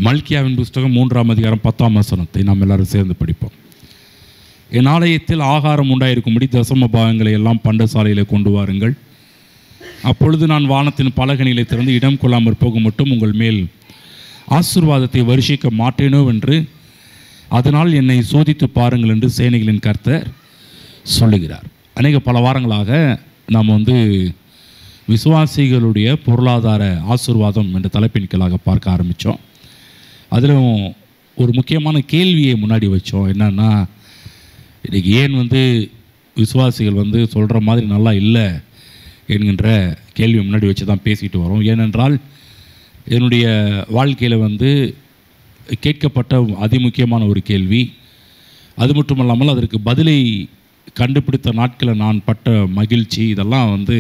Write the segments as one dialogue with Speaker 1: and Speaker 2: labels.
Speaker 1: மல்கியாவின் புஸ்தகம் 3ஆம் அதிகாரம் 10ஆம் வசனத்தை நாம் எல்லாரும் சேர்ந்து படிப்போம். என் ஆலயத்தில் ஆகாரம் உண்டாயிருக்கும்படி தசம பாகங்களை எல்லாம் பண்டசாலையில் கொண்டு வாருங்கள். அப்பொழுது நான் வானத்தின் பலகணிகளை திறந்து இடம் கொள்ளாமற் போக மட்டும் உங்கள் மேல் ஆசீர்வாதத்தை வருஷிக்க மாட்டேனோ என்று அதனால் என்னை சோதித்து பாருங்கள் என்று சேனைகளின் கர்த்தர் சொல்லுகிறார். பல வாரங்களாக நாம் விசுவாசிகளுடைய பொருளாதார ஆசீர்வாதம் என்ற தலைப்பின் கீழாக பார்க்க ஆரம்பித்தோம். அதிலும் ஒரு முக்கியமான கேள்வியை முன்னாடி வச்சோம். என்னன்னா, இன்றைக்கி ஏன் விசுவாசிகள் சொல்கிற மாதிரி நல்லா இல்லை என்கின்ற கேள்வியை முன்னாடி வச்சு தான் பேசிட்டு வரோம். ஏனென்றால் என்னுடைய வாழ்க்கையில் கேட்கப்பட்ட அதிமுக்கியமான ஒரு கேள்வி. அது மட்டும் இல்லாமல் அதற்கு பதிலை கண்டுபிடித்த நாட்களில் நான் பட்ட மகிழ்ச்சி, இதெல்லாம்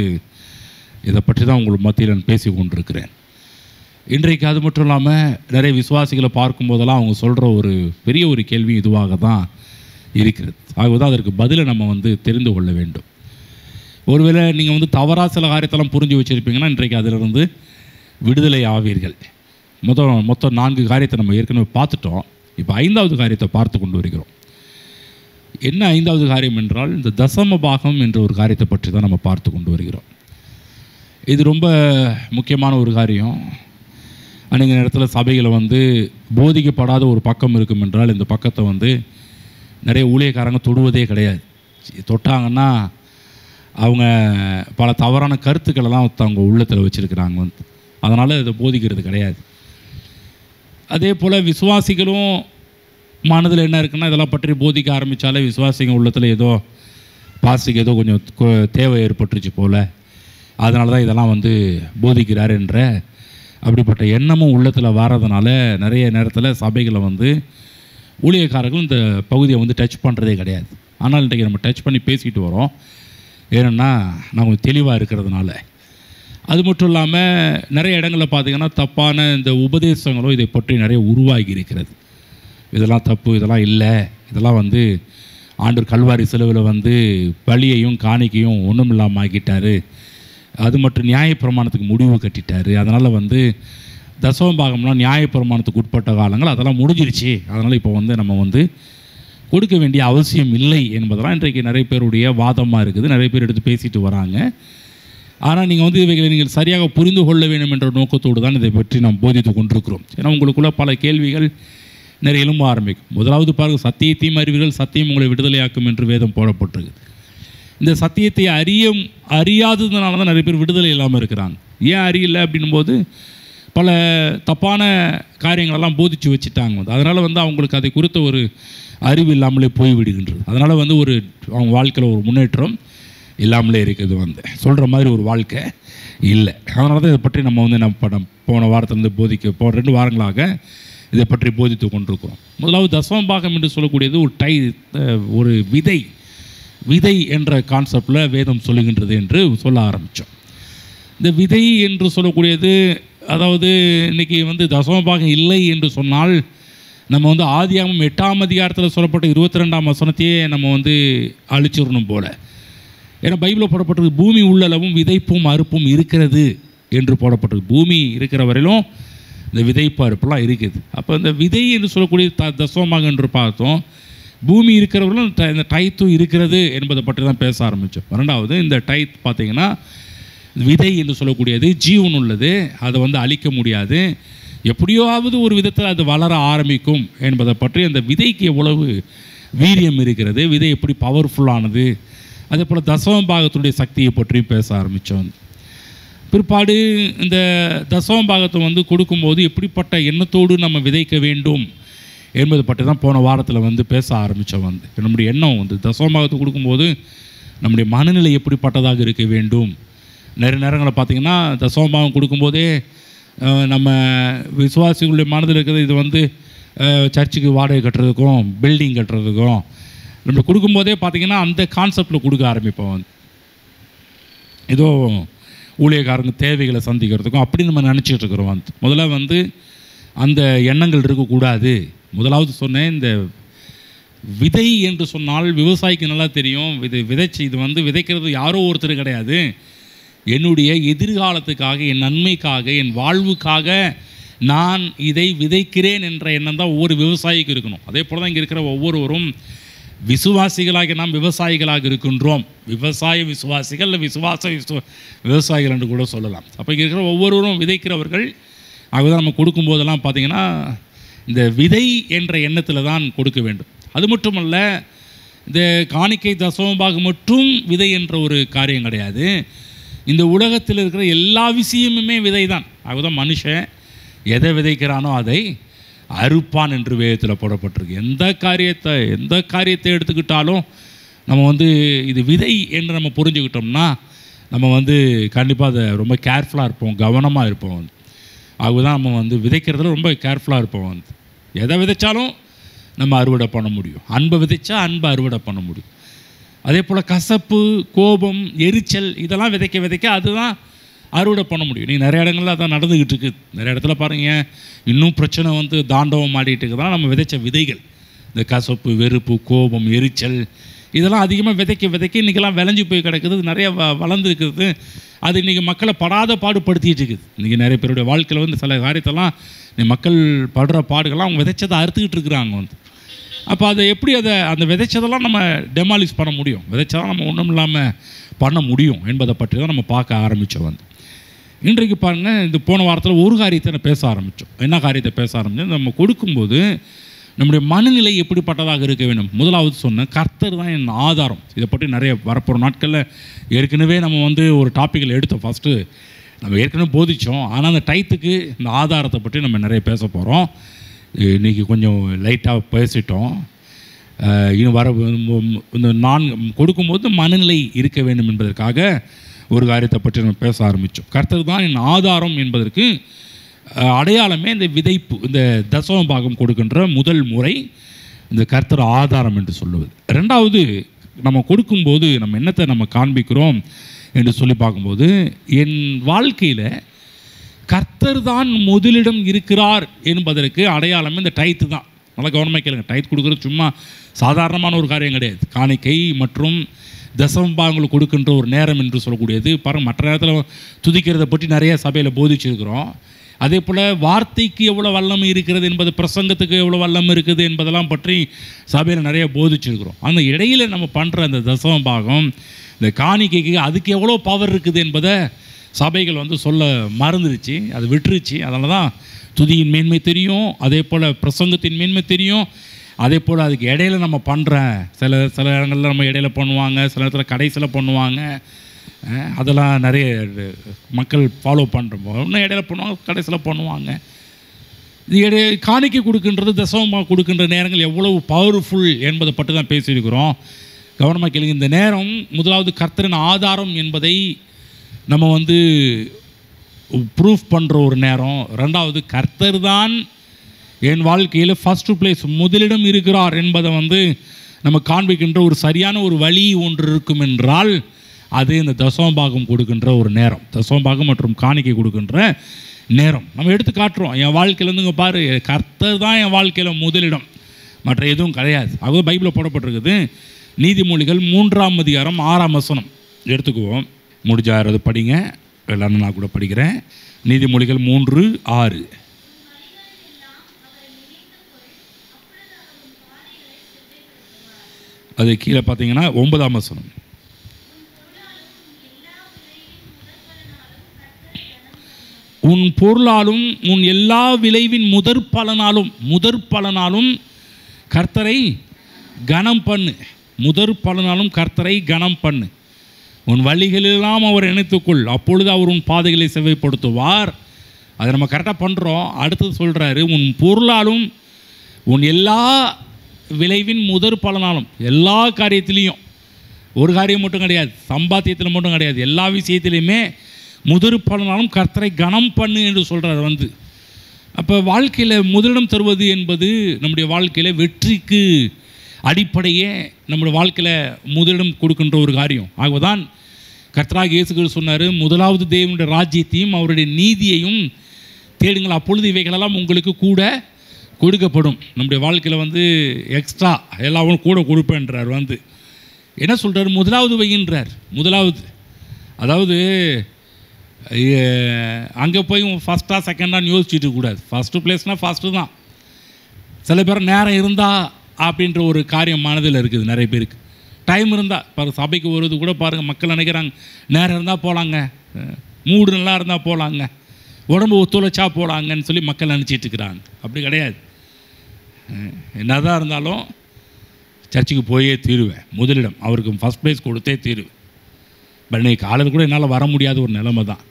Speaker 1: இதை பற்றி தான் உங்கள் மத்தியில் நான் பேசி கொண்டிருக்கிறேன். இன்றைக்கு அது மட்டும் இல்லாமல் நிறைய விசுவாசிகளை பார்க்கும்போதெல்லாம் அவங்க சொல்கிற ஒரு பெரிய ஒரு கேள்வி இதுவாக தான் இருக்கிறது. ஆகவே அதற்கு பதிலை நம்ம தெரிந்து கொள்ள வேண்டும். ஒருவேளை நீங்கள் தவறாக சில காரியத்தெல்லாம் புரிஞ்சு வச்சுருப்பீங்கன்னா இன்றைக்கு அதிலிருந்து விடுதலை ஆவீர்கள். மொத்தம் 4 காரியத்தை நம்ம ஏற்கனவே பார்த்துட்டோம். இப்போ 5வது காரியத்தை பார்த்து கொண்டு வருகிறோம். என்ன 5வது காரியம் என்றால், இந்த தசம பாகம் என்ற ஒரு காரியத்தை பற்றி தான் நம்ம பார்த்து கொண்டு வருகிறோம். இது ரொம்ப முக்கியமான ஒரு காரியம். அநேக நேரத்தில் சபைகளை போதிக்கப்படாத ஒரு பக்கம் இருக்கும் என்றால் இந்த பக்கத்தை நிறைய ஊழியக்காரங்க தொடுவதே கிடையாது. தொட்டாங்கன்னா அவங்க பல தவறான கருத்துக்களெல்லாம் அவங்க உள்ளத்தில் வச்சுருக்கிறாங்க. அதனால் இதை போதிக்கிறது கிடையாது. அதே போல் விசுவாசிகளும் மனதில் என்ன இருக்குன்னா, இதெல்லாம் பற்றி போதிக்க ஆரம்பித்தாலே விசுவாசிங்க உள்ளத்தில் ஏதோ பாஸ்டுக்கு ஏதோ கொஞ்சம் தேவை ஏற்பட்டுருச்சு போல், அதனால தான் இதெல்லாம் போதிக்கிறார் என்ற அப்படிப்பட்ட எண்ணமும் உள்ளத்தில் வர்றதுனால நிறைய நேரத்தில் சபைகளை ஊழியக்காரர்கள் இந்த பகுதியை டச் பண்ணுறதே கிடையாது. ஆனால் இன்றைக்கி நம்ம டச் பண்ணி பேசிக்கிட்டு வரோம். ஏன்னா நான் கொஞ்சம் தெளிவாக இருக்கிறதுனால. அது மட்டும் இல்லாமல் நிறைய இடங்களில் பார்த்திங்கன்னா தப்பான இந்த உபதேசங்களும் இதை பற்றி நிறைய உருவாகி இருக்கிறது. இதெல்லாம் தப்பு, இதெல்லாம் இல்லை, இதெல்லாம் ஆண்டவர் கல்வாரி சிலுவையில் பலியையும் காணிக்கையும் ஒன்றும் இல்லாமல் ஆக்கிட்டார், அது மட்டும் நியாயப்பிரமாணத்துக்கு முடிவு கட்டிட்டார், அதனால் தசம பாகம்லாம் நியாயப்பிரமாணத்துக்கு உட்பட்ட காலங்கள் அதெல்லாம் முடிஞ்சிருச்சு, அதனால் இப்போ நம்ம கொடுக்க வேண்டிய அவசியம் இல்லை என்பதெல்லாம் இன்றைக்கு நிறைய பேருடைய வாதமாக இருக்குது. நிறைய பேர் எடுத்து பேசிட்டு வராங்க. ஆனால் நீங்கள் இவைகளை நீங்கள் சரியாக புரிந்து கொள்ள வேண்டும் என்ற நோக்கத்தோடு தான் இதை பற்றி நாம் போதித்து கொண்டிருக்கிறோம். ஏன்னா உங்களுக்குள்ள பல கேள்விகள் நிறைய எழும்ப ஆரம்பிக்கும். முதலாவது பாருங்கள், சத்தியத்தையும் அறிவீர்கள், சத்தியம் உங்களை விடுதலையாக்கும் என்று வேதம் போடப்பட்டிருக்கு. இந்த சத்தியத்தை அறியாததுனால தான் நிறைய பேர் விடுதலை இல்லாமல் இருக்கிறாங்க. ஏன் அறியலை அப்படின்போது பல தப்பான காரியங்களெல்லாம் போதித்து வச்சுட்டாங்க. அதனால் அவங்களுக்கு அதை குறித்த ஒரு அறிவு இல்லாமலே போய்விடுகின்றது. அதனால் ஒரு அவங்க வாழ்க்கையில் ஒரு முன்னேற்றம் இல்லாமலே இருக்குது. சொல்கிற மாதிரி ஒரு வாழ்க்கை இல்லை. அதனால தான் இதை பற்றி நம்ம போன வாரத்திலேருந்து 2 வாரங்களாக இதை பற்றி போதித்து கொண்டிருக்கிறோம். முதலாவது தசம பாகம் என்று சொல்லக்கூடியது ஒரு விதை என்ற கான்செப்டில் வேதம் சொல்லுகின்றது என்று சொல்ல ஆரம்பித்தோம். இந்த விதை என்று சொல்லக்கூடியது, அதாவது இன்றைக்கி தசம பாகம் இல்லை என்று சொன்னால் நம்ம ஆதியாகமம் 8ஆம் அதிகாரத்தில் சொல்லப்பட்ட 22ஆம் வசனத்தையே நம்ம அழிச்சிடணும் போல். ஏன்னா பைபிளில் போடப்பட்டிருக்கு, பூமி உள்ளளவும் விதைப்பும் அறுப்பும் இருக்கிறது என்று போடப்பட்டிருக்கு. பூமி இருக்கிற வரையிலும் இந்த விதைப்பு அறுப்பெல்லாம் இருக்குது. அப்போ இந்த விதை என்று சொல்லக்கூடிய தசமமாக என்று பார்த்தோம். பூமி இருக்கிறவர்களும் இந்த டைத்தும் இருக்கிறது என்பதை பற்றி தான் பேச ஆரம்பித்தோம். 2வது இந்த டைத் பார்த்திங்கன்னா, விதை என்று சொல்லக்கூடியது ஜீவன் உள்ளது, அதை அழிக்க முடியாது, எப்படியாவது ஒரு விதத்தில் அது வளர ஆரம்பிக்கும் என்பதை பற்றி, அந்த விதைக்கு எவ்வளவு வீரியம் இருக்கிறது, விதை எப்படி பவர்ஃபுல்லானது, அதே போல் தசம பாகத்துடைய சக்தியை பற்றியும் பேச ஆரம்பித்தோம். பிற்பாடு இந்த தசம பாகத்தை கொடுக்கும்போது எப்படிப்பட்ட எண்ணத்தோடு நம்ம விதைக்க வேண்டும் என்பதை பற்றி தான் போன வாரத்தில் பேச ஆரம்பித்தோம். நம்முடைய எண்ணம் தசம பாகத்தை கொடுக்கும்போது நம்முடைய மனநிலை எப்படிப்பட்டதாக இருக்க வேண்டும். நிறைய நேரங்களில் பார்த்திங்கன்னா தசம பாகம் கொடுக்கும்போதே நம்ம விசுவாசிகளுடைய மனதில் இருக்கிறது, இது சர்ச்சுக்கு வாடகை கட்டுறதுக்கும் பில்டிங் கட்டுறதுக்கும் நம்ம கொடுக்கும்போதே பார்த்திங்கன்னா அந்த கான்செப்டில் கொடுக்க ஆரம்பிப்போம். ஏதோ ஊழியக்காரங்க தேவைகளை சந்திக்கிறதுக்கும் அப்படி நம்ம நினச்சிட்டு இருக்கிறோம். முதல்ல அந்த எண்ணங்கள் இருக்கக்கூடாது. முதலாவது சொன்னேன், இந்த விதை என்று சொன்னால் விவசாயிக்கு நல்லா தெரியும். விதைச்சு இது விதைக்கிறது யாரோ ஒருத்தர் கிடையாது, என்னுடைய எதிர்காலத்துக்காக, என் நன்மைக்காக, என் வாழ்வுக்காக நான் இதை விதைக்கிறேன் என்ற எண்ணம் தான் ஒவ்வொரு விவசாயிக்கு இருக்கணும். அதே போல் தான் இங்கே இருக்கிற ஒவ்வொருவரும் விசுவாசிகளாக நாம் விவசாயிகளாக இருக்கின்றோம். விவசாய விசுவாசிகள் இல்லை விவசாயிகள் என்று கூட சொல்லலாம். அப்போ இங்கே இருக்கிற ஒவ்வொருவரும் விதைக்கிறவர்கள். ஆகவே நம்ம கொடுக்கும்போதெல்லாம் பார்த்திங்கன்னா இந்த விதை என்ற எண்ணத்தில் தான் கொடுக்க வேண்டும். அது மட்டுமல்ல, இந்த காணிக்கை தசமபாகம் மட்டும் விதை என்ற ஒரு காரியம் கிடையாது. இந்த உலகத்தில் இருக்கிற எல்லா விஷயமுமே விதை தான். ஆகதான் மனுஷன் எதை விதைக்கிறானோ அதை அறுப்பான் என்று வேதத்தில் போடப்பட்டிருக்கு. எந்த காரியத்தை எடுத்துக்கிட்டாலும் நம்ம இது விதை என்று நம்ம புரிஞ்சுக்கிட்டோம்னா நம்ம கண்டிப்பாக அதை ரொம்ப கேர்ஃபுல்லாக இருப்போம், கவனமாக இருப்போம். ஆகதான் நம்ம விதைக்கிறதுல ரொம்ப கேர்ஃபுல்லாக இருப்போம். எதை விதைச்சாலும் நம்ம அறுவடை பண்ண முடியும். அன்பை விதைச்சா அன்பை அறுவடை பண்ண முடியும். அதே போல் கசப்பு, கோபம், எரிச்சல் இதெல்லாம் விதைக்க அதுதான் அறுவடை பண்ண முடியும். நீங்கள் நிறைய இடங்களில் அதான் நடந்துக்கிட்டு இருக்குது. நிறைய இடத்துல பாருங்கள், இன்னும் பிரச்சனை தாண்டவம் ஆடிட்டு இருக்குதான் நம்ம விதைச்ச விதைகள். இந்த கசப்பு, வெறுப்பு, கோபம், எரிச்சல் இதெல்லாம் அதிகமாக விதைக்க இன்றைக்கெல்லாம் விளைஞ்சி போய் கிடக்குது. நிறைய வளர்ந்துருக்குது. அது இன்றைக்கி மக்களை படாத பாடுபடுத்திட்டு இருக்குது. இன்றைக்கி நிறைய பேருடைய வாழ்க்கையில் சில காரியத்தெல்லாம் மக்கள் படுற பாடுகள்லாம் அவங்க விதைச்சதை அறுத்துக்கிட்டு இருக்கிறாங்க. அப்போ அதை எப்படி அந்த விதைச்சதெல்லாம் நம்ம டெமாலிஷ் பண்ண முடியும், விதைச்சதெல்லாம் நம்ம ஒன்றும் இல்லாமல் பண்ண முடியும் என்பதை பற்றி தான் நம்ம பார்க்க ஆரம்பித்தோம். இன்றைக்கு பாருங்கள், இந்த போன வாரத்தில் ஒரு காரியத்தை பேச ஆரம்பித்தோம். என்ன காரியத்தை பேச ஆரம்பித்தோம்? நம்ம கொடுக்கும்போது நம்முடைய மனநிலை எப்படிப்பட்டதாக இருக்க வேண்டும். முதலாவது சொன்ன கர்த்தர் தான் என் ஆதாரம். இதை பற்றி நிறைய வரப்போகிற நாட்களில் ஏற்கனவே நம்ம ஒரு டாப்பிக்கில் எடுத்தோம். ஃபஸ்ட்டு நம்ம ஏற்கனவே போதித்தோம். ஆனால் அந்த டைத்துக்கு இந்த ஆதாரத்தை பற்றி நம்ம நிறைய பேச போகிறோம். இன்றைக்கி கொஞ்சம் லைட்டாக பேசிட்டோம். இன்னும் வர இந்த நான் கொடுக்கும்போது மனநிலை இருக்க வேண்டும் என்பதற்காக ஒரு காரியத்தை பற்றி நம்ம பேச ஆரம்பித்தோம். கர்த்தர் தான் என் ஆதாரம் என்பதற்கு அடையாளமே இந்த விதைப்பு, இந்த தசம பாகம் கொடுக்கின்ற முதல் முறை இந்த கர்த்தர் ஆதாரம் என்று சொல்லுவது. ரெண்டாவது, நம்ம கொடுக்கும்போது நம்ம என்னத்தை நம்ம காண்பிக்கிறோம் என்று சொல்லி பார்க்கும்போது, என் வாழ்க்கையில் கர்த்தர் தான் முதலிடம் இருக்கிறார் என்பதற்கு அடையாளமே இந்த டைத்து தான். நல்லா கவனமாக கேளுங்க. டைத் கொடுக்குறது சும்மா சாதாரணமான ஒரு காரியம் கிடையாது. காணிக்கை மற்றும் தசமபாகங்கள் கொடுக்கின்ற ஒரு நேரம் என்று சொல்லக்கூடியது. பாருங்கள், மற்ற நேரத்தில் துதிக்கிறதை பற்றி நிறைய சபையில் போதிச்சிருக்கிறோம். அதே போல் வார்த்தைக்கு எவ்வளோ வல்லமை இருக்கிறது என்பது, பிரசங்கத்துக்கு எவ்வளோ வல்லமை இருக்குது என்பதெல்லாம் பற்றி சபையில் நிறைய போதிச்சிருக்கிறோம். அந்த இடையில் நம்ம பண்ணுற அந்த தசமபாகம், இந்த காணிக்கைக்கு அதுக்கு எவ்வளோ பவர் இருக்குது என்பதை சபைகள் சொல்ல மறந்துடுச்சு, அது விட்டுருச்சு. அதனால தான் துதியின் மேன்மை தெரியும், அதே போல் பிரசங்கத்தின் மேன்மை தெரியும். அதே போல் அதுக்கு இடையில நம்ம பண்ணுற சில இடங்களில் நம்ம இடையில பண்ணுவாங்க, சில இடத்துல கடைசியில் பண்ணுவாங்க. அதெல்லாம் நிறைய மக்கள் ஃபாலோ பண்ணுறோம். இன்னும் இடையில பண்ணுவாங்க, கடைசியில் பண்ணுவாங்க. இது காணிக்கை கொடுக்கின்றது, தசமமாக கொடுக்கின்ற நேரங்கள் எவ்வளவு பவர்ஃபுல் என்பதை பற்றி தான் பேசியிருக்கிறோம். கவனமாக கேளுங்க. இந்த நேரம் முதலாவது கர்த்தரின் ஆதாரம் என்பதை நம்ம ப்ரூஃப் பண்ணுற ஒரு நேரம். ரெண்டாவது, கர்த்தர் தான் என் வாழ்க்கையில் ஃபஸ்ட்டு பிளேஸ், முதலிடம் இருக்கிறார் என்பதை நம்ம காண்பிக்கின்ற ஒரு சரியான ஒரு வழி ஒன்று இருக்கும் என்றால் அது இந்த தசமபாகம் கொடுக்கின்ற ஒரு நேரம், தசமபாகம் மற்றும் காணிக்கை கொடுக்கின்ற நேரம். நம்ம எடுத்து காட்டுறோம். என் வாழ்க்கையில் இங்கே பாரு, கர்த்தர் தான் என் வாழ்க்கையில் முதலிடம், மற்ற எதுவும் கிடையாது. அது பைபிளில் போடப்பட்டிருக்குது. நீதிமொழிகள் 3ஆம் அதிகாரம் 6ஆம் வசனம் எடுத்துக்குவோம். முடிஞ்சார் அது படிங்க, இல்லைன்னா நான் கூட படிக்கிறேன். நீதிமொழிகள் 3:6. அது கீழே பார்த்தீங்கன்னா 9ஆம் வசனம். உன் பொருளாலும் உன் எல்லா விளைவின் முதற் பலனாலும் கர்த்தரை கனம் பண்ணு. முதற் பலனாலும் கர்த்தரை கனம் பண்ணு. உன் வழிகளெல்லாம் அவர் நினைத்துக்கொள், அப்பொழுது அவர் உன் பாதைகளை செவ்வைப்படுத்துவார். அதை நம்ம கரெக்டாக பண்ணுறோம். அடுத்தது சொல்கிறாரு, உன் பொருளாலும் உன் எல்லா விளைவின் முதற் பலனாலும். எல்லா காரியத்திலையும், ஒரு காரியம் மட்டும் கிடையாது, சம்பாத்தியத்தில் மட்டும் கிடையாது, எல்லா விஷயத்திலையுமே முதற் பலனாலும் கர்த்தரை கனம் பண்ணு என்று சொல்கிறார். அப்போ வாழ்க்கையில் முதலிடம் தருவது என்பது நம்முடைய அவருடைய வெற்றிக்கு அடிப்படையே நம்முடைய வாழ்க்கையில் முதலிடம் கொடுக்கின்ற ஒரு காரியம். ஆகவேதான் கர்த்தராகிய இயேசு கிறிஸ்து சொன்னார், முதலாவது தேவனுடைய ராஜ்யத்தையும் அவருடைய நீதியையும் தேடுங்கள், அப்பொழுது இவைகளெல்லாம் உங்களுக்கு கூட கொடுக்கப்படும். நம்முடைய வாழ்க்கையில் எக்ஸ்ட்ரா எல்லாரும் கூட கொடுப்பேன்றார். என்ன சொல்கிறார்? முதலாவது வைகின்றார். முதலாவது, அதாவது அங்கே போய் ஃபஸ்ட்டாக செகண்டான்னு யோசிச்சுட்டு இருக்கக்கூடாது. ஃபஸ்ட்டு பிளேஸ்னால் ஃபஸ்ட்டு தான். சில பேர் நேரம் இருந்தால் அப்படின்ற ஒரு காரியம் மனதில் இருக்குது நிறைய பேருக்கு. டைம் இருந்தால் பாருங்கள், சபைக்கு வருவது கூட பாருங்கள், மக்கள் நினைக்கிறாங்க நேரம் இருந்தால் போகலாங்க, மூடு நல்லா இருந்தால் போகலாங்க, உடம்பு ஒத்துழைச்சா போகலாங்கன்னு சொல்லி மக்கள் நினச்சிட்டு இருக்கிறாங்க. அப்படி கிடையாது. என்ன தான் இருந்தாலும் சர்ச்சுக்கு போயே தீருவேன், முதலிடம் அவருக்கு ஃபஸ்ட் ப்ரைஸ் கொடுத்தே தீருவேன். பட் இன்றைக்கி காலையில் கூட என்னால் வர முடியாத ஒரு நிலைமை தான்.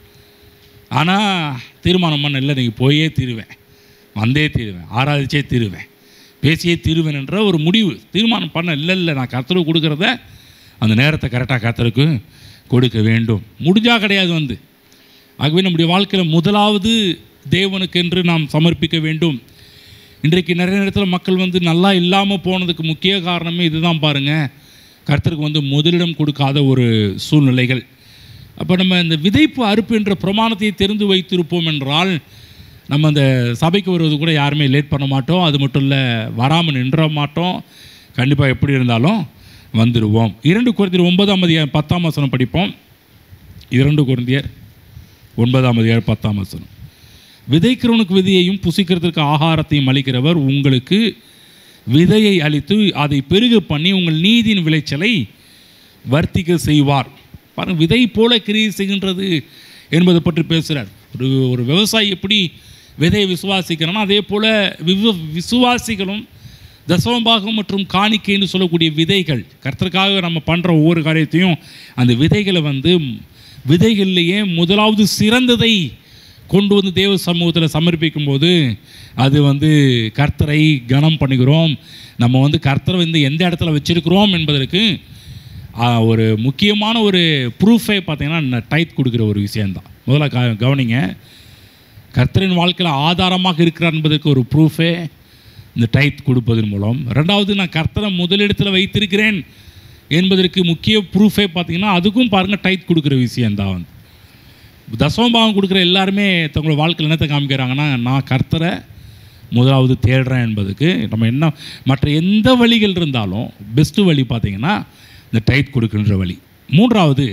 Speaker 1: ஆனால் தீர்மானம் பண்ண இல்லை, இன்றைக்கி போயே தீருவேன், வந்தே தீருவேன், ஆராதிச்சே தீருவேன், பேசியே தீருவேன் என்ற ஒரு முடிவு தீர்மானம் பண்ண. இல்லை நான் கர்த்தருக்கு கொடுக்குறத அந்த நேரத்தை கரெக்டாக கர்த்தருக்கு கொடுக்க வேண்டும். முடிஞ்சால் கிடையாது ஆகவே நம்முடைய வாழ்க்கையில் முதலாவது தேவனுக்கு என்று நாம் சமர்ப்பிக்க வேண்டும். இன்றைக்கு நிறைய நேரத்தில் மக்கள் நல்லா இல்லாமல் போனதுக்கு முக்கிய காரணமே இதுதான் பாருங்கள், கர்த்தருக்கு முதலிடம் கொடுக்காத ஒரு சூழ்நிலைகள். அப்போ நம்ம இந்த விதைப்பு அறுப்பு என்ற பிரமாணத்தை தெரிந்து வைத்திருப்போம் என்றால் நம்ம அந்த சபைக்கு வருவது கூட யாருமே லேட் பண்ண மாட்டோம். அது மட்டும் இல்லை, வராமல் நின்ற மாட்டோம். கண்டிப்பாக எப்படி இருந்தாலும் வந்துடுவோம். 2 கொரிந்தியர் 9ஆம் அதிகாரம் 10ஆம் வசனம் படிப்போம். 2 கொரிந்தியர் 9ஆம் அதிகாரம் 10ஆம் வசனம். விதைக்கிறவனுக்கு விதையையும் புசிக்கிறதுக்கு ஆகாரத்தையும் அளிக்கிறவர் உங்களுக்கு விதையை அளித்து அதை பெருக பண்ணி உங்கள் நீதியின் விளைச்சலை வர்த்திக்க செய்வார். பாருங்கள், விதை போல கிரியை செய்கின்றது என்பதை பற்றி பேசுகிறார். ஒரு விவசாயி எப்படி விதையை விசுவாசிக்கிறானோ அதே போல் விசுவாசிகளும் தசமபாகம் மற்றும் காணிக்கைன்னு சொல்லக்கூடிய விதைகள், கர்த்தருக்காக நம்ம பண்ணுற ஒவ்வொரு காரியத்தையும் அந்த விதைகளை விதைகள்லேயே முதலாவது சிறந்ததை கொண்டு தேவ சமூகத்தில் சமர்ப்பிக்கும் போது அது கர்த்தரை கனம் பண்ணுகிறோம். நம்ம கர்த்தரை எந்த இடத்துல வச்சுருக்கிறோம் என்பதற்கு ஒரு முக்கியமான ஒரு ப்ரூஃபே பார்த்திங்கன்னா டைத் கொடுக்குற ஒரு விஷயந்தான். முதல்ல கவனிங்க, கர்த்தரின் வாழ்க்கையில் ஆதாரமாக இருக்கிறார் என்பதற்கு ஒரு ப்ரூஃபே இந்த டைத் கொடுப்பதன் மூலம். ரெண்டாவது, நான் கர்த்தரை முதலிடத்தில் வைத்திருக்கிறேன் என்பதற்கு முக்கிய ப்ரூஃபே பார்த்திங்கன்னா அதுக்கும் பாருங்கள் டைத் கொடுக்குற விஷயந்தான். தசமபாகம் கொடுக்குற எல்லாருமே தங்களோட வாழ்க்கையில் என்னத்தை காமிக்கிறாங்கன்னா, நான் கர்த்தரை முதலாவது தேடுறேன் என்பதுக்கு. நம்ம என்ன மற்ற எந்த வழிகள் இருந்தாலும் பெஸ்ட்டு வழி பார்த்திங்கன்னா இந்த டைத் கொடுக்கின்ற வழி. மூன்றாவது,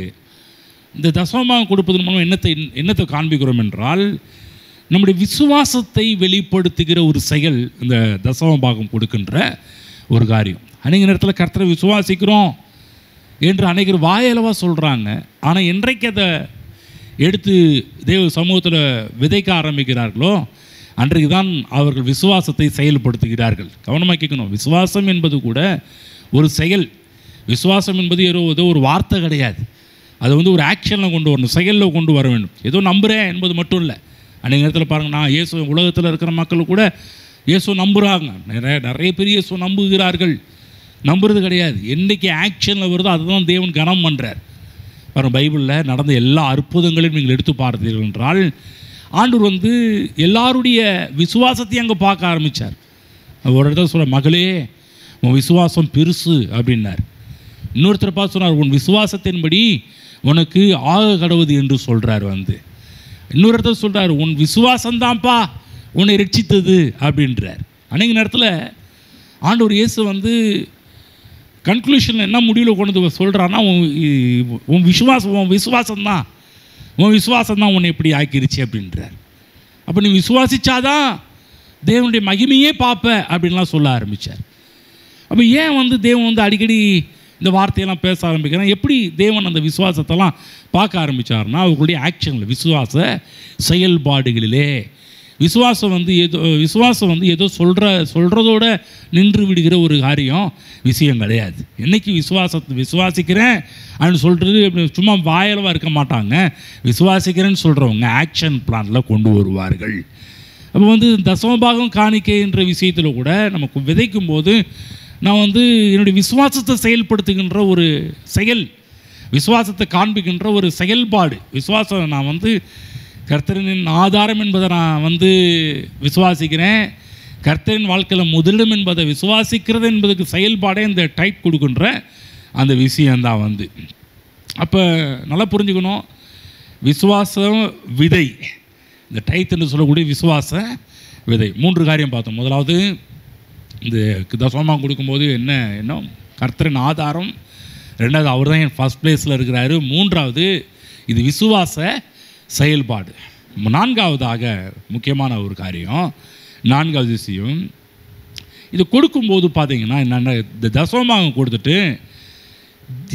Speaker 1: இந்த தசமபாகம் கொடுப்பதன் மூலம் என்னத்தை காண்பிக்கிறோம் என்றால் நம்முடைய விசுவாசத்தை வெளிப்படுத்துகிற ஒரு செயல் இந்த தசமபாகம் கொடுக்கின்ற ஒரு காரியம். அநேக நேரத்தில் கர்த்தரை விசுவாசிக்கிறோம் என்று அநேகர் வாயளவாக சொல்கிறாங்க. ஆனால் என்றைக்கு அதை எடுத்து தேவ சமூகத்தில் விதைக்க ஆரம்பிக்கிறார்களோ அன்றைக்கு தான் அவர்கள் விசுவாசத்தை செயல்படுத்துகிறார்கள். கவனமாக கேட்கணும், விசுவாசம் என்பது கூட ஒரு செயல். விசுவாசம் என்பது ஏதோ ஒரு வார்த்தை கிடையாது. அது ஒரு ஆக்ஷனில் கொண்டு வரணும், செயலில் கொண்டு வர வேண்டும். ஏதோ நம்புகிறேன் என்பது மட்டும் இல்லை. அன்றைய நேரத்தில் பாருங்கள், நான் இயேசு உலகத்தில் இருக்கிற மக்கள் கூட இயேசு நம்புகிறாங்க, நிறைய பேர் இயேசு நம்புகிறார்கள். நம்புறது கிடையாது. என்றைக்கு ஆக்ஷனில் வருதோ அதுதான் தேவன் கனம் பண்ணுறார். பாருங்கள், பைபிளில் நடந்த எல்லா அற்புதங்களையும் நீங்கள் எடுத்து பார்த்தீர்கள் என்றால் ஆண்டவர் எல்லாருடைய விசுவாசத்தையும் அங்கே பார்க்க ஆரம்பித்தார். ஒரு இடத்துல சொல்ல, மகளே உன் விசுவாசம் பெருசு அப்படின்னார். இன்னொருத்தரை பார்த்து சொன்னார், உன் விசுவாசத்தின்படி உனக்கு ஆக கடவுது என்று சொல்கிறார். இன்னொரு இடத்துல சொல்கிறார், உன் விசுவாசம்தான்ப்பா உன்னை ரட்சித்தது அப்படின்றார். அநேக நேரத்தில் ஆண்டவர் இயேசு கன்க்ளூஷனில் என்ன முடிவில் கொண்டு சொல்கிறான்னா, உன் விசுவாசம்தான் உன்னை எப்படி ஆக்கிருச்சு அப்படின்றார். அப்போ நீ விசுவாசிச்சாதான் தேவனுடைய மகிமையே பார்ப்ப அப்படின்லாம் சொல்ல ஆரம்பித்தார். அப்போ ஏன் தேவன் அடிக்கடி இந்த வார்த்தையெல்லாம் பேச ஆரம்பிக்கிறேன்? எப்படி தேவன் அந்த விசுவாசத்தெல்லாம் பார்க்க ஆரம்பித்தார்னா, அவர்களுடைய ஆக்ஷனில், விசுவாச செயல்பாடுகளிலே. விசுவாசம் ஏதோ சொல்கிறதோட நின்று விடுகிற ஒரு விஷயம் கிடையாது. என்றைக்கு விசுவாசிக்கிறேன் அப்படின்னு சொல்கிறது சும்மா வாயளவாக இருக்க மாட்டாங்க. விசுவாசிக்கிறேன்னு சொல்கிறவங்க ஆக்ஷன் பிளானில் கொண்டு வருவார்கள். அப்போ தசமபாகம் காணிக்கை என்ற விஷயத்தில் கூட நமக்கு விதைக்கும் போது நான் என்னுடைய விசுவாசத்தை செயல்படுத்துகின்ற ஒரு செயல், விசுவாசத்தை காண்பிக்கின்ற ஒரு செயல்பாடு. விசுவாசம் நான் கர்த்தரின் ஆதாரம் என்பதை நான் விசுவாசிக்கிறேன். கர்த்தரின் வாழ்க்கையில் முதலிடம் என்பதை விசுவாசிக்கிறது என்பதுக்கு செயல்பாடே இந்த டைட் கொடுக்கின்ற அந்த விஷயந்தான். அப்போ நல்லா புரிஞ்சுக்கணும், விசுவாசம் விதை, இந்த டைத் என்று சொல்லக்கூடிய விசுவாச விதை. 3 காரியம் பார்த்தோம். முதலாவது, இந்த தசமபாகம் கொடுக்கும்போது என்ன கர்த்தரின் ஆதாரம். ரெண்டாவது, அவர் தான் என் ஃபஸ்ட் பிளேஸில் இருக்கிறாரு. மூன்றாவது, இது விசுவாச செயல்பாடு. நான்காவதாக முக்கியமான ஒரு காரியம், நான்காவது விஷயம், இது கொடுக்கும்போது பார்த்தீங்கன்னா என்னென்ன, இந்த தசமபாகம் கொடுத்துட்டு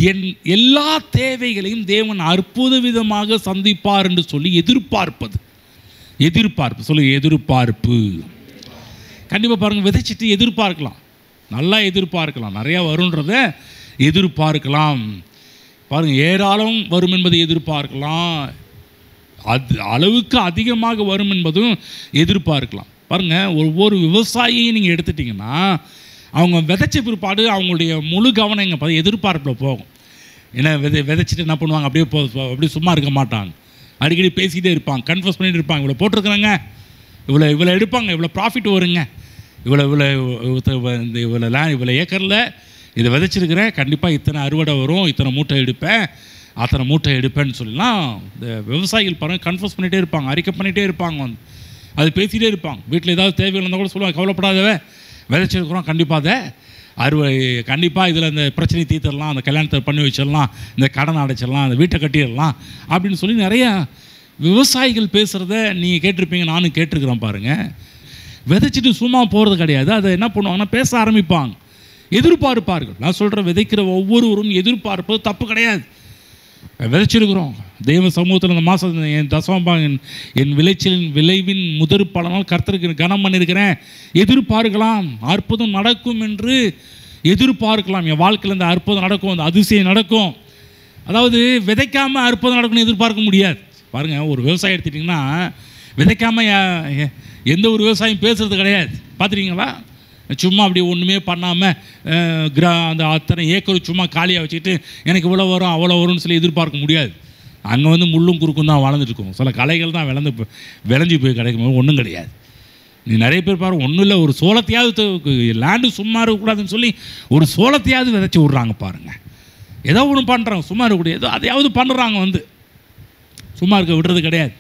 Speaker 1: என் எல்லா தேவைகளையும் தேவன் அற்புத விதமாக சந்திப்பார் என்று சொல்லி எதிர்பார்ப்பது. எதிர்பார்ப்பு சொல்லி, எதிர்பார்ப்பு. கண்டிப்பாக பாருங்கள், விதைச்சிட்டு எதிர்பார்க்கலாம், நல்லா எதிர்பார்க்கலாம், நிறையா வருன்றத எதிர்பார்க்கலாம். பாருங்கள், ஏராளம் வரும் என்பதை எதிர்பார்க்கலாம், அது அளவுக்கு அதிகமாக வரும் என்பதும் எதிர்பார்க்கலாம். பாருங்கள், ஒவ்வொரு விவசாயியையும் நீங்கள் எடுத்துட்டிங்கன்னா அவங்க விதைச்ச பிற்பாடு அவங்களுடைய முழு கவனம் எங்கே பார்த்து எதிர்பார்ப்பில் போகும். ஏன்னா விதைச்சிட்டு என்ன பண்ணுவாங்க, அப்படியே சும்மா இருக்க மாட்டாங்க, அடிக்கடி பேசிக்கிட்டே இருப்பாங்க, கன்ஃபர்ஸ் பண்ணிகிட்டு இருப்பாங்க. இவ்வளோ போட்டிருக்குறாங்க, இவ்வளோ எடுப்பாங்க, இவ்வளோ ப்ராஃபிட் வருங்க, இவ்வளோ ஏக்கரில் இதை விதைச்சிருக்கிறேன், கண்டிப்பாக இத்தனை அறுவடை வரும், இத்தனை மூட்டை எடுப்பேன், அத்தனை மூட்டை எடுப்பேன்னு சொல்லலாம். இந்த விவசாயிகள் பாருங்கள் கன்ஃபர்ஸ் பண்ணிகிட்டே இருப்பாங்க, அறிக்கை பண்ணிகிட்டே இருப்பாங்க, வந்து அது பேசிகிட்டே இருப்பாங்க. வீட்டில் ஏதாவது தேவைகள் இருந்தால் கூட சொல்லுவாங்க, கவலைப்படாதவ விதைச்சிருக்கிறோம், கண்டிப்பாக அதை அறுவடை, கண்டிப்பாக இதில் இந்த பிரச்சனையை தீர்த்திடலாம், அந்த கல்யாணத்தை பண்ணி வச்சிடலாம், இந்த கடனை அடைச்சிடலாம், அந்த வீட்டை கட்டிடலாம் அப்படின்னு சொல்லி நிறையா விவசாயிகள் பேசுகிறத நீங்கள் கேட்டிருப்பீங்க, நானும் கேட்டிருக்கிறேன். பாருங்கள், விதைச்சிட்டு சும்மா போகிறது கிடையாது, அதை என்ன பண்ணுவாங்கன்னா பேச ஆரம்பிப்பாங்க, எதிர்பார்ப்பார்கள். நான் சொல்கிறேன், விதைக்கிற ஒவ்வொருவரும் எதிர்பார்ப்பது தப்பு கிடையாது. விதைச்சிருக்கிறோம் தெய்வ சமூகத்தில் இந்த மாதம் என் தசமபாகம் என் விளைச்சலின் விளைவின் முதற் பலனால் கர்த்தருக்கு கனம் பண்ணியிருக்கிறேன், எதிர்பார்க்கலாம், அற்புதம் நடக்கும் என்று எதிர்பார்க்கலாம். என் வாழ்க்கையில் இந்த அற்புதம் நடக்கும், அந்த அதிசயம் நடக்கும். அதாவது விதைக்காமல் அற்புதம் நடக்கும்னு எதிர்பார்க்க முடியாது. பாருங்கள், ஒரு விவசாயம் எடுத்துட்டிங்கன்னா விதைக்காமல் எந்த ஒரு விவசாயம் பேசுகிறது கிடையாது. பார்த்துருக்கீங்களா? சும்மா அப்படி ஒன்றுமே பண்ணாமல் அந்த அத்தனை ஏக்கர் சும்மா காலியாக வச்சுக்கிட்டு எனக்கு இவ்வளோ வரும் அவ்வளோ வரும்னு சொல்லி எதிர்பார்க்க முடியாது. அங்கே வந்து முள்ளும் குறுக்கும் தான் வளர்ந்துட்டுருக்கும், சில கலைகள் தான் விளைஞ்சி போய் கிடைக்கும், ஒன்றும் கிடையாது. நீ நிறைய பேர் பாரு, ஒன்றும் இல்லை, ஒரு சோளத்தையாவது, லேண்டு சும்மா இருக்கக்கூடாதுன்னு சொல்லி ஒரு சோளத்தையாவது விதைச்சி விட்றாங்க. பாருங்கள், ஏதோ ஒன்று பண்ணுறாங்க, சும்மா இருக்கக்கூடிய ஏதோ அதையாவது பண்ணுறாங்க, வந்து சும்மா இருக்க விடுறது கிடையாது.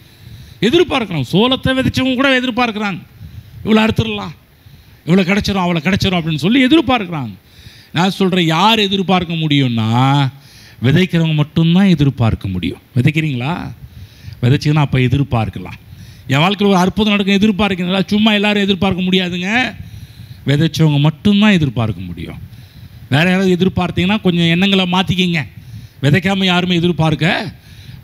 Speaker 1: எதிர்பார்க்குறோம், சோளத்தை விதைச்சவங்க கூட எதிர்பார்க்குறாங்க, இவ்வளோ அறுத்துடலாம், இவ்வளோ கிடச்சிரும் அவ்வளோ கிடச்சிரும் அப்படின்னு சொல்லி எதிர்பார்க்குறாங்க. நான் சொல்கிறேன், யார் எதிர்பார்க்க முடியும்னா விதைக்கிறவங்க மட்டும்தான் எதிர்பார்க்க முடியும். விதைக்கிறீங்களா? விதைச்சிங்கன்னா அப்போ எதிர்பார்க்கலாம். என் வாழ்க்கையில் ஒரு அற்புதம் நடக்கும் எதிர்பார்க்கிறீங்களா? சும்மா எல்லோரும் எதிர்பார்க்க முடியாதுங்க, விதைச்சவங்க மட்டும்தான் எதிர்பார்க்க முடியும். வேறு யாராவது எதிர்பார்த்தீங்கன்னா கொஞ்சம் எண்ணங்களை மாற்றிக்கிங்க. விதைக்காமல் யாருமே எதிர்பார்க்க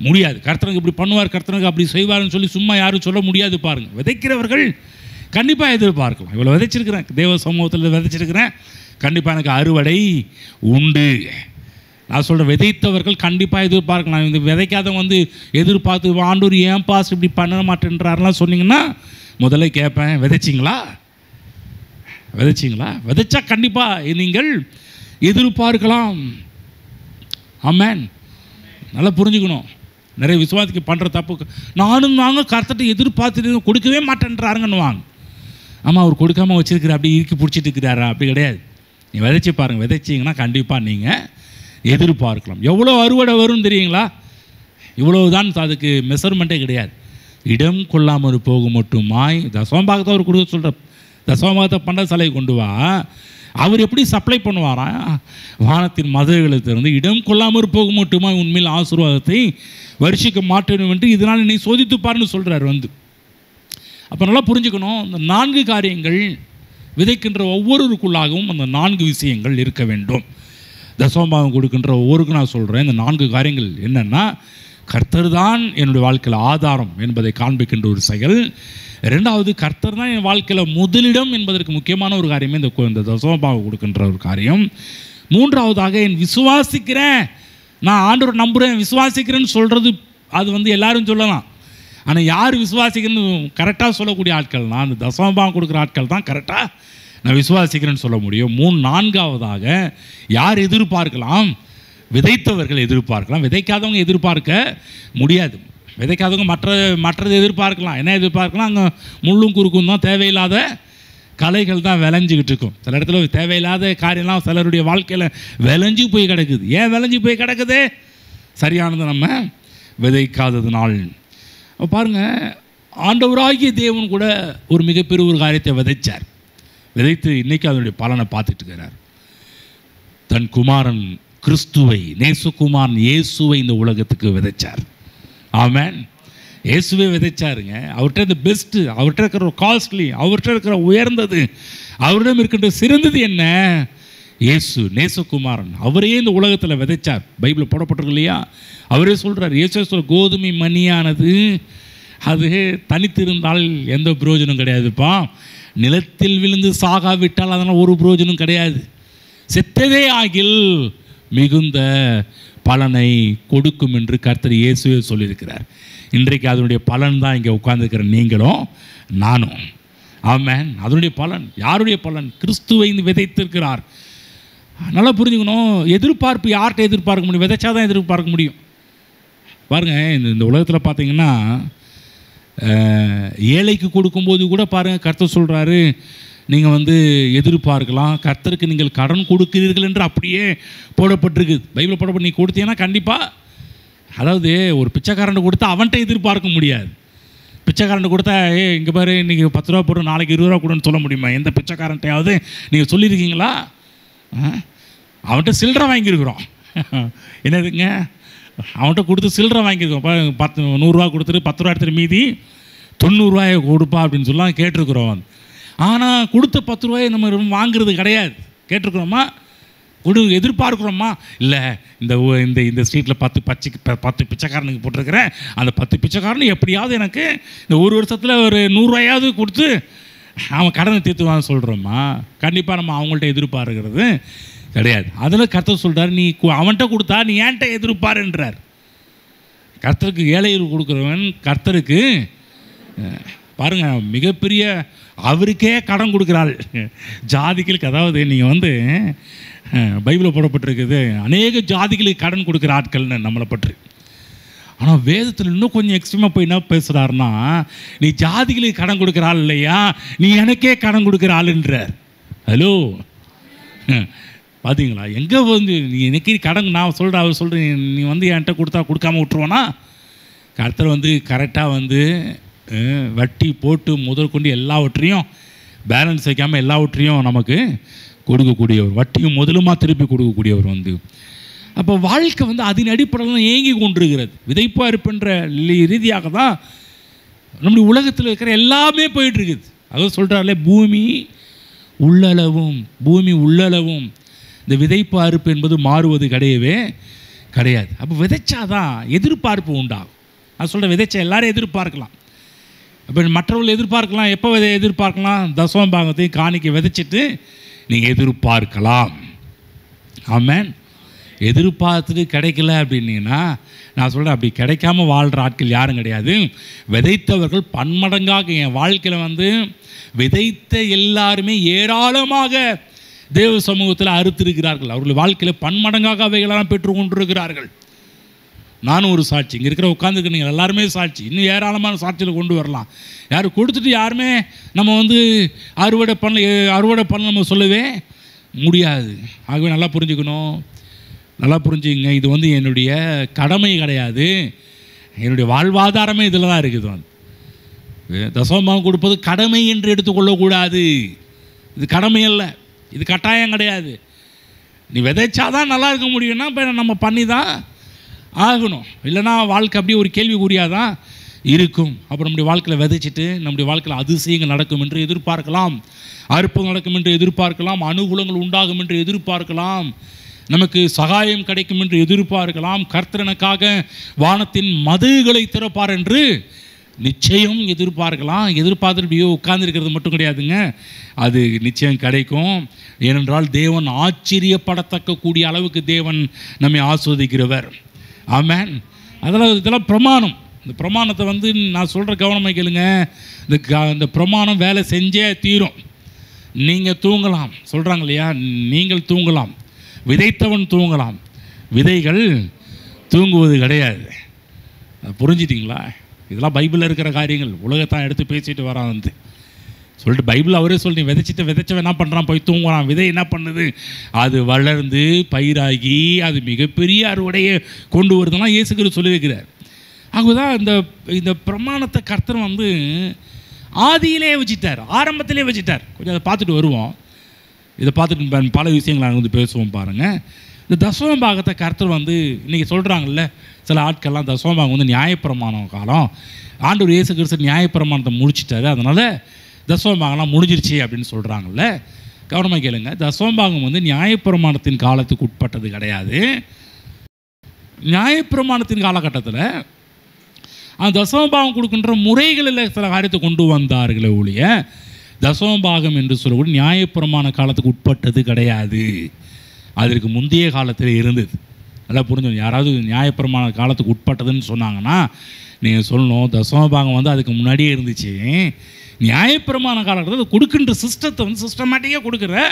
Speaker 1: முடியாது. கர்த்தனுக்கு இப்படி பண்ணுவார், கர்த்தனுக்கு அப்படி செய்வார்னு சொல்லி சும்மா யாரும் சொல்ல முடியாது. பாருங்கள், விதைக்கிறவர்கள் கண்டிப்பாக எதிர்பார்க்கலாம். இவ்வளோ விதைச்சிருக்கிறேன், தேவ சமூகத்தில் விதைச்சிருக்கிறேன், கண்டிப்பாக எனக்கு அறுவடை உண்டு. நான் சொல்கிறேன், விதைத்தவர்கள் கண்டிப்பாக எதிர்பார்க்கலாம். இந்த விதைக்காதவங்க வந்து எதிர்பார்த்து ஆண்டவர் ஏன் பாஸ் இப்படி பண்ண மாட்டேன்றாருலாம் சொன்னீங்கன்னா முதல்ல கேட்பேன், விதைச்சிங்களா? விதைச்சா கண்டிப்பாக நீங்கள் எதிர்பார்க்கலாம். ஆமென். நல்லா புரிஞ்சுக்கணும். நிறைய விசுவாசிக்கு பண்ணுற தப்பு, நாங்கள் கர்த்தர்கிட்ட எதிர்பார்த்துட்டு கொடுக்கவே மாட்டேன்றாருங்கன்னு வாங்க. ஆமாம், அவர் கொடுக்காமல் வச்சுருக்கிற, அப்படி இறுக்கி பிடிச்சிட்டு இருக்கிறாரா? அப்படி கிடையாது. நீ விதைச்சி பாருங்கள், விதைச்சிங்கன்னா கண்டிப்பாக நீங்கள் எதிர்பார்க்கலாம். எவ்வளோ அறுவடை வரும்னு தெரியுங்களா? இவ்வளவுதான், அதுக்கு மெஷர்மெண்ட்டே கிடையாது. இடம் கொள்ளாமல் போக மட்டுமாய் தசமபாகத்தை அவர் கொடுக்க சொல்கிற, தசமபாகத்தை பண்ண சிலை கொண்டு வா, அவர் எப்படி சப்ளை பண்ணுவாரா? வானத்தின் மதுரைகளை திறந்து இடம் கொள்ளாமல் போக மட்டுமா உண்மையில் ஆசீர்வாதத்தை வருஷிக்க மாட்டேனும் என்று இதனால் நீ சோதித்துப்பார்னு சொல்கிறார். வந்து அப்போ நல்லா புரிஞ்சுக்கணும், இந்த 4 காரியங்கள் விதைக்கின்ற ஒவ்வொருவருக்குள்ளாகவும் அந்த 4 விஷயங்கள் இருக்க வேண்டும். தசமபாகம் கொடுக்கின்ற ஒவ்வொருக்கும் நான் சொல்கிறேன், இந்த 4 காரியங்கள் என்னென்னா, கர்த்தர் தான் என்னுடைய வாழ்க்கையில் ஆதாரம் என்பதை காண்பிக்கின்ற ஒரு செயல். 2வது, கர்த்தர் தான் என் வாழ்க்கையில் முதலிடம் என்பதற்கு முக்கியமான ஒரு காரியமே இந்த தசமபாகம் கொடுக்கின்ற ஒரு காரியம். 3வதாக, என் விசுவாசிக்கிறேன், நான் ஆண்டவரை நம்புகிறேன், விசுவாசிக்கிறேன்னு சொல்கிறது அது வந்து எல்லாரும் சொல்லலாம். ஆனால் யார் விசுவாசிக்கிறேன்னு கரெக்டாக சொல்லக்கூடிய ஆட்கள்னா அந்த தசமபாகம் கொடுக்குற ஆட்கள் தான் கரெக்டாக நான் விசுவாசிக்கிறேன்னு சொல்ல முடியும். 4வதாக, யார் எதிர்பார்க்கலாம்? விதைத்தவர்கள் எதிர்பார்க்கலாம், விதைக்காதவங்க எதிர்பார்க்க முடியாது. விதைக்காதவங்க மற்றது எதிர்பார்க்கலாம். என்ன எதிர்பார்க்கலாம்? அங்கே முள்ளும் குறுக்கும் தான், தேவையில்லாத கலைகள் தான் விளைஞ்சிக்கிட்டு இருக்கும். சில இடத்துல தேவையில்லாத காரியம்லாம் சிலருடைய வாழ்க்கையில் விளைஞ்சி போய் கிடக்குது. ஏன் விளைஞ்சி போய் கிடக்குது? சரியானது நம்ம விதைக்காததுனால். பாருங்கள், ஆண்டவராகிய தேவன் கூட ஒரு மிகப்பெரிய ஒரு காரியத்தை விதைச்சார். விதைத்து இன்றைக்கி அதனுடைய பலனை பார்த்துட்டு இருக்கிறார். தன் குமாரன் கிறிஸ்துவை, நேசகுமாரன் இயேசுவை இந்த உலகத்துக்கு விதைச்சார். ஆமென். இயேசுவே விதைச்சாருங்க. அவர்கிட்ட இந்த பெஸ்ட்டு, அவர்கிட்ட இருக்கிற காஸ்ட்லி, அவர்கிட்ட இருக்கிற உயர்ந்தது, அவரிடம் இருக்கின்ற சிறந்தது என்ன? இயேசு நேசகுமாரன். அவரே இந்த உலகத்தில் விதைச்சார். பைபிளில் போடப்பட்டிருக்கு இல்லையா? அவரே சொல்கிறார், இயேசு சொல்ற கோதுமை மணியானது அது தனித்திருந்தால் எந்த பிரயோஜனம் கிடையாதுப்பா. நிலத்தில் விழுந்து சாகாவிட்டால் அதனால் ஒரு பிரயோஜனம் கிடையாது. செத்ததே ஆகில் மிகுந்த பலனை கொடுக்கும் என்று கர்த்தர் இயேசுவே சொல்லியிருக்கிறார். இன்றைக்கு அதனுடைய பலன் தான் இங்கே உட்கார்ந்துருக்கிற நீங்களும் நானும். ஆமென். அதனுடைய பலன் யாருடைய பலன்? கிறிஸ்துவை விதைத்திருக்கிறார். நல்லா புரிஞ்சுக்கணும். எதிர்பார்ப்பு யார்கிட்ட எதிர்பார்க்க முடியும்? விதைச்சா தான் எதிர்பார்க்க முடியும். பாருங்கள், இந்த உலகத்தில் பார்த்தீங்கன்னா ஏழைக்கு கொடுக்கும்போது கூட பாருங்கள், கர்த்தர் சொல்கிறாரு, நீங்கள் எதிர்பார்க்கலாம், கர்த்தருக்கு நீங்கள் கடன் கொடுக்கிறீர்கள் என்று அப்படியே போடப்பட்டிருக்குது. பைபிள் போடப்பட்டு நீ கொடுத்தீங்கன்னா கண்டிப்பாக, அதாவது ஒரு பிச்சைக்காரன் கொடுத்தா அவன்கிட்ட எதிர்பார்க்க முடியாது. பிச்சைக்காரன் கொடுத்தா இங்கே பாரு இன்றைக்கி 10 ரூபா போட்டு நாளைக்கு 20 ரூபா கொடுன்னு சொல்ல முடியுமா? எந்த பிச்சைக்காரன்ட்டையாவது நீங்கள் சொல்லியிருக்கீங்களா? அவன்கிட்ட சில்லறை வாங்கியிருக்கிறோம். என்னதுங்க, அவன்கிட்ட கொடுத்து சில்லறை வாங்கியிருக்கோம். 100 ரூபா கொடுத்துட்டு 10 ரூபா எடுத்துகிட்டு மீதி 90 ரூபாயை கொடுப்பா அப்படின்னு சொல்லலாம் கேட்டிருக்கிறோம். ஆனால் கொடுத்த 10 ரூபாயை நம்ம வாங்குறது கிடையாது. கேட்டிருக்கிறோமா? எதிர்பார்க்குறோமா? இல்லை, இந்த இந்த ஸ்ட்ரீட்டில் 10 பிச்சைக்காரனுக்கு போட்டிருக்கிறேன், அந்த 10 பிச்சைக்காரனு எப்படியாவது எனக்கு இந்த ஒரு வருஷத்தில் ஒரு 100 ரூபாயாவது கொடுத்து அவன் கடனை தீர்த்துவான்னு சொல்கிறோமா? கண்டிப்பாக நம்ம அவங்கள்ட்ட எதிர்பார்க்கிறது கிடையாது. அதில் கர்த்தர் சொல்கிறார், நீ அவன்கிட்ட கொடுத்தா நீ ஏன்ட்ட எதிர்பாருன்றார். கர்த்தருக்கு ஏழைகள் கொடுக்குறவன் கர்த்தருக்கு பாருங்கள் மிகப்பெரிய அவருக்கே கடன் கொடுக்குறாள் ஜாதிகளுக்கு. அதாவது நீங்கள் பைபிளில் போடப்பட்டிருக்குது, அநேக ஜாதிகளுக்கு கடன் கொடுக்குற ஆட்கள்னு நம்மளை பற்றி. ஆனால் வேதத்தில் இன்னும் கொஞ்சம் எக்ஸ்ட்ரீமாக போய் என்ன பேசுகிறாருன்னா, நீ ஜாதிகளுக்கு கடன் கொடுக்குற ஆள் இல்லையா, நீ எனக்கே கடன் கொடுக்குற ஆளுன்றார். ஹலோ, பார்த்தீங்களா? எங்கே நீ எனக்கு கடன் நான் சொல்கிறேன், அவர் சொல்கிறேன், நீ என்கிட்ட கொடுத்தா கொடுக்காம விட்டுருவானா? கர்த்தர் கரெக்டாக வட்டி போட்டு முதல் கொண்டு எல்லாவற்றையும் பேலன்ஸ் வைக்காமல் எல்லாவற்றையும் நமக்கு கொடுக்கக்கூடியவர், வட்டியும் முதலுமா திருப்பி கொடுக்கக்கூடியவர். அப்போ வாழ்க்கை அதன் அடிப்படையில் ஏங்கி கொண்டிருக்கிறது. விதைப்பாக இருப்புன்ற ரீதியாக தான் நம்முடைய உலகத்தில் இருக்கிற எல்லாமே போயிட்டுருக்குது. அதாவது சொல்கிறாலே பூமி உள்ளளவும் இந்த விதைப்பு அறுப்பு என்பது மாறுவது கிடையவே கிடையாது. அப்போ விதைச்சாதான் எதிர்பார்ப்பு உண்டாகும். நான் சொல்கிறேன், விதைச்சா எல்லாரும் எதிர்பார்க்கலாம். அப்போ மற்றவர்கள் எதிர்பார்க்கலாம். எப்போ எதிர்பார்க்கலாம்? தசம பாகத்தையும் காணிக்க விதைச்சிட்டு நீங்கள் எதிர்பார்க்கலாம். ஆமென். எதிர்பார்த்துட்டு கிடைக்கல அப்படின்னீங்கன்னா, நான் சொல்கிறேன், அப்படி கிடைக்காம வாழ்கிற ஆட்கள் யாரும் கிடையாது. விதைத்தவர்கள் பன்மடங்காக என் வாழ்க்கையில் விதைத்த எல்லாருமே ஏராளமாக தேவ சமூகத்தில் அறுத்திருக்கிறார்கள். அவர்கள் வாழ்க்கையில் பன்மடங்காக அவைகளெல்லாம் பெற்று கொண்டிருக்கிறார்கள். நானும் ஒரு சாட்சி. இங்கே இருக்கிற உட்காந்துருக்கு நீங்கள் எல்லாருமே சாட்சி. இன்னும் ஏராளமான சாட்சியில் கொண்டு வரலாம். யாரும் கொடுத்துட்டு யாருமே நம்ம அறுவடை பண்ண நம்ம சொல்லவே முடியாது. ஆகவே நல்லா புரிஞ்சுக்கணும், நல்லா புரிஞ்சுங்க. இது என்னுடைய கடமை கிடையாது, என்னுடைய வாழ்வாதாரமே இதில் தான் இருக்குது. தசமபாகம் கொடுப்பது கடமை என்று எடுத்துக்கொள்ளக்கூடாது. இது கடமை அல்ல, இது கட்டாயம் கிடையாது. நீ விதைச்சாதான் நல்லா இருக்க முடியும்னா இப்போ நம்ம பண்ணி தான் ஆகணும். இல்லைனா வாழ்க்கை அப்படியே ஒரு கேள்விக்குறியாதான் இருக்கும். அப்புறம் நம்முடைய வாழ்க்கையில் விதைச்சிட்டு நம்முடைய வாழ்க்கையில் அதிசயங்கள் நடக்கும் என்று எதிர்பார்க்கலாம், அற்புதம் நடக்கும் என்று எதிர்பார்க்கலாம், அனுகூலங்கள் உண்டாகும் என்று எதிர்பார்க்கலாம், நமக்கு சகாயம் கிடைக்கும் என்று எதிர்பார்க்கலாம், கர்த்தரனுக்காக வானத்தின் மதுகளை திறப்பார் என்று நிச்சயம் எதிர்பார்க்கலாம். எதிர்பார்த்துட்டு உட்கார்ந்துருக்கிறது மட்டும் கிடையாதுங்க, அது நிச்சயம் கிடைக்கும். ஏனென்றால் தேவன் ஆச்சரியப்படத்தக்க கூடிய அளவுக்கு தேவன் நம்மை ஆஸ்வதிக்கிறவர். ஆமென். இதெல்லாம் பிரமாணம். இந்த பிரமாணத்தை நான் சொல்கிற கவனமாக கேளுங்க. இந்த பிரமாணம் வேலை செஞ்சே தீரும். நீங்கள் தூங்கலாம், சொல்கிறாங்க இல்லையா, நீங்கள் தூங்கலாம், விதைத்தவன் தூங்கலாம், விதைகள் தூங்குவது கிடையாது. புரிஞ்சிட்டிங்களா? இதெல்லாம் பைபிளில் இருக்கிற காரியங்கள். உலகத்தான் எடுத்து பேசிட்டு வரான் சொல்லிட்டு பைபிள் அவரே சொல்லி விதைச்சவன் என்ன பண்ணுறான்? போய் தூங்குறான். விதை என்ன பண்ணுது? அது வளர்ந்து பயிராகி அது மிகப்பெரிய அறுவடையை கொண்டு வருதுலாம் இயேசு கிறிஸ்து சொல்லி வைக்கிறார். ஆகதான் இந்த பிரமாணத்தை கர்த்தர் ஆதியிலே வச்சுட்டார், ஆரம்பத்திலே வச்சுட்டார். கொஞ்சம் அதை பார்த்துட்டு வருவோம். இதை பார்த்துட்டு பல விஷயங்கள் நாங்கள் பேசுவோம் பாருங்கள். இந்த தசம பாகத்தை கர்த்தர் வந்து இன்றைக்கி சொல்கிறாங்கல்ல, சில ஆட்கள்லாம் தசம பாகம் வந்து நியாயப்பிரமாணம் காலம், ஆண்டவர் இயேசு கிறிஸ்து நியாயப்பிரமாணத்தை முடிச்சிட்டாரு, அதனால் தசம பாகம்லாம் முடிஞ்சிருச்சு அப்படின்னு சொல்கிறாங்கல்ல. கவனமாக கேளுங்க, தசம பாகம் வந்து நியாயப்பிரமாணத்தின் காலத்துக்கு உட்பட்டது கிடையாது. நியாயப்பிரமாணத்தின் காலகட்டத்தில் அந்த தசமபாகம் கொடுக்கின்ற முறைகளில் சில காரியத்தை கொண்டு வந்தார்களே ஒழிய தசமபாகம் என்று சொல்லக்கூடிய நியாயப்பிரமாண காலத்துக்கு உட்பட்டது கிடையாது. அதற்கு முந்தைய காலத்தில் இருந்தது. நல்லா புரிஞ்சுக்கணும். யாராவது நியாயப்பிரமாண காலத்துக்கு உட்பட்டதுன்னு சொன்னாங்கன்னா நீங்கள் சொல்லணும் தசமபாகம் வந்து அதுக்கு முன்னாடியே இருந்துச்சு. நியாயப்பிரமாண காலகட்டத்தில் கொடுக்கின்ற சிஸ்டத்தை வந்து சிஸ்டமேட்டிக்காக கொடுக்குற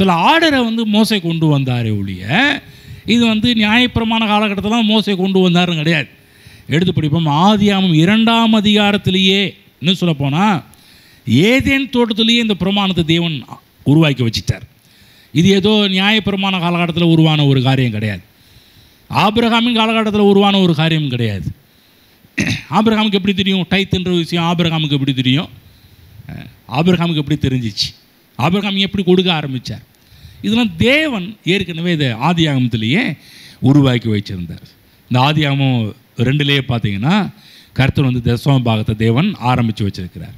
Speaker 1: சில ஆர்டரை வந்து மோசே கொண்டு வந்தாரே ஒழிய இது வந்து நியாயப்பிரமாண காலகட்டத்தில் மோசே கொண்டு வந்தாருன்னு கிடையாது. எடுத்து படிப்போம். ஆதியாகமம் 2ஆம் அதிகாரத்திலேயே இன்னும் சொல்லப்போனால் ஏதேன் தோட்டத்திலேயே இந்த பிரமாணத்தை தேவன் உருவாக்கி வச்சிட்டார். இது ஏதோ நியாயப்பிரமாண காலகட்டத்தில் உருவான ஒரு காரியம் கிடையாது. ஆபிரகாமின் காலகட்டத்தில் உருவான ஒரு காரியம் கிடையாது. ஆபிரகாமுக்கு எப்படி தெரியும் டைத்துன்ற விஷயம்? ஆபிரகாமுக்கு எப்படி தெரியும்? ஆபிரகாமுக்கு எப்படி தெரிஞ்சிச்சு? ஆபிரகாம் எப்படி கொடுக்க ஆரம்பித்தார்? இதெல்லாம் தேவன் ஏற்கனவே இதை ஆதியாகமத்திலேயே உருவாக்கி வச்சிருந்தார். இந்த ஆதியாகமம் 2லேயே பார்த்தீங்கன்னா கர்த்தர் வந்து தசம பாகத்தை தேவன் ஆரம்பித்து வச்சிருக்கிறார்.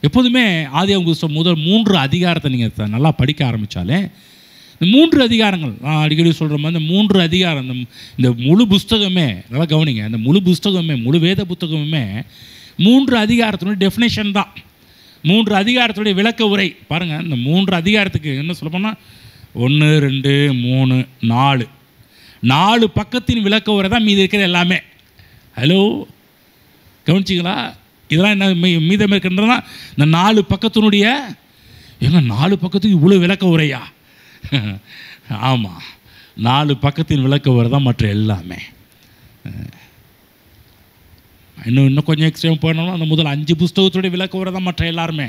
Speaker 1: எப்போதுமே ஆதியாகம புத்தகம் முதல் 3 அதிகாரத்தை நீங்கள் நல்லா படிக்க ஆரம்பித்தாலே இந்த 3 அதிகாரங்கள் நான் அடிக்கடி சொல்கிற மாதிரி இந்த 3 அதிகாரம் இந்த முழு புஸ்தகமே நல்லா கவனிங்க. இந்த முழு புஸ்தகமே முழு வேத புத்தகமுமே 3 அதிகாரத்தினுடைய டெஃபினேஷன் தான். 3 அதிகாரத்துடைய விளக்க உரை பாருங்கள். இந்த 3 அதிகாரத்துக்கு என்ன சொல்ல போனால் 1 2 3 4 பக்கத்தின் விளக்க உரை தான் மீதி இருக்கிற எல்லாமே. ஹலோ கவனிச்சிங்களா? இதெல்லாம் என்ன மீதம் இருக்கின்றதுனா இந்த 4 பக்கத்தினுடைய ஏங்க 4 பக்கத்துக்கு இவ்வளோ விளக்க உரையா? ஆமாம், 4 பக்கத்தின் விளக்க உரை தான் மற்ற எல்லாமே. இன்னும் கொஞ்சம் எக்ஸ்ட்ரா போனோம்னா அந்த முதல் 5 புஸ்தகத்துடைய விளக்க உரை தான் மற்ற எல்லாருமே.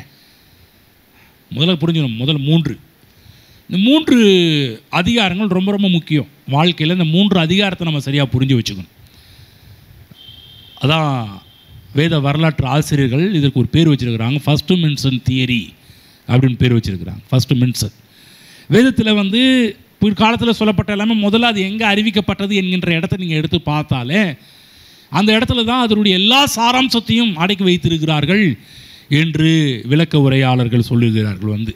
Speaker 1: முதல்ல புரிஞ்சுக்கணும். முதல் 3 இந்த 3 அதிகாரங்கள் ரொம்ப ரொம்ப முக்கியம் வாழ்க்கையில். இந்த 3 அதிகாரத்தை நம்ம சரியாக புரிஞ்சு வச்சுக்கணும். அதான் வேத வரலாற்று ஆசிரியர்கள் இதற்கு ஒரு பேர் வச்சுருக்கிறாங்க, ஃபஸ்ட்டு மென்ஷன் தியரி அப்படின்னு பேர் வச்சுருக்கிறாங்க. ஃபஸ்ட்டு மென்ஷன் வேதத்தில் வந்து பிற்காலத்தில் சொல்லப்பட்ட எல்லாமே முதல்ல அது எங்கே அறிவிக்கப்பட்டது என்கின்ற இடத்த நீங்கள் எடுத்து பார்த்தாலே அந்த இடத்துல தான் அதனுடைய எல்லா சாராம்சத்தையும் அடக்கி வைத்திருக்கிறார்கள் என்று விளக்க உரையாளர்கள் சொல்லுகிறார்கள். வந்து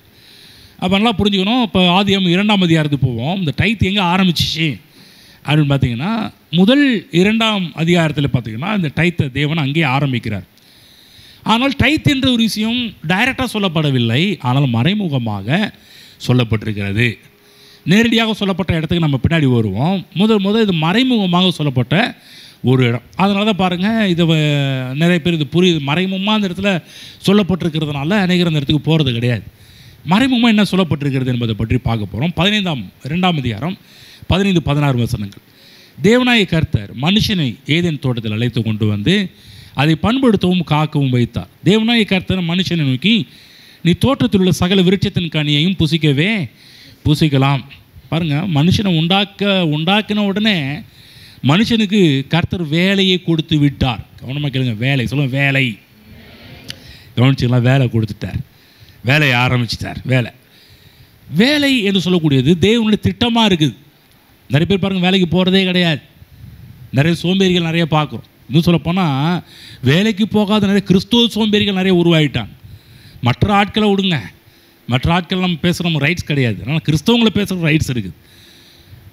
Speaker 1: அப்போ நல்லா புரிஞ்சுக்கணும். இப்போ ஆதியாகமம் 2ஆம் அதிகாரத்துக்கு போவோம். இந்த டைத் எங்கே ஆரம்பிச்சிச்சு அப்படின்னு பார்த்தீங்கன்னா முதல் 2ஆம் அதிகாரத்தில் பார்த்தீங்கன்னா இந்த டைத்தை தேவன் அங்கே ஆரம்பிக்கிறார். ஆனால் டைத் என்ற ஒரு விஷயம் டைரெக்டாக சொல்லப்படவில்லை, ஆனால் மறைமுகமாக சொல்லப்பட்டிருக்கிறது. நேரடியாக சொல்லப்பட்ட இடத்துக்கு நம்ம பின்னாடி வருவோம். முதல் இது மறைமுகமாக சொல்லப்பட்ட ஒரு இடம். அதனால தான் பாருங்கள் இதை நிறைய பேர் இது புரியுது. மறைமுகமாக அந்த இடத்துல சொல்லப்பட்டிருக்கிறதுனால அநேகர் அந்த இடத்துக்கு போகிறது கிடையாது. மறைமுகமாக என்ன சொல்லப்பட்டிருக்கிறது என்பதை பற்றி பார்க்க போகிறோம். 2ஆம் அதிகாரம் 15-16 வசனங்கள். தேவனாய கர்த்தர் மனுஷனை ஏதேன் தோட்டத்தில் அழைத்து கொண்டு வந்து அதை பண்படுத்தவும் காக்கவும் வைத்தார். தேவனாய கர்த்தர் மனுஷனை நோக்கி நீ தோட்டத்தில் உள்ள சகல விருட்சத்தின் கனியையும் புசிக்கலாம். பாருங்கள், மனுஷனை உண்டாக்கின உடனே மனுஷனுக்கு கர்த்தர் வேலையை கொடுத்து விட்டார். கவனமாக கேளுங்க. வேலை சொல்லுங்க. வேலை கவனிச்சிக்கலாம். வேலை கொடுத்துட்டார். வேலையை ஆரம்பிச்சிட்டார். வேலை என்று சொல்லக்கூடியது தேவனுடைய திட்டமாக இருக்குது. நிறைய பேர் பாருங்கள் வேலைக்கு போகிறதே கிடையாது. நிறைய சோம்பேறிகள் நிறைய பார்க்குறோம். இன்னும் சொல்லப்போனால் வேலைக்கு போகாத நிறைய கிறிஸ்துவ சோம்பேறிகள் நிறைய உருவாகிட்டாங்க. மற்ற ஆட்களை விடுங்க, மற்ற ஆட்கள் நம்ம பேசுகிற ரைட்ஸ் கிடையாது. ஆனால் கிறிஸ்தவங்களை பேசுகிற ரைட்ஸ் இருக்குது.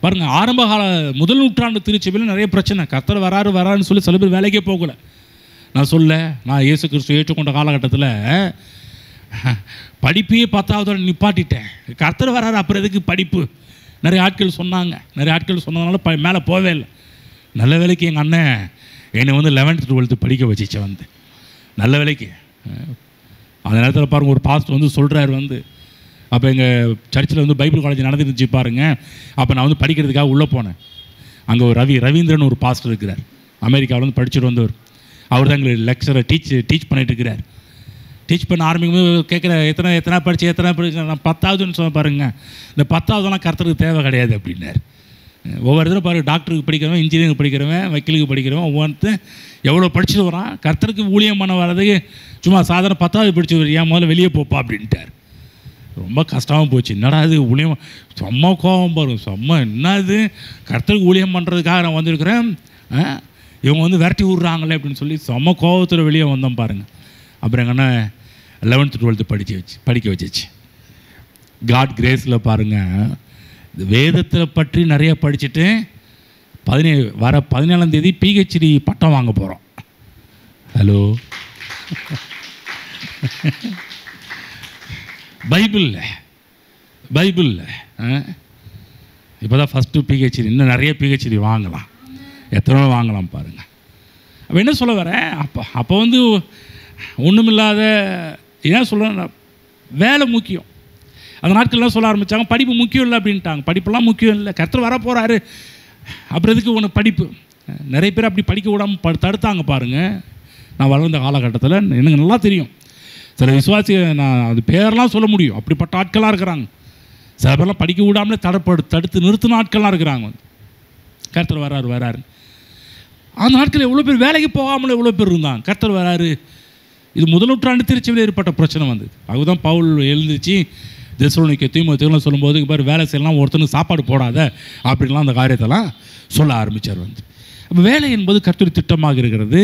Speaker 1: பாருங்கள், ஆரம்ப கால முதல் நூற்றாண்டு திருச்சபையில் நிறைய பிரச்சனை. கர்த்தர் வராருன்னு சொல்லி சில பேர் வேலைக்கே போகலை. நான் இயேசு கிறிஸ்து ஏற்றுக்கொண்ட காலகட்டத்தில் படிப்பையே 10வது நிப்பாட்டிட்டேன். கர்த்தர் வராரு, அப்புறம் எதுக்கு படிப்பு? நிறைய ஆட்கள் சொன்னதுனால மேலே போவே இல்லை. நல்ல வேலைக்கு எங்கள் அண்ணன் என்னை வந்து 11th 12th படிக்க வச்சிச்சு. வந்து நல்ல வேலைக்கு அந்த நேரத்தில் பாருங்கள் ஒரு பாஸ்டர் வந்து சொல்கிறார். வந்து அப்போ எங்கள் சர்ச்சில் வந்து பைபிள் காலேஜ் நடந்துருந்துச்சு பாருங்கள். அப்போ நான் வந்து படிக்கிறதுக்காக உள்ளே போனேன். அங்கே ஒரு ரவீந்திரன் ஒரு பாஸ்டர் இருக்கிறார். அமெரிக்காவில் வந்து படிச்சுட்டு வந்தவர். அவர் தான் எங்களுக்கு லெக்சரை டீச் பண்ணிகிட்டு இருக்கிறார். டீச் பண்ண ஆரம்பிக்கும்போது கேட்குற எத்தனை படிச்சு நான் 10வதுன்னு சொல்ல பாருங்கள். இந்த 10வதுலாம் கர்த்தருக்கு தேவை கிடையாது அப்படின்னார். ஒவ்வொரு இதில் பாருங்கள், டாக்டருக்கு படிக்கிறவன், இன்ஜினியரிங் படிக்கிறவன், வக்கீலுக்கு படிக்கிறவன், ஒவ்வொருத்தன் எவ்வளோ படிச்சுட்டு வரான். கர்த்தருக்கு ஊழியம் பண்ண வர்றதுக்கு சும்மா சாதாரண 10வது படிச்சு வரியா, முதல்ல வெளியே போப்பா அப்படின்ட்டார். ரொம்ப கஷ்டமாக போச்சு. என்னடா இது ஊழியம், செம்ம கோபம் பாருங்க, செம்ம என்னது கர்த்தருக்கு ஊழியம் பண்ணுறதுக்காக நான் வந்திருக்கிறேன், இவங்க வந்து விரட்டி விட்றாங்களே அப்படின்னு சொல்லி செம்ம கோபத்தில் வெளியே வந்தோம் பாருங்கள். அப்புறம் எங்கன்னா 11th 12th படிக்க வச்சிச்சு. காட் கிரேஸில் பாருங்கள், இந்த வேதத்தில் பற்றி நிறைய படிச்சுட்டு வர 17ஆம் தேதி PhD பட்டம் வாங்க போகிறோம். ஹலோ, பைபிளில் இப்போ தான் ஃபஸ்ட்டு PhD, இன்னும் நிறைய PhD வாங்கலாம், எத்தனை வாங்கலாம் பாருங்கள். அப்போ என்ன சொல்ல வரேன், அப்போ வந்து ஒன்றுமில்லாத ஏன் சொல்ல, வேலை முக்கியம். அந்த நாட்கள்லாம் சொல்ல ஆரம்பித்தாங்க படிப்பு முக்கியம் இல்லை அப்படின்ட்டாங்க. படிப்பெல்லாம் முக்கியம் இல்லை, கர்த்தர் வர போகிறாரு, அப்புறம் எதுக்கு உனக்கு படிப்பு. நிறைய பேர் அப்படி படிக்க விடாமல் தடுத்தாங்க பாருங்கள். நான் வளர்ந்த காலகட்டத்தில் எனக்கு நல்லா தெரியும், சில விசுவாசி, நான் அது பேரெலாம் சொல்ல முடியும், அப்படிப்பட்ட ஆட்களாக இருக்கிறாங்க. சில பேர்லாம் படிக்க விடாமலே தடுத்து நிறுத்தின ஆட்களாக இருக்கிறாங்க. கர்த்தர் வராரு. அந்த நாட்களில் எவ்வளோ பேர் வேலைக்கு போகாமல் எவ்வளோ பேர் இருந்தாங்க. கர்த்தர் வராரு. இது முதல் நூற்றாண்டு திருச்சியில் ஏற்பட்ட பிரச்சனை வந்தது. அதுதான் பவுல் எழுந்துச்சு தெசலோனிக்கே தீமோத்தேயுலாம் சொல்லும்போது, பாரு வேலை செய்யலாம், ஒருத்தனுக்கு சாப்பாடு போடாத அப்படின்லாம் அந்த காரியத்தெல்லாம் சொல்ல ஆரம்பித்தார் வந்து. அப்போ வேலை என்பது கர்த்தருடைய திட்டமாக இருக்கிறது,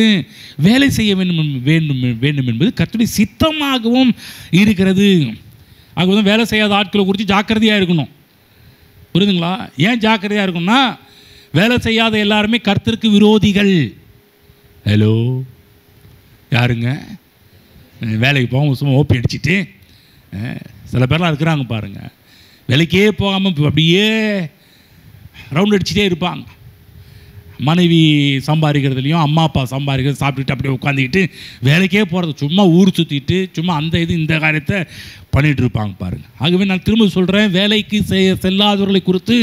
Speaker 1: வேலை செய்ய வேண்டும் என்பது கர்த்தருடைய சித்தமாகவும் இருக்கிறது. ஆகவே வேலை செய்யாத ஆட்களை குறித்து ஜாக்கிரதையாக இருக்கணும். புரியுதுங்களா? ஏன் ஜாக்கிரதையாக இருக்கணும்னா, வேலை செய்யாத எல்லாருமே கர்த்தருக்கு விரோதிகள். ஹலோ, யாருங்க வேலைக்கு போகாமல் சும்மா ஓப்பி அடிச்சுட்டு சில பேர்லாம் இருக்கிறாங்க பாருங்கள், வேலைக்கே போகாமல் அப்படியே ரவுண்ட் அடிச்சுட்டே இருப்பாங்க. மனைவி சம்பாதிக்கிறதுலையும் அம்மா அப்பா சம்பாதிக்கிறது சாப்பிட்டுட்டு அப்படியே உட்காந்துக்கிட்டு வேலைக்கே போகிறது, சும்மா ஊர் சுற்றிட்டு சும்மா அந்த இந்த காரியத்தை பண்ணிகிட்டு இருப்பாங்க பாருங்கள். ஆகவே நான் திரும்ப சொல்கிறேன், வேலைக்கு செல்லாதவர்களை குறித்து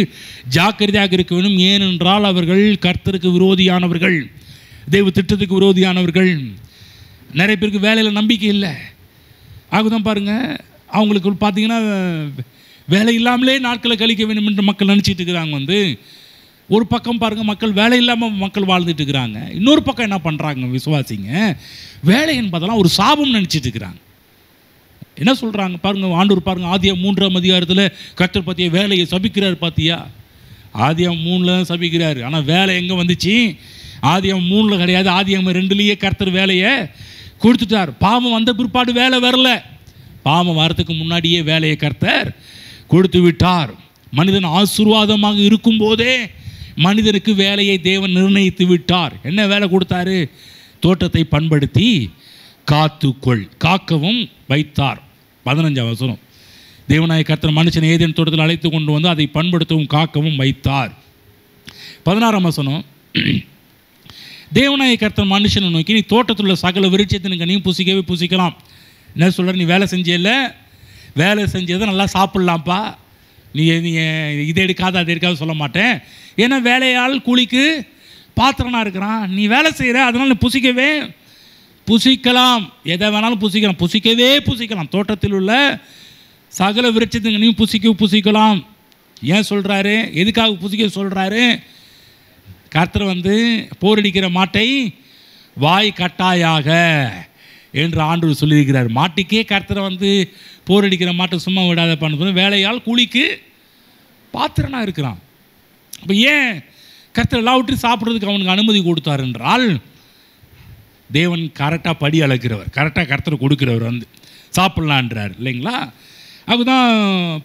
Speaker 1: ஜாக்கிரதையாக இருக்க வேண்டும். ஏனென்றால் அவர்கள் கர்த்தருக்கு விரோதியானவர்கள், தெய்வ திட்டத்துக்கு விரோதியானவர்கள். நிறைய பேருக்கு வேலையில் நம்பிக்கை இல்லை. ஆகுதான் பாருங்கள், அவங்களுக்கு பார்த்தீங்கன்னா வேலை இல்லாமலே நாட்களை கழிக்க வேண்டும் என்று மக்கள் நினச்சிட்டு இருக்கிறாங்க. வந்து ஒரு பக்கம் பாருங்கள், மக்கள் வேலை இல்லாமல் மக்கள் வாழ்ந்துட்டு இருக்கிறாங்க. இன்னொரு பக்கம் என்ன பண்ணுறாங்க விசுவாசிங்க, வேலை என்பதெல்லாம் ஒரு சாபம் நினச்சிட்டு இருக்கிறாங்க. என்ன சொல்கிறாங்க பாருங்கள், ஆண்டவர் பாருங்கள், ஆதியாகமம் 3ஆம் அதிகாரத்தில் கர்த்தர் பார்த்தியா வேலையை சபிக்கிறார். பார்த்தியா, ஆதியாகமம் 3 சபிக்கிறார். ஆனால் வேலை எங்கே வந்துச்சு? ஆதியாகமம் 3 கிடையாது, ஆதியாகமம் 2 கர்த்தர் வேலையை கொடுத்துட்டார். பாவம் வந்த பிற்பாடு வேலை வரல, பாவம் வரத்துக்கு முன்னாடியே வேலையை கர்த்தர் கொடுத்து விட்டார். மனிதன் ஆசீர்வாதமாக இருக்கும்போதே மனிதனுக்கு வேலையை தேவன் நிர்ணயித்து விட்டார். என்ன வேலை கொடுத்தாரு? தோட்டத்தை பண்படுத்தி காக்கவும் வைத்தார். 15ஆம் வசனம், தேவனாய கர்த்தர் மனுஷனை ஏதேன் தோட்டத்தில் அழைத்து கொண்டு வந்து அதை பண்படுத்தவும் காக்கவும் வைத்தார். 16ஆம் வசனம், தேவனாய கர்த்தர் மனுஷனை நோக்கி, நீ தோட்டத்தில் உள்ள சகல விருட்சத்தின் கனியும் புசிக்கவே புசிக்கலாம். என்ன சொல்கிற, நீ வேலை செஞ்சல, வேலை செஞ்சதை நல்லா சாப்பிட்லாம்ப்பா, நீ இதை எடுக்காத அதை எடுக்காத சொல்ல மாட்டேன். ஏன்னா வேலையால் கூலிக்கு பாத்திரனாக இருக்கிறான். நீ வேலை செய்கிற, அதனால் நீ புசிக்கலாம், எதை வேணாலும் புசிக்கலாம். தோட்டத்தில் உள்ள சகல விருட்சத்தின் நீ புசிக்கலாம். ஏன் சொல்கிறாரு? எதுக்காக புசிக்க சொல்கிறாரு? கர்த்தர் வந்து போரடிக்கிற மாட்டை வாய் கட்டாயாக என்று ஆண்டவர் சொல்லியிருக்கிறார். மாட்டுக்கே கர்த்தரை வந்து போரடிக்கிற மாட்டை சும்மா விடாத பண்ண, வேலையால் கூலிக்கு பாத்திரனாக இருக்கிறான். அப்போ ஏன் கர்த்தர் எல்லாம் விட்டு சாப்பிட்றதுக்கு அவனுக்கு அனுமதி கொடுத்தார் என்றால், தேவன் கரெக்டாக படி அளக்கிறவர், கரெக்டாக கர்த்தர் கொடுக்கிறவர் வந்து சாப்பிட்லான்றார் இல்லைங்களா? அதுதான்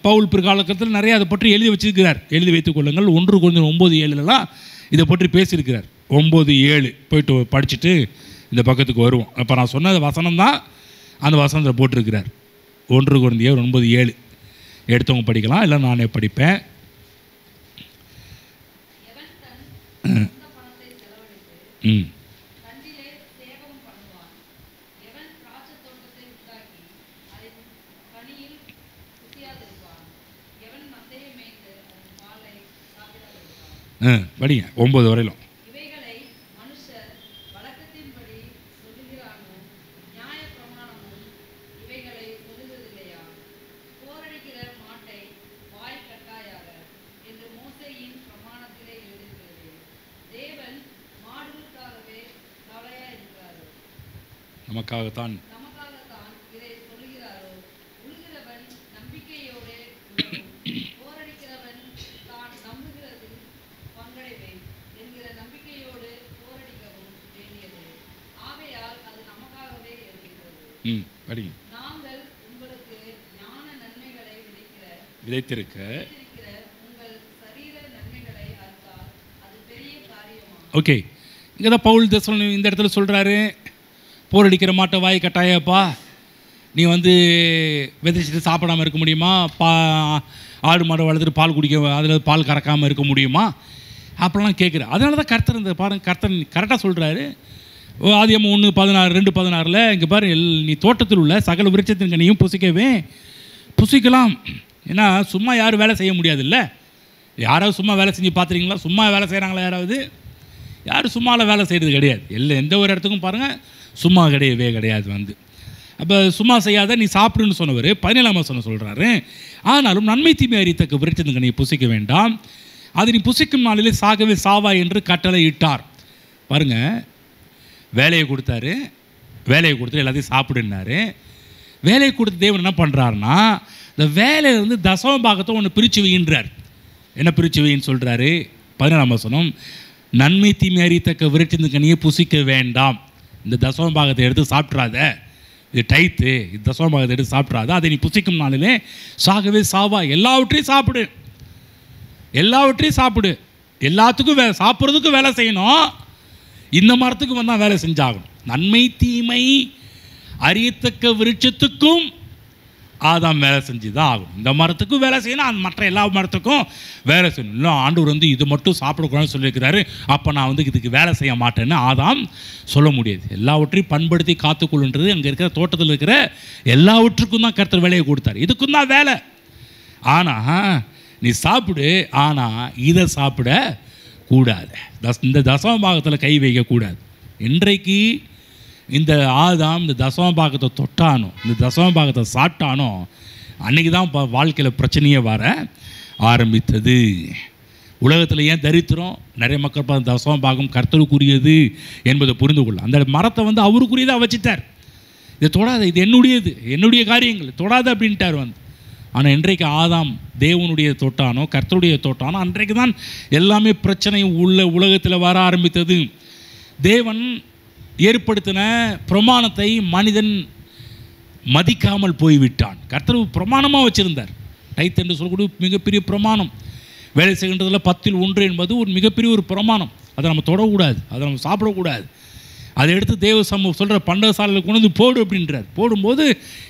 Speaker 1: பவுல் பிற்காலத்தில் நிறைய அதை பற்றி எழுதி வச்சிருக்கிறார். எழுதி வைத்துக் கொள்ளுங்கள். 1 Corinthians 9:7 இதை பற்றி பேசியிருக்கிறார். 9:7 போயிட்டு படிச்சுட்டு இந்த பக்கத்துக்கு வருவோம். அப்போ நான் சொன்ன வசனம் தான் அந்த வசனத்தில் போட்டிருக்கிறார். 1 Corinthians 9:7 எடுத்தவங்க படிக்கலாம், இல்லை நானே படிப்பேன். படிங்க 9 வரையிலும். நமக்காகத்தான் விதைத்திருக்க ஓகே. இங்கே தான் பவுல் இந்த இடத்துல சொல்கிறாரு, போர் அடிக்கிற மாட்டை வாய் கட்டாயப்பா, நீ வந்து விதைச்சிட்டு சாப்பிடாமல் இருக்க முடியுமா? ஆடு மாடு வளர்த்துட்டு பால் குடிக்க அதில் பால் கறக்காமல் இருக்க முடியுமா? அப்படிலாம் கேட்குற. அதனால தான் கர்த்தர் இந்த பாருங்க, கர்த்தர் கரெக்டாக சொல்கிறாரு. ஆதியாகமம் 1:16 2:16 இங்கே பாரு, நீ தோட்டத்தில் உள்ள சகல விருட்சத்தின் கனியும் புசிக்கலாம். ஏன்னா சும்மா யாரும் வேலை செய்ய முடியாதுல்ல. யாராவது சும்மா வேலை செஞ்சு பார்த்துறீங்களா? சும்மா வேலை செய்கிறாங்களா யாராவது? யாரும் சும்மாவில் வேலை செய்கிறது கிடையாது. எந்த ஒரு இடத்துக்கும் பாருங்கள் சும்மா கிடையாது வந்து. அப்போ சும்மா செய்யாத நீ சாப்பிடுன்னு சொன்னவர் 17ஆம் வசனம் சொல்கிறாரு, ஆனாலும் நன்மை தீமை அறியத்தக்க விருட்சத்தின் கனியை புசிக்க வேண்டாம், அது நீ புசிக்கும் நாளிலே சாகவே சாவாய் என்று கட்டளை இட்டார். பாருங்கள், வேலையை கொடுத்தாரு, வேலையை கொடுத்து எல்லாத்தையும் சாப்பிடுனாரு. வேலையை கொடுத்து தேவன் என்ன பண்ணுறாருன்னா, இந்த வேலையிலேருந்து தசம பாகத்தை ஒன்று பிரித்து வைன்றார். என்ன பிரித்து வைன்னு சொல்கிறாரு? 17ஆம் வசனம், நன்மை தீமை அறியத்தக்க விருட்சத்தின் கனியை புசிக்க வேண்டாம். இந்த தசம பாகத்தை எடுத்து சாப்பிட்றாத, இது டைத்து, இது தசம பாகத்தை எடுத்து சாப்பிட்றாத, அதை நீ புசிக்கும் நாளிலே சாகவே சாவா. எல்லாவற்றையும் சாப்பிடு, எல்லாத்துக்கும் சாப்பிட்றதுக்கும் வேலை செய்யணும். இந்த மரத்துக்கு வந்தால் வேலை செஞ்சாகணும். நன்மை தீமை அறியத்தக்க விருட்சத்துக்கும் ஆதாம் வேலை செஞ்சு தான் ஆகும். இந்த மரத்துக்கும் வேலை செய்யணும், அந்த மற்ற எல்லா மரத்துக்கும் வேலை செய்யணும். இல்லை ஆண்டவர் வந்து இது மட்டும் சாப்பிடக்கூடாதுன்னு சொல்லியிருக்கிறாரு, அப்போ நான் வந்து இதுக்கு வேலை செய்ய மாட்டேன்னு ஆதாம் சொல்ல முடியாது. எல்லாவற்றையும் பண்படுத்தி காத்துக்கொள்ளுன்றது அங்கே இருக்கிற தோட்டத்தில் இருக்கிற எல்லாவற்றுக்கும் தான் கர்த்தர் வேலையை கொடுத்தார். இதுக்கும் தான் வேலை. ஆனால் நீ சாப்பிடு, ஆனால் இதை சாப்பிட கூடாது. இந்த தசம பாகத்தில் கை வைக்கக்கூடாது. இன்றைக்கு இந்த ஆதாம் இந்த தசம பாகத்தை தொட்டானோ, இந்த தசம பாகத்தை சாப்பிட்டானோ, அன்றைக்கி தான் வாழ்க்கையில் பிரச்சனையே வர ஆரம்பித்தது. உலகத்தில் ஏன் தரித்திரம்? நிறைய மக்கள் தசம பாகம் கர்த்தருக்குரியது என்பதை புரிந்து கொள்ள அந்த மரத்தை வந்து அவருக்குரியதாக வச்சுட்டார். இதை தொடாத, இது என்னுடைய காரியங்கள் தொடாத அப்படின்ட்டார் வந்து. ஆனால் இன்றைக்கு ஆதாம் தேவனுடைய தொட்டானோ கர்த்தருடைய தொட்டானோ அன்றைக்கு தான் எல்லாமே பிரச்சனை உலகத்தில் வர ஆரம்பித்தது. தேவன் ஏற்படுத்தின பிரமாணத்தை மனிதன் மதிக்காமல் போய்விட்டான். கர்த்தர் பிரமாணமாக வச்சுருந்தார். டைத் என்று சொல்லக்கூடிய மிகப்பெரிய பிரமாணம். வேலை செய்கின்றதில் 10ல் 1 என்பது ஒரு மிகப்பெரிய ஒரு பிரமாணம். அதை நம்ம தொடக்கூடாது, அதை நம்ம சாப்பிடக்கூடாது. அதை எடுத்து தேவ சொல்கிற பண்டக சாலையில் கொண்டு வந்து போடு அப்படின்றார். போடும்போது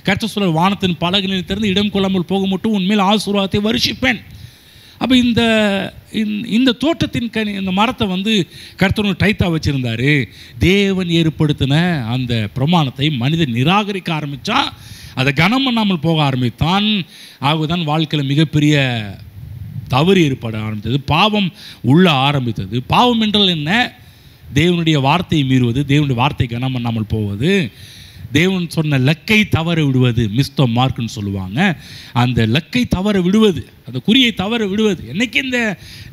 Speaker 1: கர்த்தர் சொல்கிற, வானத்தின் பலகையில் திறந்து இடம் கொள்ளாமல் போக மட்டும் உண்மையில் ஆசீர்வாதத்தை வருஷிப்பேன். அப்போ இந்த தோட்டத்தின் இந்த மரத்தை வந்து கர்த்தர் டைத்தாக வச்சுருந்தார். தேவன் ஏற்படுத்தின அந்த பிரமாணத்தை மனிதன் நிராகரிக்க ஆரம்பித்தான், அதை கனம் பண்ணாமல் போக ஆரம்பித்தான். ஆகதான் வாழ்க்கையில் மிகப்பெரிய தவறு ஏற்பட ஆரம்பித்தது, பாவம் உள்ள ஆரம்பித்தது. பாவம் என்றால் என்ன? தேவனுடைய வார்த்தையை மீறுவது, தேவனுடைய வார்த்தை கனம் பண்ணாமல் போவது, தேவன் சொன்ன லக்கை தவற விடுவது, மிஸ் த மார்க்குன்னு சொல்லுவாங்க. அந்த லக்கை தவற விடுவது, அந்த குறியை தவற விடுவது. என்றைக்கு இந்த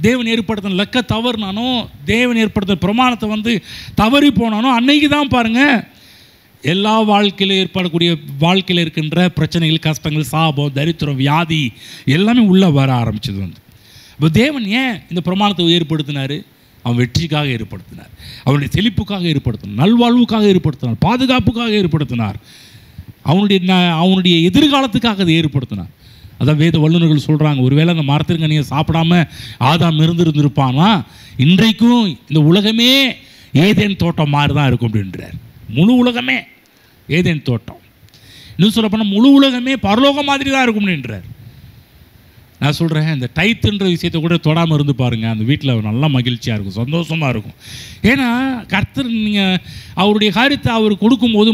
Speaker 1: தேவன் ஏற்படுத்தின லக்கை தவறுனானோ, தேவன் ஏற்படுத்தின பிரமாணத்தை வந்து தவறி போனானோ, அன்னைக்கு தான் பாருங்கள் எல்லா வாழ்க்கையில் ஏற்படக்கூடிய வாழ்க்கையில் இருக்கின்ற பிரச்சனைகள், கஷ்டங்கள், சாபம், தரித்திரம், வியாதி எல்லாமே உள்ளே வர ஆரம்பிச்சது வந்து. இப்போ தேவன் ஏன் இந்த பிரமாணத்தை ஏற்படுத்தினார்? அவன் வெற்றிக்காக ஏற்படுத்தினார், அவனுடைய செழிப்புக்காக ஏற்படுத்தினார், நல்வாழ்வுக்காக ஏற்படுத்தினார், பாதுகாப்புக்காக ஏற்படுத்தினார், அவனுடைய எதிர்காலத்துக்காக அதை ஏற்படுத்தினார். அதான் வேத வல்லுநர்கள் சொல்கிறாங்க, ஒருவேளை அந்த மரத்திற்கனியை சாப்பிடாம ஆதாம் இருந்திருப்பானா இன்றைக்கும் இந்த உலகமே ஏதேன் தோட்டம் மாதிரி தான் இருக்கும் அப்படின்றார். முழு உலகமே ஏதேன் தோட்டம், இன்னும் சொல்லப்போனால் முழு உலகமே பரலோகம் மாதிரி தான் இருக்கும் அப்படின்றார். நான் சொல்கிறேன், இந்த டைத்துன்ற விஷயத்தை கூட தொடாமல் இருந்து பாருங்கள், அந்த வீட்டில் நல்லா மகிழ்ச்சியாக இருக்கும், சந்தோஷமாக இருக்கும். ஏன்னா கர்த்தர் நீங்கள் அவருடைய காரியத்தை அவர் கொடுக்கும்போது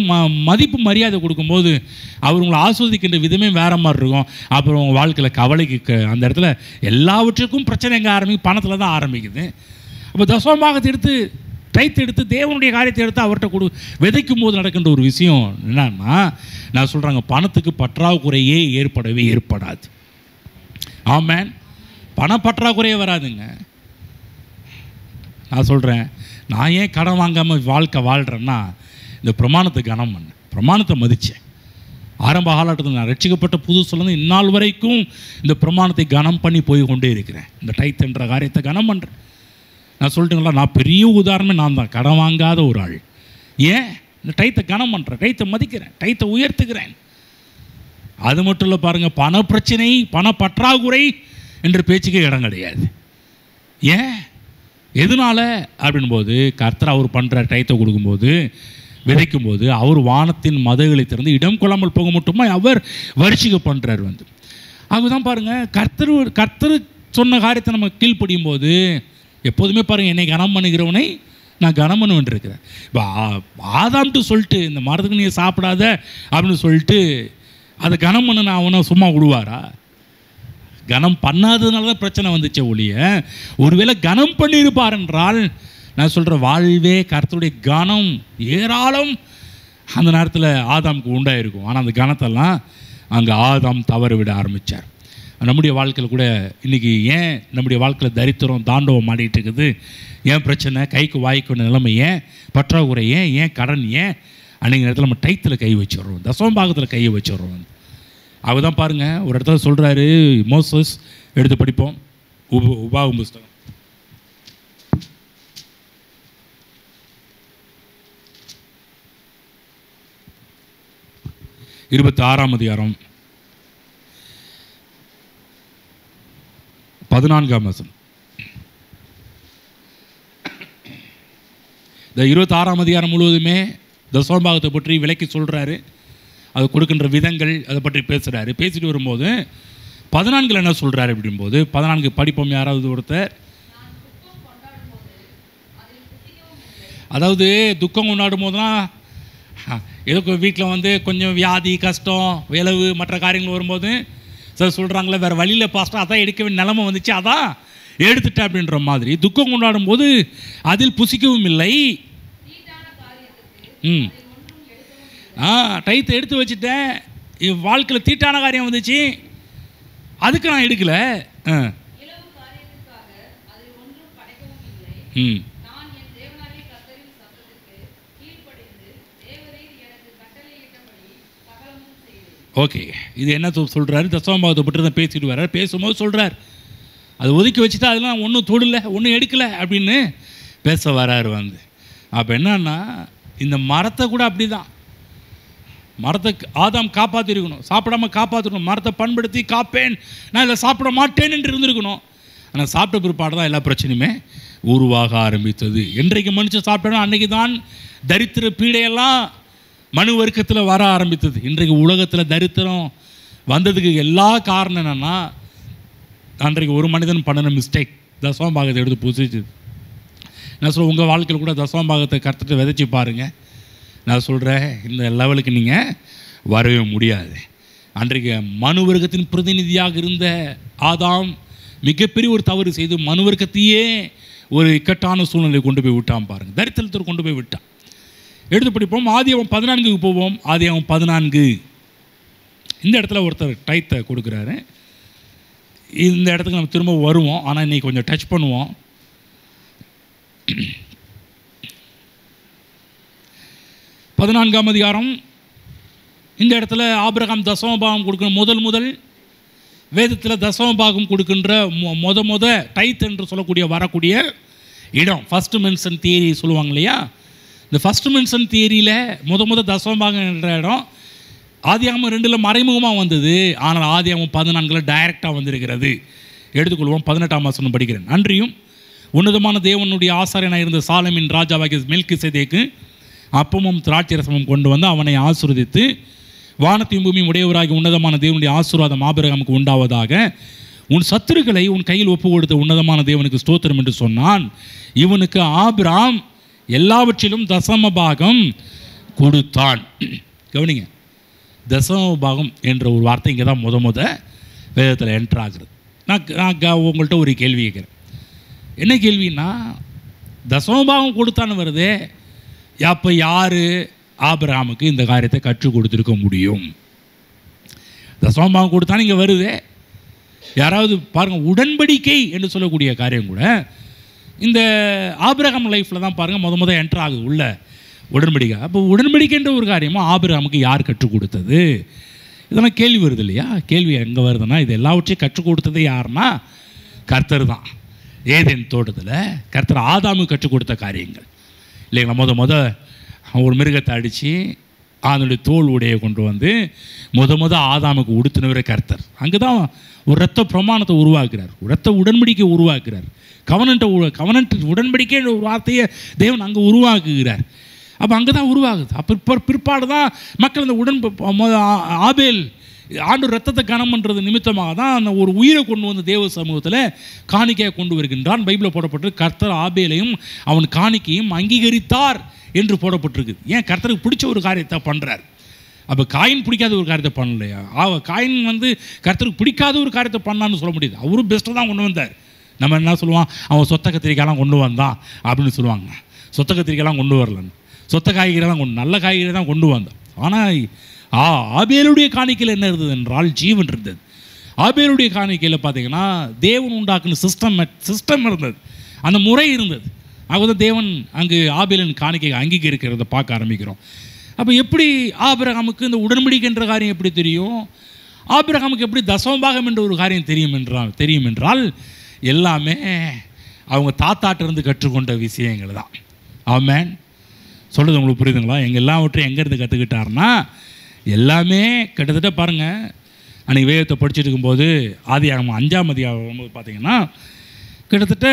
Speaker 1: மதிப்பு மரியாதை கொடுக்கும்போது அவர் உங்களை ஆஸ்வதிக்கின்ற விதமே வேறு மாதிரி இருக்கும். அப்புறம் உங்கள் வாழ்க்கையில் கவலைக்கு அந்த இடத்துல எல்லாவற்றுக்கும் பிரச்சனை எங்கே ஆரம்பிக்கும்? பணத்தில் தான் ஆரம்பிக்குது. அப்போ தசமபாகத்தை எடுத்து டைத்து எடுத்து தேவனுடைய காரியத்தை எடுத்து அவர்கிட்ட விதைக்கும் போது நடக்கின்ற ஒரு விஷயம் என்னன்னா, நான் சொல்கிறாங்க, பணத்துக்கு பற்றாக்குறையே ஏற்படாது. ஆமேன். பண பற்றாக்குறையே வராதுங்க. நான் சொல்கிறேன், நான் ஏன் கடன் வாங்காமல் வாழ்க்கை வாழ்கிறேன்னா, இந்த பிரமாணத்தை கனம் பண்ணேன், பிரமாணத்தை மதித்தேன். ஆரம்ப காலகட்டத்தில் நான் ரட்சிக்கப்பட்ட புதுசுலேருந்து இந்நாள் வரைக்கும் இந்த பிரமாணத்தை கனம் பண்ணி போய் கொண்டே இருக்கிறேன். இந்த டைத் என்ற காரியத்தை கனம் பண்ணுறேன். நான் சொல்லிட்டுங்களா, நான் பெரிய உதாரணமே நான் தான், கடன் வாங்காத ஒரு ஆள். ஏன்? இந்த டைத்தை கனம் பண்ணுறேன், டைத்தை மதிக்கிறேன், டைத்தை உயர்த்துக்கிறேன். அது மட்டும் இல்லை பாருங்கள், பண பிரச்சனை, பண பற்றாக்குறை என்ற பேச்சுக்கே இடம் கிடையாது. ஏன், எதனால அப்படின் போது, கர்த்தர் அவர் பண்ணுற டயத்தை கொடுக்கும்போது, விதைக்கும் போது அவர் வானத்தின் மதகுகளை திறந்து இடம் கொள்ளாமல் போக மட்டுமா அவர் வரிசைக்கு பண்ணுறார் வந்து. அதுதான் பாருங்கள், கர்த்தர் சொன்ன காரியத்தை நம்ம கீழ்ப்படியும் போது எப்போதுமே பாருங்கள், என்னை கனம் பண்ணுகிறவனை நான் கனம் பண்ணுவேன் இருக்கிறேன். இப்போ ஆதாம்ட்டு சொல்லிட்டு இந்த மரத்துக்கு நீ சாப்பிடாத அப்படின்னு சொல்லிட்டு அதை கனம் பண்ண நான் அவனை சும்மா விடுவாரா? கனம் பண்ணாததுனால தான் பிரச்சனை வந்துச்சே ஒழிய, ஒருவேளை கனம் பண்ணியிருப்பார் என்றால் நான் சொல்கிற வாழ்வே கர்த்தருடைய கனம் ஏராளம் அந்த நேரத்தில் ஆதாமுக்கு உண்டாயிருக்கும். ஆனால் அந்த கனத்தெல்லாம் அங்கே ஆதாம் தவறு விட ஆரம்பித்தார். நம்முடைய வாழ்க்கையில் கூட இன்றைக்கி ஏன் நம்முடைய வாழ்க்கையில் தரித்திரம் தாண்டவம் மாடிட்டு இருக்குது? ஏன் பிரச்சனை? கைக்கு வாய்க்கு நிலைமை ஏன்? பற்றாக்குறை ஏன்? ஏன் கடன் ஏன்? அன்றைக்கு நேரத்தில் நம்ம டைத்தில் கை வச்சிடுறோம், தசமபாகத்தில் கையை வச்சிடுறோம். அவர் தான் பாருங்கள், ஒரு இடத்துல சொல்கிறாரு, மோசஸ் எடுத்து படிப்போம், உபாகமம் புஸ்தகம் 26ஆம் அதிகாரம் 14ஆம் வசனம். இந்த 26ஆம் அதிகாரம் முழுவதுமே தசமபாகத்தை பற்றி விளக்கி சொல்கிறாரு. அது கொடுக்கின்ற விதங்கள் அதை பற்றி பேசுகிறாரு. பேசிட்டு வரும்போது 14 என்ன சொல்கிறாரு அப்படின்போது, 14 படிப்போம் யாராவது ஒருத்தர். அதாவது துக்கம் கொண்டாடும் போதுலாம் ஏதோ வீட்டில் வந்து கொஞ்சம் வியாதி கஷ்டம் விளைவு மற்ற காரியங்கள் வரும்போது சார் சொல்கிறாங்களே வேறு வழியில் பாஸ்ட்டாக அதான் எடுக்க வேண்டிய நிலைமை வந்துச்சு, அதான் எடுத்துட்டேன் அப்படின்ற மாதிரி துக்கம் கொண்டாடும் போது அதில் புசிக்கவும் இல்லை. டைத்தை எடுத்து வச்சுட்டேன், வாழ்க்கையில் தீட்டான காரியம் வந்துச்சு, அதுக்கு நான் எடுக்கலை. ஓகே, இது என்ன சொல்கிறாரு? தசமபாகத்தை பற்றி தான் பேசிட்டு வர்றார். பேசும்போது சொல்கிறார், அது ஒதுக்கி வச்சுட்டா அதெல்லாம் ஒன்றும் தொடலை ஒன்றும் எடுக்கலை அப்படின்னு பேச வராரு வந்து. அப்போ என்னன்னா, இந்த மரத்தை கூட அப்படி தான், மரத்தை ஆதாம் காப்பாற்றிருக்கணும், சாப்பிடாமல் காப்பாற்றணும், மரத்தை பண்படுத்தி காப்பேன், நான் இதில் சாப்பிட மாட்டேன் என்று இருந்திருக்கணும். ஆனால் சாப்பிட்ட பிற்பாடு தான் எல்லா பிரச்சனையுமே உருவாக ஆரம்பித்தது. என்றைக்கு மனுஷன் சாப்பிட்டோன்னா அன்றைக்கி தான் தரித்திர பீடையெல்லாம் மனு வர்க்கத்தில் வர ஆரம்பித்தது. இன்றைக்கு உலகத்தில் தரித்திரம் வந்ததுக்கு எல்லா காரணம் என்னென்னா, அன்றைக்கு ஒரு மனிதன் பண்ணின மிஸ்டேக், தசமபாகத்தை எடுத்து புசிச்சு. நான் சொல்கிறேன், உங்கள் வாழ்க்கையில் கூட தசமபாகத்தை கற்றுட்டு விதைச்சி பாருங்கள். நான் சொல்கிறேன், இந்த லெவலுக்கு நீங்கள் வரவே முடியாது. அன்றைக்கு மனு வர்க்கத்தின் பிரதிநிதியாக இருந்த ஆதாம் மிகப்பெரிய ஒரு தவறு செய்து மனு வர்க்கத்தையே ஒரு இக்கட்டான சூழ்நிலை கொண்டு போய் விட்டான் பாருங்கள், தரித்திரத்தில் கொண்டு போய் விட்டான். எடுத்து படிப்போம், ஆதியாகமம் 14க்கு போவோம். ஆதியாகமம் 14 இந்த இடத்துல ஒருத்தர் டைத்தை கொடுக்குறாரு. இந்த இடத்துக்கு நம்ம திரும்ப வருவோம், ஆனால் இன்றைக்கி கொஞ்சம் டச் பண்ணுவோம். 14ஆம் அதிகாரம். இந்த இடத்துல ஆபிரகாம் தசமபாகம் கொடுக்குற முதல் வேதத்தில் தசமபாகம் கொடுக்கின்ற முத டைத் என்று சொல்லக்கூடிய வரக்கூடிய இடம், ஃபஸ்ட்டு மென்ஷன் தியரி சொல்லுவாங்க இல்லையா? இந்த ஃபஸ்ட்டு மென்ஷன் தியரியில் முத தசமபாகம் என்ற இடம் ஆதியாகமம் 2 மறைமுகமாக வந்தது. ஆனால் ஆதியாகமம் 14 டைரெக்டாக வந்திருக்கிறது. எடுத்துக்கொள்வோம். 18ஆம் வசனம் படிக்கிறேன். அன்றியும் உன்னதமான தேவனுடைய ஆசாரியனாக இருந்த சாலமின் ராஜாவாகிய மெல்கிசேதேக்கு அப்பமும் திராட்சரசமும் கொண்டு வந்து அவனை ஆசீர்வதித்து, வானத்தையும் பூமியும் உடையவராகி உன்னதமான தேவனுடைய ஆசீர்வாதம் ஆபிரகாமுக்கு உண்டாவதாக, உன் சத்துருக்களை உன் கையில் ஒப்பு கொடுத்த உன்னதமான தேவனுக்கு ஸ்தோத்திரம் என்று சொன்னான். இவனுக்கு ஆபிரகாம் எல்லாவற்றிலும் தசமபாகம் கொடுத்தான். கவனிங்க, தசமபாகம் என்ற ஒரு வார்த்தை இங்கே தான் முத வேதத்தில் என்ட்ரு ஆகுறது. நான் உங்கள்கிட்ட ஒரு கேள்வி கேட்குறேன். என்ன கேள்வின்னா, தசமபாகம் கொடுத்தான்னு வருது, அப்போ யார் ஆபிரகாமுக்கு இந்த காரியத்தை கற்றுக் கொடுத்துருக்க முடியும்? தசமபாகம் கொடுத்தான்னு இங்கே வருது. யாராவது பாருங்கள், உடன்படிக்கை என்று சொல்லக்கூடிய காரியம் கூட இந்த ஆபிரகாம் லைஃப்பில் தான் பாருங்கள் முத என்ட்ரு ஆகுது உள்ள உடன்படிக்கை. அப்போ உடன்படிக்கைன்ற ஒரு காரியமும் ஆபிரகாமுக்கு யார் கற்றுக் கொடுத்தது? இதெல்லாம் கேள்வி வருது இல்லையா? கேள்வி எங்கே வருதுன்னா, இது எல்லாவற்றையும் கற்றுக் கொடுத்தது யாருன்னா கர்த்தர் தான். ஏதேன் தோட்டத்தில் கர்த்தர் ஆதாமுக்கு கற்றுக் கொடுத்த காரியங்கள் இல்லைங்களா? முத ஒரு மிருகத்தை அடித்து அதனுடைய தோல் உடையை கொண்டு வந்து முத ஆதாமுக்கு உடுத்தினவரே கர்த்தர். அங்கே தான் ஒரு இரத்த பிரமாணத்தை உருவாக்குறார், இரத்த உடன்படிக்கை உருவாக்குறார். கவனன்ட் உடன்படிக்கை ஒரு வார்த்தையை தேவன் அங்கே உருவாக்குகிறார். அப்போ அங்கே தான் உருவாகுது. அப்போ பிற்பாடு தான் மக்கள் இந்த ஆபேல் ஆண்டு ரத்தத்தை கனம் பண்ணுறது நிமித்தமாக தான் அந்த ஒரு உயிரை கொண்டு வந்து தேவ சமூகத்தில் காணிக்கையாக கொண்டு வருகின்றான். பைபிளில் போடப்பட்டு கர்த்தர் ஆபேலையும் அவன் காணிக்கையும் அங்கீகரித்தார் என்று போடப்பட்டிருக்கு. ஏன்? கர்த்தருக்கு பிடிச்ச ஒரு காரியத்தை பண்ணுறார். அப்போ காயின் பிடிக்காத ஒரு காரியத்தை பண்ணலையா? காயின் வந்து கர்த்தருக்கு பிடிக்காத ஒரு காரியத்தை பண்ணான்னு சொல்ல முடியாது. அவரும் பெஸ்ட்டாக தான் கொண்டு வந்தார். நம்ம என்ன சொல்லுவான், அவன் சொத்த கத்திரிக்காயெல்லாம் கொண்டு வந்தான் அப்படின்னு சொல்லுவாங்க. சொத்த கத்திரிக்காயெல்லாம் கொண்டு வரலன்னு, சொத்த காய்கறி தான் நல்ல காய்கறி தான் கொண்டு வந்தான். ஆனால் ஆபேலுடைய காணிக்கையில் என்ன இருந்தது என்றால் ஜீவன் இருந்தது. ஆபேலுடைய காணிக்கையில் பார்த்தீங்கன்னா தேவன் உண்டாக்குன சிஸ்டம் இருந்தது, அந்த முறை இருந்தது. அப்போதான் தேவன் அங்கு ஆபேலின் காணிக்கை அங்கீகரிக்கிறத பார்க்க ஆரம்பிக்கிறோம். அப்போ எப்படி ஆபிரகாமுக்கு இந்த உடன்படிக்கைன்ற காரியம் எப்படி தெரியும்? ஆபிரகாமுக்கு எப்படி தசமபாகம் என்ற ஒரு காரியம் தெரியும் என்றால் எல்லாமே அவங்க தாத்தாட்டிருந்து கற்றுக்கொண்ட விஷயங்கள் தான். ஆமென். சொல்கிறது உங்களுக்கு புரியுதுங்களா? எங்கள் எல்லாவற்றையும் எங்கேருந்து கற்றுக்கிட்டாருன்னா எல்லாமே கிட்டத்தட்ட பாருங்கள், அன்றைக்கி வேதத்தை படிச்சுட்டு இருக்கும்போது ஆதியாகமம் 5ஆம் அதிகாரம் பார்த்தீங்கன்னா கிட்டத்தட்ட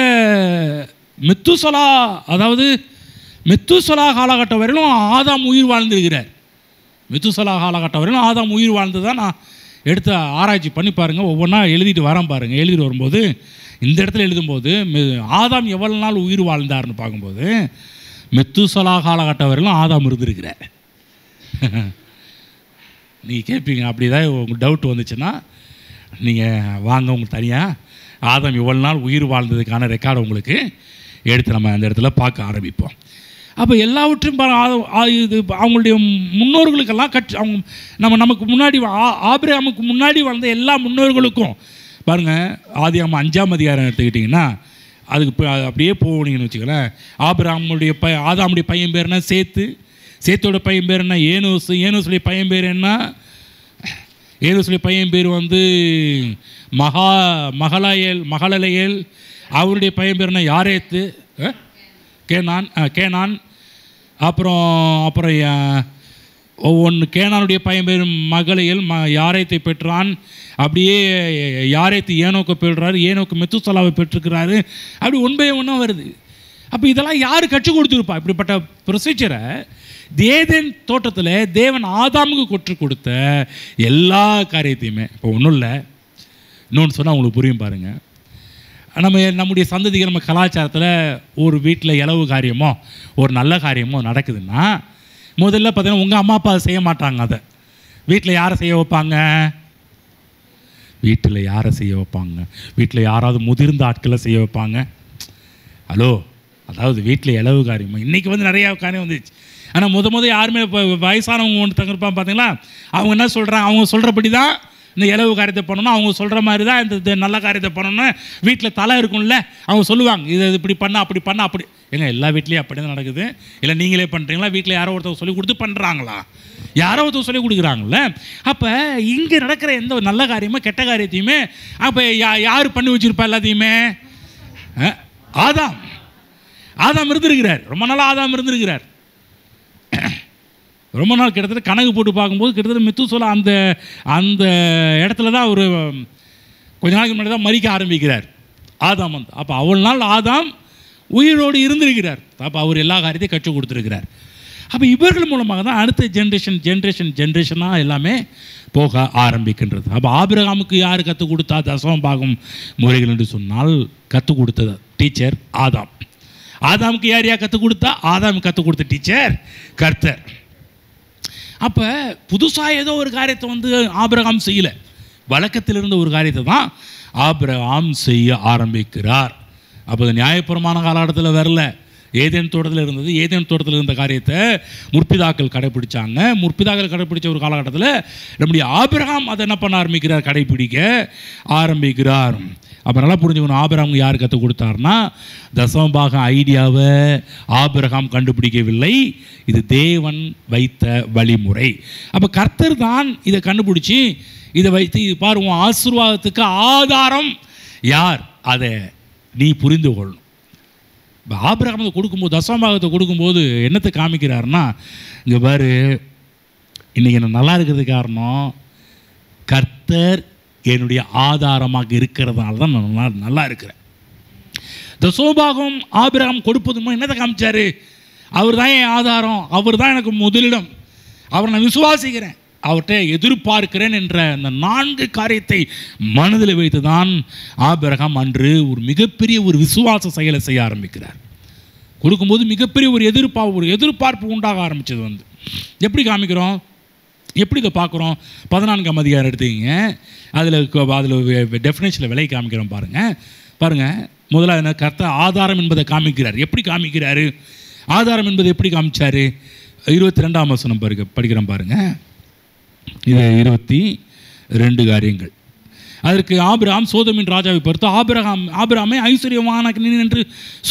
Speaker 1: மெத்துசலா காலகட்டம் வரையிலும் ஆதாம் உயிர் வாழ்ந்துருக்கிறார். மெத்துசலா காலகட்டம் வரையிலும் ஆதாம் உயிர் வாழ்ந்து தான் நான் எடுத்து ஆராய்ச்சி பண்ணி பாருங்கள், ஒவ்வொன்றா எழுதிட்டு வரேன் பாருங்கள். எழுதிட்டு வரும்போது இந்த இடத்துல எழுதும்போது ஆதாம் எவ்வளோ நாள் உயிர் வாழ்ந்தார்னு பார்க்கும்போது மெத்துசலா காலகட்டம் வரையிலும் ஆதாம் இருந்திருக்கிறார். நீங்கள் கேட்பீங்க, அப்படி தான் உங்களுக்கு டவுட் வந்துச்சுன்னா நீங்கள் வாங்க, உங்களுக்கு தனியாக ஆதாம் இவ்வளோ நாள் உயிர் வாழ்ந்ததுக்கான ரெக்கார்டை உங்களுக்கு எடுத்து நம்ம அந்த இடத்துல பார்க்க ஆரம்பிப்போம். அப்போ எல்லாவற்றையும் இது அவங்களுடைய முன்னோர்களுக்கெல்லாம் அவங்க நமக்கு முன்னாடி ஆபிரகாமுக்கு முன்னாடி வாழ்ந்த எல்லா முன்னோர்களுக்கும் பாருங்கள், ஆதியாகமம் 5ஆம் அதிகாரம் எடுத்துக்கிட்டிங்கன்னா அதுக்கு அப்படியே போனீங்கன்னு வச்சுக்கலேன். ஆதாமுடைய பையன் பேர் என்ன? சேத்தோட பையன் பேர் என்ன? ஏனோசுடைய பையன் பேர் என்ன? ஏனோசுடைய பையன் பேர் வந்து மகளலையேல். அவருடைய பையன் பேர் என்ன? யாரேத்து, கேனான். அப்புறம் ஒவ்வொன்று கேனானுடைய பையன் பேர் மகளையல் யாரேத்தை பெற்றான். அப்படியே யாரேத்து ஏனோக்கு பெறுறாரு, ஏனோக்கு மெத்துசலாவை பெற்றிருக்கிறாரு. அப்படி ஒன்பே ஒன்றா வருது. அப்போ இதெல்லாம் யார் கற்றுக் கொடுத்துருப்பா? இப்படிப்பட்ட ப்ரொசீஜரை ஏதேன் தோட்டத்தில் தேவன் ஆதாமுக்கு கற்றுக் கொடுத்த எல்லா காரியத்தையுமே. இப்போ ஒன்றும் இல்லை, இன்னொன்று சொன்னால் உங்களுக்கு புரியும் பாருங்கள். நம்முடைய சந்ததிகள் நம்ம கலாச்சாரத்தில் ஒரு வீட்டில் இலவு காரியமோ ஒரு நல்ல காரியமோ நடக்குதுன்னா முதல்ல பார்த்தீங்கன்னா உங்கள் அம்மா அப்பா செய்ய மாட்டாங்க. அதை வீட்டில் யாரை செய்ய வைப்பாங்க? வீட்டில் யாராவது முதிர்ந்த ஆட்களை செய்ய வைப்பாங்க. ஹலோ, அதாவது வீட்டில் இலவு காரியமோ இன்றைக்கி வந்து நிறையா காரியம் வந்துச்சு. ஆனால் முத யாருமே இப்போ வயசானவங்க ஒன்று தங்கிருப்பாங்க பார்த்தீங்களா, அவங்க என்ன சொல்கிறாங்க, அவங்க சொல்கிறபடி தான் இந்த இலவு காரியத்தை பண்ணணும், அவங்க சொல்கிற மாதிரி தான் இந்த நல்ல காரியத்தை பண்ணணும்னு வீட்டில் தலை இருக்கும்ல, அவங்க சொல்லுவாங்க இது இப்படி பண்ண அப்படி பண்ண அப்படி. ஏங்க எல்லா வீட்லேயும் அப்படி தான் நடக்குது? இல்லை நீங்களே பண்ணுறீங்களா? வீட்டில் யாரோ ஒருத்தர் சொல்லி கொடுத்து பண்ணுறாங்களா? யாரோ ஒருத்தர் சொல்லி கொடுக்குறாங்கல்ல. அப்போ இங்கே நடக்கிற எந்த நல்ல காரியமோ கெட்ட காரியத்தையுமே அப்போ யார் பண்ணி வச்சுருப்பா? எல்லாத்தையுமே ஆதாம் இருந்திருக்கிறார். ரொம்ப நாள் ஆதாம் இருந்திருக்கிறார். ரொம்ப நாள் கிட்டத்தட்ட கணக்கு போட்டு பார்க்கும்போது கிட்டத்தட்ட மெத்துசலா அந்த இடத்துல தான் ஒரு கொஞ்ச நாளைக்கு முன்னாடி தான் மறிக்க ஆரம்பிக்கிறார் ஆதாம் வந்து. அப்போ அவ்வளோ நாள் ஆதாம் உயிரோடு இருந்திருக்கிறார். அப்போ அவர் எல்லா காரியத்தையும் கற்றுக் கொடுத்துருக்கிறார். அப்போ இவர்கள் மூலமாக தான் அடுத்த ஜென்ரேஷனாக எல்லாமே போக ஆரம்பிக்கின்றது. அப்போ ஆபிரகாமுக்கு யார் கற்றுக் கொடுத்தா தசமபாகம் முறைகள் என்று சொன்னால் கற்றுக் கொடுத்தது டீச்சர் ஆதாம். ஆதாமுக்கு யார் கற்றுக் கொடுத்தா? ஆதாம் கற்றுக் கொடுத்த டீச்சர் கர்த்தர். அப்போ புதுசாக ஏதோ ஒரு காரியத்தை வந்து ஆபிரகாம் செய்யலை, வழக்கத்தில் இருந்த ஒரு காரியத்தை தான் ஆபிரகாம் செய்ய ஆரம்பிக்கிறார். அப்போ நியாயபூர்வமான காலகட்டத்தில் வரல, ஏதேன் தோட்டத்தில் இருந்தது. ஏதேன் தோட்டத்தில் இருந்த காரியத்தை முற்பிதாக்கள் கடைப்பிடிச்சாங்க. முற்பிதாக்கள் கடைப்பிடிச்ச ஒரு காலகட்டத்தில் நம்முடைய ஆபிரகாம் அதை என்ன பண்ண ஆரம்பிக்கிறார்? கடைப்பிடிக்க ஆரம்பிக்கிறார். அப்போ நல்லா புரிஞ்சுக்கணும், ஆபிரகாம் யார் கற்றுக் கொடுத்தாருன்னா தசமபாகம் ஐடியாவை ஆபிரகாம் கண்டுபிடிக்கவில்லை, இது தேவன் வைத்த வழிமுறை. அப்போ கர்த்தர் தான் இதை கண்டுபிடிச்சி இதை வைத்து இது பாருவோம். ஆசீர்வாதத்துக்கு ஆதாரம் யார்? அதை நீ புரிந்து கொள்ளணும். இப்போ ஆபிரகாம் கொடுக்கும்போது தசமபாகத்தை கொடுக்கும்போது என்னத்தை காமிக்கிறாருன்னா, இங்கே பாரு இன்றைக்கி நான் நல்லா இருக்கிறது காரணம் கர்த்தர் என்னுடைய ஆதாரமாக இருக்கிறதுனால தான் நான் நல்லா இருக்கிறேன். இந்த சோபாகம் ஆபிரகாம் கொடுப்பதுமா என்னத்தை காமிச்சாரு? அவர் தான் என் ஆதாரம், அவர் தான் எனக்கு முதலிடம், அவரை நான் விசுவாசிக்கிறேன், அவர்கிட்ட எதிர்பார்க்கிறேன் என்ற அந்த 4 காரியத்தை மனதில் வைத்து தான் ஆபிரகாம் அன்று ஒரு மிகப்பெரிய ஒரு விசுவாச செயலை செய்ய ஆரம்பிக்கிறார். கொடுக்கும்போது மிகப்பெரிய ஒரு எதிர்பார்ப்பு உண்டாக ஆரம்பித்தது. எப்படி காமிக்கிறோம், எப்படி இதை பார்க்குறோம்? 14ஆம் அதிகாரம் எடுத்துக்கிங்க, அதில் டெஃபினேஷனில் விலை காமிக்கிறோம். பாருங்கள் முதல்ல கர்த்தர் ஆதாரம் என்பதை காமிக்கிறார். எப்படி காமிக்கிறாரு? ஆதாரம் என்பதை எப்படி காமிச்சார்? 22ஆம் வசனம் படிக்கிறோம் பாருங்கள். இது 22 காரியங்கள். அதற்கு ஆபிரகாம் சோதோமின் ராஜாவை பொறுத்து ஆபிரகாமை ஐஸ்வர்யவானாக்கினேன் என்று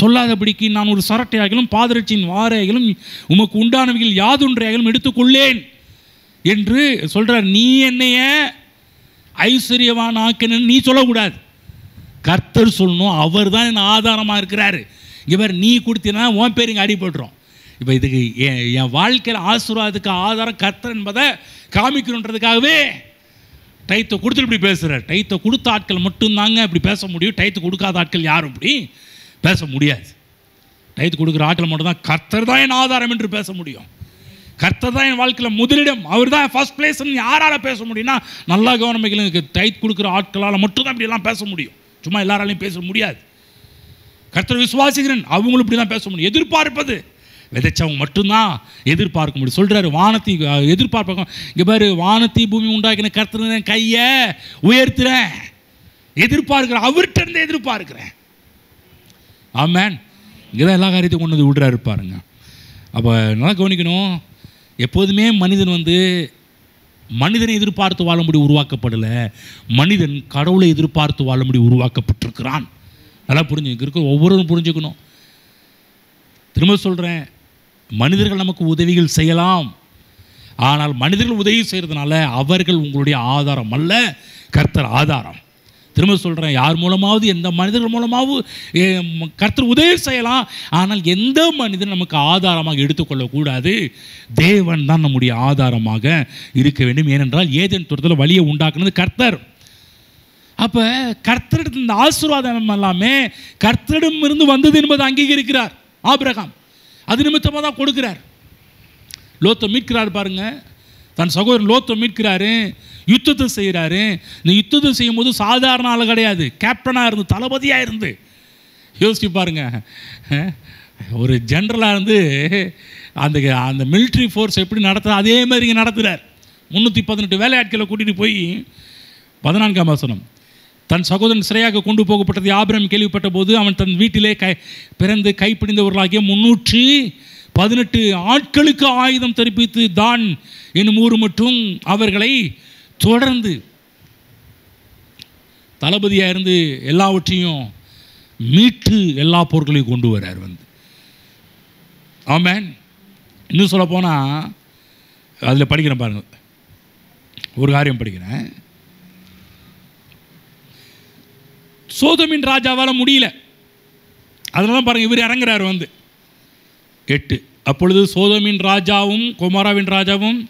Speaker 1: சொல்லாதபடிக்கு நான் ஒரு சரட்டையாகிலும் பாதரட்சியின் வாரையாகிலும் உமக்கு உண்டானவைகள் யாதொன்றையாகிலும் எடுத்துக்கொள்ளேன் என்று சொல்கிறார். நீ என்னைய ஐஸ்வர்யவானாக்கினேன்னு நீ சொல்லக்கூடாது, கர்த்தர் சொல்லணும். அவர் தான் என்ன ஆதாரமாக இருக்கிறாரு. இவர் நீ கொடுத்தீங்கன்னா உன் பேர் இங்கே அடிபட்டுரும். இப்போ இதுக்கு என் வாழ்க்கையில் ஆசீர்வாதத்துக்கு ஆதாரம் கர்த்தர் என்பதை காமிக்கணுன்றதுக்காகவே டைத்தை கொடுத்துட்டு இப்படி பேசுகிறார். டைத்தை கொடுத்த ஆட்கள் மட்டும்தாங்க இப்படி பேச முடியும். டைத்து கொடுக்காத ஆட்கள் யாரும் இப்படி பேச முடியாது. டைத்து கொடுக்குற ஆட்கள் மட்டும்தான் கர்த்தர் தான் என் ஆதாரம் என்று பேச முடியும். கர்த்தர் தான் என் வாழ்க்கையில் முதலிடம், அவர் தான் ஃபர்ஸ்ட் பிளேஸ்ன்னு யாரால் பேச முடியும்னா நல்லா கவனமைகளுக்கு டைத் கொடுக்குற ஆட்களால் மட்டும்தான் இப்படியெல்லாம் பேச முடியும். சும்மா எல்லாராலையும் பேச முடியாது. கர்த்தர் விசுவாசிக்கிறேன் அவங்களும் இப்படி தான் பேச முடியும். எதிர்பார்ப்பது விதைச்சவங்க மட்டும்தான் எதிர்பார்க்க முடியும். சொல்கிறாரு வானத்தை எதிர்பார்ப்பாங்க. இங்கே பாரு, வானத்தை பூமி உண்டாக்கின கர்த்தர் கையை உயர்த்துறேன், எதிர்பார்க்கிறேன், அவர்கிட்ட இருந்து எதிர்பார்க்கிறேன். ஆமேன். இங்கே தான் எல்லா காரியத்தையும் கொண்டு வந்து விடுறாரு பாருங்க. அப்போ நல்லா கவனிக்கணும். எப்போதுமே மனிதன் மனிதனை எதிர்பார்த்து வாழும்படி உருவாக்கப்படலை, மனிதன் கடவுளை எதிர்பார்த்து வாழும்படி உருவாக்கப்பட்டிருக்கிறான். நல்லா இருக்க ஒவ்வொருவரும் புரிஞ்சுக்கணும். திரும்ப சொல்கிறேன், மனிதர்கள் நமக்கு உதவிகள் செய்யலாம், ஆனால் மனிதர்கள் உதவி செய்கிறதுனால அவர்கள் உங்களுடைய ஆதாரம் அல்ல, கர்த்தர் ஆதாரம். திரும்ப சொல்கிறேன், யார் மூலமாவது எந்த மனிதர்கள் மூலமாவது கர்த்தர் உதவி செய்யலாம், ஆனால் எந்த மனிதன் நமக்கு ஆதாரமாக எடுத்துக்கொள்ளக்கூடாது. தேவன் தான் நம்முடைய ஆதாரமாக இருக்க வேண்டும். ஏனென்றால் ஏதேன் தோட்டத்தில் வழியை உண்டாக்குனது கர்த்தர். அப்போ கர்த்தரிடத்தில் இந்த ஆசீர்வாதம் எல்லாமே கர்த்தரிடமிருந்து வந்தது என்பதை அங்கீகரிக்கிறார் ஆபிரகாம். அது நிமித்தமாக தான் கொடுக்கிறார். லோத்தை மீட்கிறார் பாருங்க, தன் சகோதரன் லோத்தை மீட்கிறாரு, யுத்தத்தை செய்கிறாரு. இந்த யுத்தத்தை செய்யும் போது சாதாரண ஆள் கிடையாது, கேப்டனாக இருந்து தளபதியாக இருந்து. யோசிச்சு பாருங்க, ஒரு ஜென்ரலாக இருந்து அந்த மிலிட்ரி ஃபோர்ஸ் எப்படி நடத்துது அதே மாதிரி இங்கே நடத்துகிறார். 318 வேலையாட்களை கூட்டிகிட்டு போய் 14ஆம் வசனம், தன் சகோதரன் சிறையாக கொண்டு போகப்பட்டது ஆபிரகாம் கேள்விப்பட்ட போது அவன் தன் வீட்டிலே பிறந்து கைப்பிடிந்தவர்களாகிய 318 ஆட்களுக்கு ஆயுதம் தரிப்பித்து தான் என்னும் ஊர் மற்றும் அவர்களை தொடர்ந்து தளபதியாக இருந்து எல்லாவற்றையும் மீட்டு எல்லா பொருட்களையும் கொண்டு வரார் ஆமென். இன்னும் சொல்ல போனால் அதில் படிக்கிறேன் பாருங்க, ஒரு காரியம் படிக்கிறேன். சோதோமின் ராஜாவால் முடியல, அதனால பாருங்கள் இவர் இறங்குறாரு 8. அப்பொழுது சோதோமின் ராஜாவும் கொமாராவின் ராஜாவும்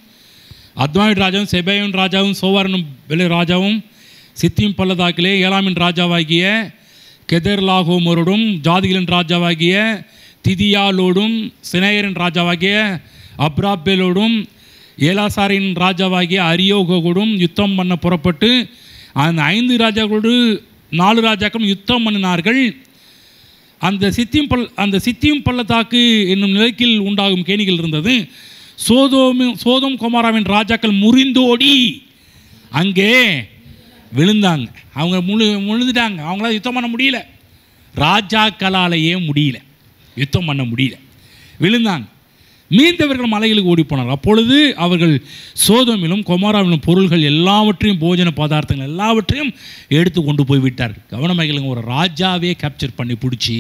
Speaker 1: அத்மாவின் ராஜாவும் செபேயின் ராஜாவும் சோவாரனும் ராஜாவும் சித்தியும் பள்ளதாக்கிலே ஏலாமின் ராஜாவாகிய கெதர்லாகோமரோடும் ஜாதிகளின் ராஜாவாகிய திதியாலோடும் சினேயரின் ராஜாவாகிய அப்ராபேலோடும் ஏலாசாரின் ராஜாவாகிய அரியோகோடும் யுத்தம் பண்ண புறப்பட்டு அந்த 5 ராஜாக்களோடு 4 ராஜாக்களும் யுத்தம் பண்ணினார்கள். அந்த சித்தியும் பள்ளத்தாக்கு என்னும் நிலக்கில் உண்டாகும் கேணிகள் இருந்தது. சோதோம் கொமாராவின் ராஜாக்கள் முறிந்தோடி அங்கே விழுந்தாங்க. அவங்க முழுந்துட்டாங்க, அவங்களால யுத்தம் பண்ண முடியல, ராஜாக்களாலேயே முடியல, யுத்தம் பண்ண முடியல, விழுந்தாங்க. மீந்தவர்கள் மலைகளுக்கு ஓடி போனார். அப்பொழுது அவர்கள் சோதோமிலும் கொமாராவிலும் பொருள்கள் எல்லாவற்றையும் போஜன பதார்த்தங்கள் எல்லாவற்றையும் எடுத்து கொண்டு போய் விட்டார். கவனமைகளுங்க, ஒரு ராஜாவே கேப்சர் பண்ணி பிடிச்சி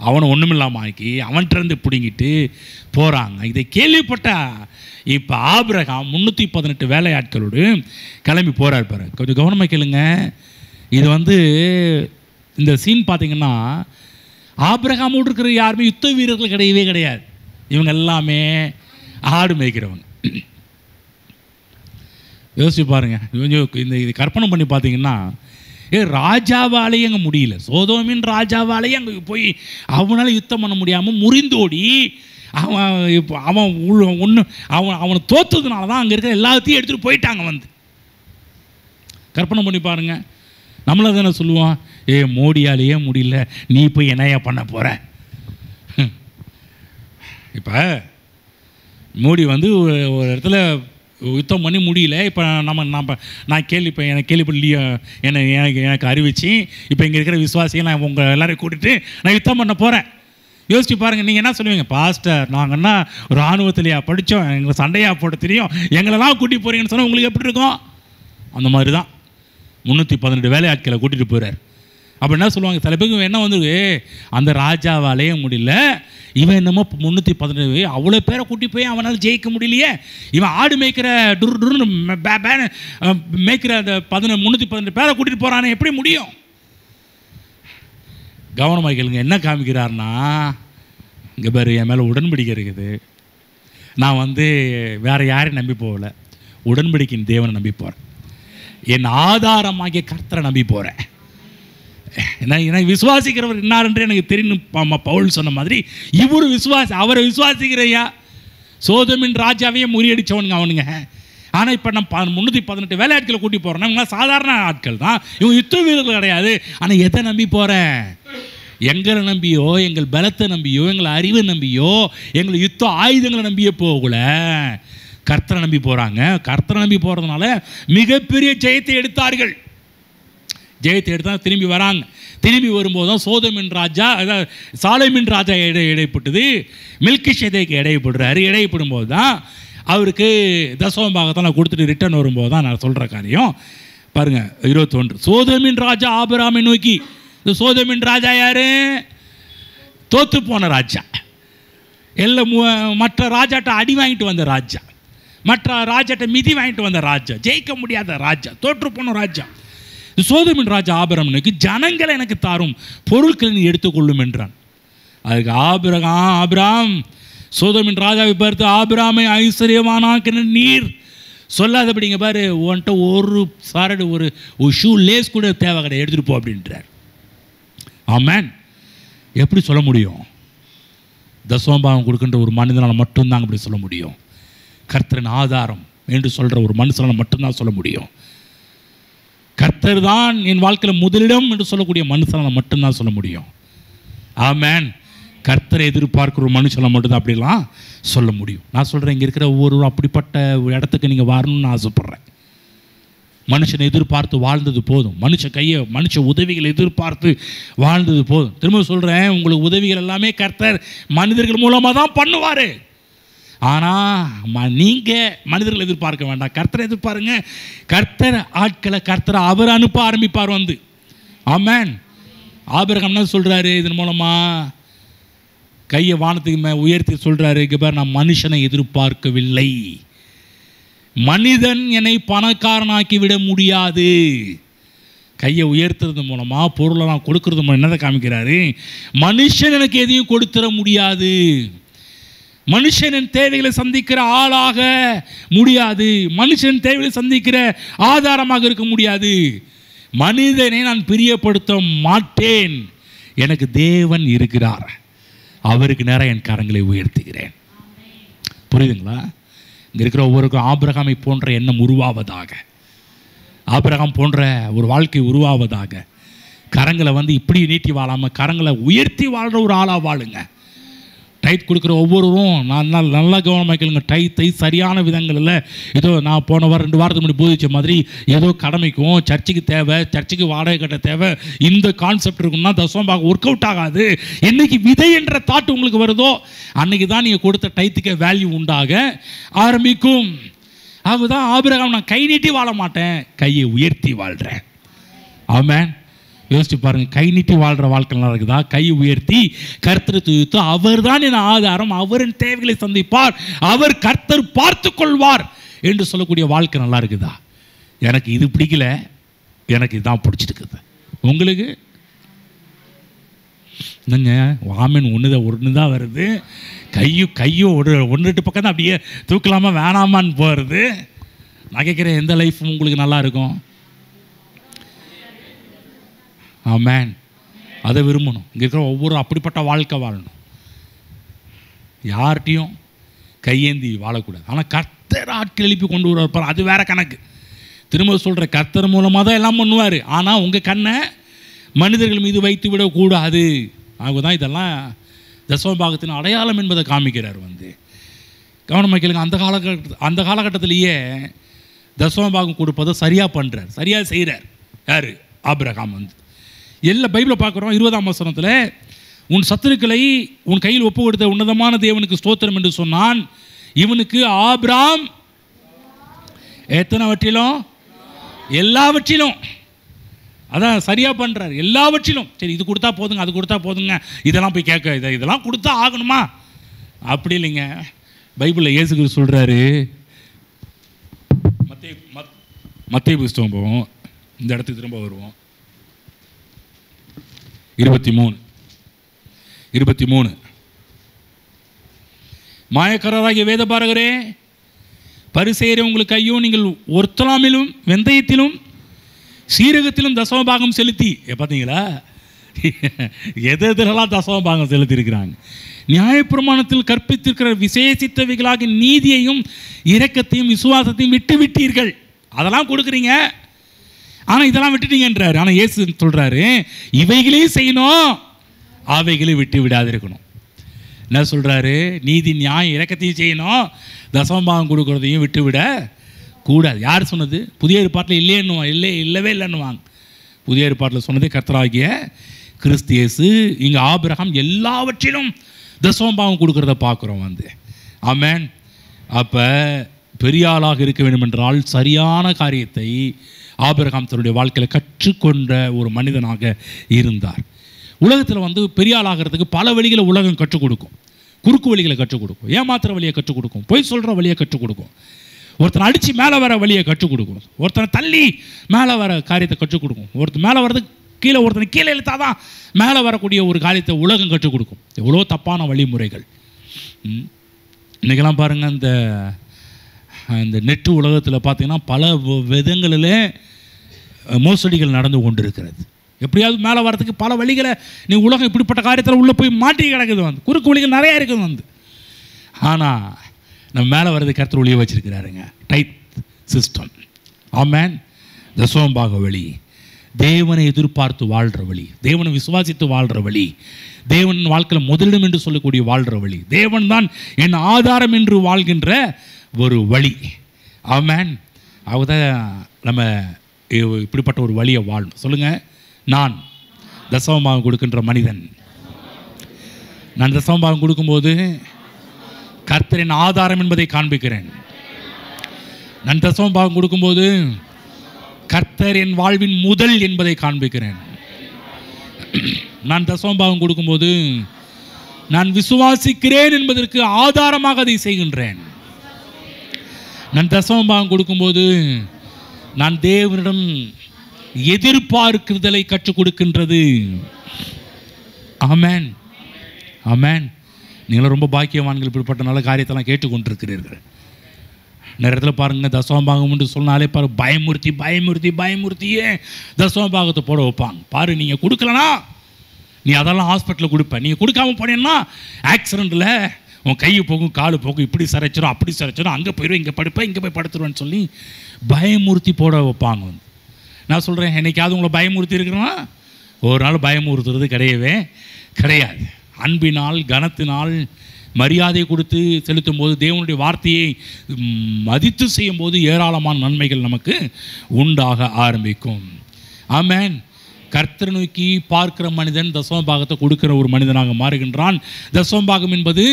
Speaker 1: அவனை ஒன்றுமில்லாமல் ஆக்கி அவன்கிட்ட பிடுங்கிட்டு போகிறாங்க. இதை கேள்விப்பட்ட இப்போ ஆபிரகாம் 318 வேலையாட்களோடு கிளம்பி போகிறார் பாரு. கொஞ்சம் கவனமாக கேளுங்க. இது இந்த சீன் பார்த்திங்கன்னா ஆபிரகாமோடு இருக்கிற யாருமே யுத்த வீரர்கள் கிடையவே கிடையாது. இவங்க எல்லாமே ஆடு மேய்க்கிறவங்க. யோசிச்சு பாருங்க, இந்த இது கற்பனை பண்ணி பார்த்தீங்கன்னா, ராஜாவாலேயே அங்கே முடியல, சோதோமின் ராஜாவாலேயே அங்கே போய் அவனால யுத்தம் பண்ண முடியாமல் முறிந்தோடி அவன் ஒன்று அவனை தோற்றதுனால தான் அங்கே இருக்கிற எல்லாத்தையும் எடுத்துகிட்டு போயிட்டாங்க வந்து. கற்பனை பண்ணி பாருங்க. நம்மள தானே சொல்லுவோம், மோடியாலேயே முடியல, நீ போய் என்னையா பண்ண போகிற. இப்போ மோடி வந்து ஒரு இடத்துல யுத்தம் பண்ணி முடியல. இப்போ நான் எனக்கு கேள்விப்படலையோ எனக்கு அறிவிச்சு இப்போ இங்கே இருக்கிற விசுவாசியை நான் உங்கள் எல்லாரையும் கூட்டிகிட்டு நான் யுத்தம் பண்ண போகிறேன். யோசிச்சு பாருங்கள், நீங்கள் என்ன சொல்லுவீங்க? பாஸ்டர், நாங்கன்னா இராணுவத்திலையா படித்தோம், எங்களை சண்டையாக போட தெரியும், எங்களெல்லாம் கூட்டிகிட்டு போகிறீங்கன்னு சொன்னால் உங்களுக்கு எப்படி இருக்கும்? அந்த மாதிரி தான் 318 வேலையாட்களை கூட்டிகிட்டு போகிறார். அப்போ என்ன சொல்லுவாங்க, சில பேருக்கு என்ன வந்து அந்த ராஜாவாலேயே முடியல, இவன் என்னமோ 318 அவ்வளோ பேரை கூட்டி போய் அவனால் ஜெயிக்க முடியலையே, இவன் ஆடு மேய்க்கிற டுருன்னு மேய்க்கிற அந்த 318 பேரை கூட்டிகிட்டு போகிறானே, எப்படி முடியும்? கவனமாக கேளுங்க, என்ன காமிக்கிறார்னா, இங்கே பாரு, என் மேலே உடன்படிக்கை இருக்குது, நான் வந்து வேறு யாரையும் நம்பி போகலை, உடன்படிக்கையின் தேவனை நம்பி போகிறேன், என் ஆதாரமாகிய கர்த்தரை நம்பி போகிறேன். எனக்கு விசுவாசிக்கிறவர் இன்னாரென்று எனக்கு தெரியும். பவுல் சொன்ன மாதிரி இவரு அவரை விசுவாசிக்கிறையா. சோதோமின் ராஜாவையே முறியடிச்சவனுங்க அவனுங்க. ஆனால் இப்போ நம்ம 318 வேலையாட்களை கூட்டி போகிறோன்னா இவங்க சாதாரண ஆட்கள் தான், இவங்க யுத்த வீரர்கள் கிடையாது. ஆனால் எதை நம்பி போகிறேன்? எங்களை நம்பியோ, எங்கள் பலத்தை நம்பியோ, எங்களை அறிவை நம்பியோ, எங்களை யுத்த ஆயுதங்களை நம்பியே போகல, கர்த்தரை நம்பி போகிறாங்க. கர்த்தரை நம்பி போகிறதுனால மிகப்பெரிய ஜெயத்தை எடுத்தார்கள். ஜெயத்தை எடுத்தால் திரும்பி வராங்க. திரும்பி வரும்போது தான் சோதோமின் ராஜா, அதாவது சாலேமின் ராஜா இடைப்பட்டது, மெல்கிசேதேக்கு இடைப்படுறாரு. இடைப்படும் போது தான் அவருக்கு தசம பாகத்தை நான் கொடுத்துட்டு ரிட்டர்ன் வரும்போது தான் நான் சொல்கிற காரியம் பாருங்கள். 21 சோதோமின் ராஜா ஆபிரகாமை நோக்கி, இந்த சோதோமின் ராஜா யார்? தோற்று போன ராஜா, எல்லாம் மற்ற ராஜாட்ட அடி வாங்கிட்டு வந்த ராஜா, மற்ற ராஜாட்ட மிதி வாங்கிட்டு வந்த ராஜா, ஜெயிக்க முடியாத ராஜா, தோற்று போன ராஜா. சோதோமின் ராஜா ஆபிரகாமுக்கு, ஜனங்களை எனக்கு தாரும், பொருட்களை நீ எடுத்துக்கொள்ளும் என்றான். அதுக்கு ஆபிரகாம் சோதோமின் ராஜாவை பார்த்து, ஆபிரகாமை ஐஸ்வர்யமானாக்கின நீர் சொல்லாதபடிங்க பாரு, உன்கிட்ட ஒரு சாரடு ஒரு ஷூ லேஸ் கூட தேவை கிடையாது, எடுத்துகிட்டு போ அப்படின்றார். ஆமேன். எப்படி சொல்ல முடியும்? தசமபாகம் கொடுக்கின்ற ஒரு மனிதனால் மட்டும்தான் அப்படி சொல்ல முடியும். கர்த்தரின் ஆதாரம் என்று சொல்கிற ஒரு மனுஷனால் மட்டும்தான் சொல்ல முடியும். கர்த்தர் தான் என் வாழ்க்கையில் முதலிடம் என்று சொல்லக்கூடிய மனுஷனால் மட்டும்தான் சொல்ல முடியும். ஆமேன். கர்த்தரை எதிர்பார்க்கிற ஒரு மனுஷனை மட்டும்தான் அப்படிலாம் சொல்ல முடியும். நான் சொல்கிறேன், இங்கே இருக்கிற ஒவ்வொரு அப்படிப்பட்ட இடத்துக்கு நீங்கள் வரணும்னு நான் ஆசைப்பட்றேன். மனுஷனை எதிர்பார்த்து வாழ்ந்தது போதும், மனுஷ உதவிகளை எதிர்பார்த்து வாழ்ந்தது போதும். திரும்ப சொல்கிறேன், உங்களுக்கு உதவிகள் எல்லாமே கர்த்தர் மனிதர்கள் மூலமாக தான் பண்ணுவார். ஆனால் நீங்கள் மனிதர்கள் எதிர்பார்க்க வேண்டாம், கர்த்தரை எதிர்பாருங்க. கர்த்தர் ஆட்களை கர்த்தரை அவர் அனுப்ப ஆரம்பிப்பார் வந்து. ஆமேன். ஆபிரகாம் என்ன சொல்கிறாரு? இதன் மூலமாக கையை வானத்துக்கு உயர்த்தி சொல்கிறாரு, இங்கே பாரு, நான் மனுஷனை எதிர்பார்க்கவில்லை, மனிதன் என்னை பணக்காரனாக்கி விட முடியாது. கையை உயர்த்துறது மூலமாக, பொருளை நான் கொடுக்கறது மூலம் என்னதை காமிக்கிறாரு? மனுஷன் எனக்கு எதையும் கொடுத்துட முடியாது, மனுஷனின் தேவைகளை சந்திக்கிற ஆளாக முடியாது, மனுஷன் தேவைகளை சந்திக்கிற ஆதாரமாக இருக்க முடியாது. மனிதனை நான் பிரியப்படுத்த மாட்டேன், எனக்கு தேவன் இருக்கிறார், அவருக்கு நேரம் என் கரங்களை உயர்த்துகிறேன். புரியுதுங்களா? இங்கே இருக்கிற ஒவ்வொருக்கும் ஆபிரகாமை போன்ற எண்ணம் உருவாவதாக, ஆபிரகாம் போன்ற ஒரு வாழ்க்கை உருவாவதாக. கரங்களை இப்படி நீட்டி வாழாமல் கரங்களை உயர்த்தி வாழ்கிற ஒரு ஆளாக வாழுங்க. டைட் கொடுக்குற ஒவ்வொருவரும் நல்லா கவனமாக கேளுங்க. டைத்தை சரியான விதங்களில் ஏதோ நான் போன வாரம் 2 வாரத்துக்கு முன்னாடி போதிச்ச மாதிரி ஏதோ கடமைக்கும் சர்ச்சுக்கு தேவை, சர்ச்சுக்கு வாடகை கட்ட தேவை, இந்த கான்செப்ட் இருக்குன்னா தசமபாகம் ஒர்க் அவுட் ஆகாது. என்னைக்கு விதை என்ற தாட் உங்களுக்கு வருதோ அன்னைக்கு தான் நீங்கள் கொடுத்த டைத்துக்கே வேல்யூ உண்டாக ஆரம்பிக்கும். அதுதான் ஆபிரகாம், நான் கை நீட்டி வாழ மாட்டேன், கையை உயர்த்தி வாழ்கிறேன். ஆமென். யோசிச்சு பாருங்கள், கை நீட்டி வாழ்கிற வாழ்க்கை நல்லா இருக்குதா? கை உயர்த்தி கர்த்தரை துதித்து, அவர் தான் என் ஆதாரம், அவரின் தேவைகளை சந்திப்பார், அவர் கர்த்தர் பார்த்து கொள்வார் என்று சொல்லக்கூடிய வாழ்க்கை நல்லா இருக்குதா? எனக்கு இது பிடிக்கல, எனக்கு இதுதான் பிடிச்சிருக்குது. உங்களுக்கு என்னங்க வாமன் ஒன்று தான் வருது, கையும் 1-2 பக்கம் தான் அப்படியே தூக்கலாமா வேணாமான்னு போகிறது. நான் கேட்குறேன், எந்த லைஃப் உங்களுக்கு நல்லா இருக்கும்? ஆமென். அதை விரும்பணும். இங்கே இருக்கிற ஒவ்வொரு அப்படிப்பட்ட வாழ்க்கை வாழணும். யார்கிட்டையும் கையேந்தி வாழக்கூடாது. ஆனால் கர்த்தர் ஆட்கள் எழுப்பி கொண்டு வருவார், அது வேற கணக்கு. திரும்ப சொல்கிற, கர்த்தர் மூலமாக தான் எல்லாம் பண்ணுவார். ஆனால் உங்கள் கண்ணை மனிதர்கள் மீது வைத்து விடக்கூடாது. அவங்க தான் இதெல்லாம் தசமபாகத்தின் அடையாளம் என்பதை காமிக்கிறார். கவனமாக கேளுங்க. அந்த காலகட்டத்திலேயே தசமபாகம் கொடுப்பதை சரியாக பண்ணுறார், சரியாக செய்கிறார். யார்? ஆபிரகாம். எல்லா பைபிளை பார்க்குறோம். 20ஆம் வசனத்தில், உன் சத்துருக்களை உன் கையில் ஒப்பு கொடுத்த உன்னதமான தேவனுக்கு ஸ்தோத்திரம் என்று சொன்னான். இவனுக்கு ஆபிராம் எத்தனைவற்றிலும்? எல்லாவற்றிலும். அதான் சரியாக பண்ணுறார், எல்லாவற்றிலும். சரி, இது கொடுத்தா போதுங்க, அது கொடுத்தா போதுங்க, இதெல்லாம் போய் கேட்க, இதெல்லாம் கொடுத்தா ஆகணுமா? அப்படி இல்லைங்க. பைபிளில் இயேசு கிறிஸ்து சொல்கிறாரு, மத்தேயு புஸ்தகம் போவோம், இந்த இடத்துக்கு திரும்ப வருவோம். 23 மாயக்காரராகிய வேதபாரகரே, பரிசேயரே, உங்களுக்கு ஐயோ, நீங்கள் ஒர்த்தலாமிலும் வெந்தயத்திலும் சீரகத்திலும் தசமபாகம் செலுத்தி, பார்த்தீங்களா எதெல்லாம் தசமபாகம் செலுத்தி இருக்கிறாங்க. நியாயப்பிரமாணத்தில் கற்பித்திருக்கிற விசேஷித்தவைகளாக நீதியையும் இரக்கத்தையும் விசுவாசத்தையும் விட்டு விட்டீர்கள். அதெல்லாம் கொடுக்குறீங்க, ஆனால் இதெல்லாம் விட்டுட்டீங்கன்றாரு. ஆனால் இயேசு சொல்கிறாரு, இவைகளையும் செய்யணும், அவைகளையும் விட்டு விடாது இருக்கணும். என்ன சொல்கிறாரு? நீதி நியாயம் இரக்கத்தையும் செய்யணும், தசமபாகம் கொடுக்குறதையும் விட்டு விட கூடாது. யார் சொன்னது? புதிய ஏற்பாட்டில் இல்லைன்னுவாங்க, இல்லவே இல்லைன்னுவாங்க. புதிய ஏற்பாட்டில் சொன்னதே கர்த்தராகிய கிறிஸ்து இயேசு. இங்கே ஆபிரகாம் எல்லாவற்றிலும் தசமபாகம் கொடுக்குறத பார்க்குறோம். ஆமென். அப்போ பெரிய ஆளாக இருக்க வேண்டும் என்றால் சரியான காரியத்தை ஆபிரகாம் தன்னுடைய வாழ்க்கையில் கற்றுக்கொண்ட ஒரு மனிதனாக இருந்தார். உலகத்தில் பெரிய ஆளாகிறதுக்கு பல வழிகளை உலகம் கற்றுக் கொடுக்கும். குறுக்கு வழிகளை கற்றுக் கொடுக்கும், ஏமாத்துற வழியை கற்றுக் கொடுக்கும், பொய் சொல்கிற வழியை கற்றுக் கொடுக்கும், ஒருத்தனை அடித்து மேலே வர வழியை கற்றுக் கொடுக்கும், ஒருத்தனை தள்ளி மேலே வர காரியத்தை கற்றுக் கொடுக்கும், ஒருத்தர் மேலே வர்றதுக்கு கீழே ஒருத்தனை கீழே இழுத்தாதான் மேலே வரக்கூடிய ஒரு காரியத்தை உலகம் கற்றுக் கொடுக்கும். எவ்வளோ தப்பான வழிமுறைகள் இன்றைக்கெல்லாம் பாருங்கள். இந்த நெட்டு உலகத்தில் பார்த்தீங்கன்னா பல விதங்களில் மோசடிகள் நடந்து கொண்டு இருக்கிறது. எப்படியாவது மேலே வரதுக்கு பல வழிகளை, நீ உலகம் இப்படிப்பட்ட காரியத்தில் உள்ளே போய் மாட்டி கிடக்குது. குறுக்கு வழிகள் நிறையா இருக்குது. ஆனால் நம்ம மேலே வர்றதுக்கு கர்த்தர் ஒளியை வச்சிருக்கிறாருங்க. Tight system. ஆமென். தசமபாக வழி, தேவனை எதிர்பார்த்து வாழ்கிற வழி, தேவனை விசுவாசித்து வாழ்கிற வழி, தேவன் வாழ்க்கையில் முதலிடம் என்று சொல்லக்கூடிய வாழ்கிற வழி, தேவன் தான் என் ஆதாரம் என்று வாழ்கின்ற ஒரு வழி. ஆமென். அவதான் நம்ம இப்படிப்பட்ட ஒரு வழியை வாழணும். சொல்லுங்கள், நான் தசமபாகம் கொடுக்கின்ற மனிதன். நான் தசமபாகம் கொடுக்கும்போது கர்த்தரின் ஆதாரம் என்பதை காண்பிக்கிறேன். நான் தசமபாகம் கொடுக்கும்போது கர்த்தர் என் வாழ்வின் முதல் என்பதை காண்பிக்கிறேன். நான் தசமபாகம் கொடுக்கும்போது நான் விசுவாசிக்கிறேன் என்பதற்கு ஆதாரமாக அதை செய்கின்றேன். நான் தசமபாகம் கொடுக்கும்போது நான் தேவனிடம் எதிர்பார்க்குதலை கற்றுக் கொடுக்கின்றது. ஆமென். ஆமென். நீங்களும் ரொம்ப பாக்கியவான்கள், இப்படிப்பட்ட நல்ல காரியத்தெல்லாம் கேட்டுக்கொண்டிருக்கிறீர்கள். நேரத்தில் பாருங்கள், தசமபாகம் என்று சொன்னாலே பாரு, பயமுறுத்தியே தசமபாகத்தை போட வைப்பாங்க. பாரு, நீங்கள் கொடுக்கலனா நீ அதெல்லாம் ஹாஸ்பிட்டலில் கொடுப்ப, நீங்கள் கொடுக்காம போனேன்னா ஆக்சிடெண்ட்டில் உன் கையை போகும், காலு போகும், இப்படி சரைச்சிடும், அப்படி சரைச்சிடும், அங்கே போயிடுவேன், இங்கே படுப்பேன், இங்கே போய் படுத்துருவேன்னு சொல்லி பயமுறுத்தி போட வைப்பாங்க. நான் சொல்கிறேன், என்னைக்காவது உங்களை பயமுறுத்தி இருக்கிறேன்னா? ஒரு நாள் பயமுறுத்துறது கிடையாது. அன்பினால், கனத்தினால், மரியாதை கொடுத்து செலுத்தும் போது, தேவனுடைய வார்த்தையை மதித்து செய்யும் போது ஏராளமான நன்மைகள் நமக்கு உண்டாக ஆரம்பிக்கும். ஆமென். கர்த்தரை நோக்கி பார்க்கிற மனிதன் தசமபாகத்தை கொடுக்கிற ஒரு மனிதனாக மாறுகின்றான். தசமபாகம் என்பது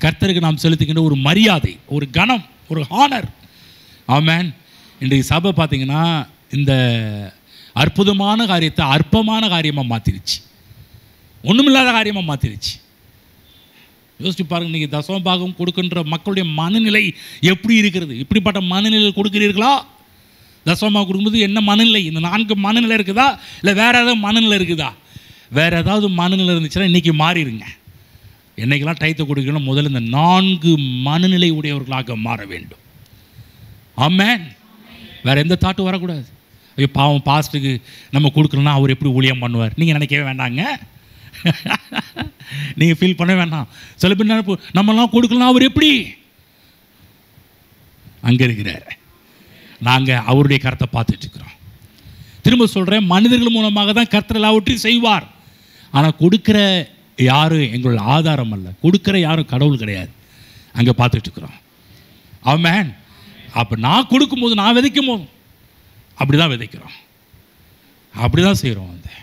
Speaker 1: கர்த்தருக்கு நாம் செலுத்துகின்ற ஒரு மரியாதை, ஒரு கனம், ஒரு ஹானர். ஆமென். இன்றைக்கு சபை பார்த்தீங்கன்னா இந்த அற்புதமான காரியத்தை அற்பமான காரியமாக மாற்றிருச்சு, ஒன்றுமில்லாத காரியமாக மாற்றிருச்சு. யோசிச்சு பாருங்கள், இன்றைக்கி தசமபாகம் கொடுக்கின்ற மக்களுடைய மனநிலை எப்படி இருக்கிறது? இப்படிப்பட்ட மனநிலை கொடுக்கிறீர்களா? தசமபாகம் கொடுக்கும்போது என்ன மனநிலை? இந்த 4 மனநிலை இருக்குதா, இல்லை வேறு ஏதாவது மனநிலை இருக்குதா? வேறு ஏதாவது மனநிலை இருந்துச்சுன்னா இன்றைக்கி மாறிடுங்க. என்னைக்கெல்லாம் டைத்தை கொடுக்கணும், முதல்ல இந்த 4 மனநிலை உடையவர்களாக மாற வேண்டும். ஆமென். வேறு எந்த தாட்டும் வரக்கூடாது. ஐயோ பாவம் பாஸ்ட்டுக்கு நம்ம கொடுக்கலன்னா அவர் எப்படி ஊழியம் பண்ணுவார் நீங்கள் நினைக்கவே வேண்டாங்க. நீங்கள் ஃபீல் பண்ண வேண்டாம். சில பேர் நினைப்பு நம்மலாம் கொடுக்கலாம் அவர் எப்படி அங்கே இருக்கிறார். நாங்கள் அவருடைய கருத்தை பார்த்துட்ருக்குறோம். திரும்ப சொல்கிறேன், மனிதர்கள் மூலமாக தான் கர்த்தர் எல்லாவற்றையும் செய்வார். ஆனால் கொடுக்குற யாரும் எங்களோட ஆதாரம் அல்ல, கொடுக்குற யாரும் கடவுள் கிடையாது. அங்கே பார்த்துட்ருக்குறோம். ஆமென். அப்போ நான் கொடுக்கும்போது, நான் விதைக்கும் போதும் அப்படி தான் விதைக்கிறோம், அப்படி தான் செய்கிறோம். வந்து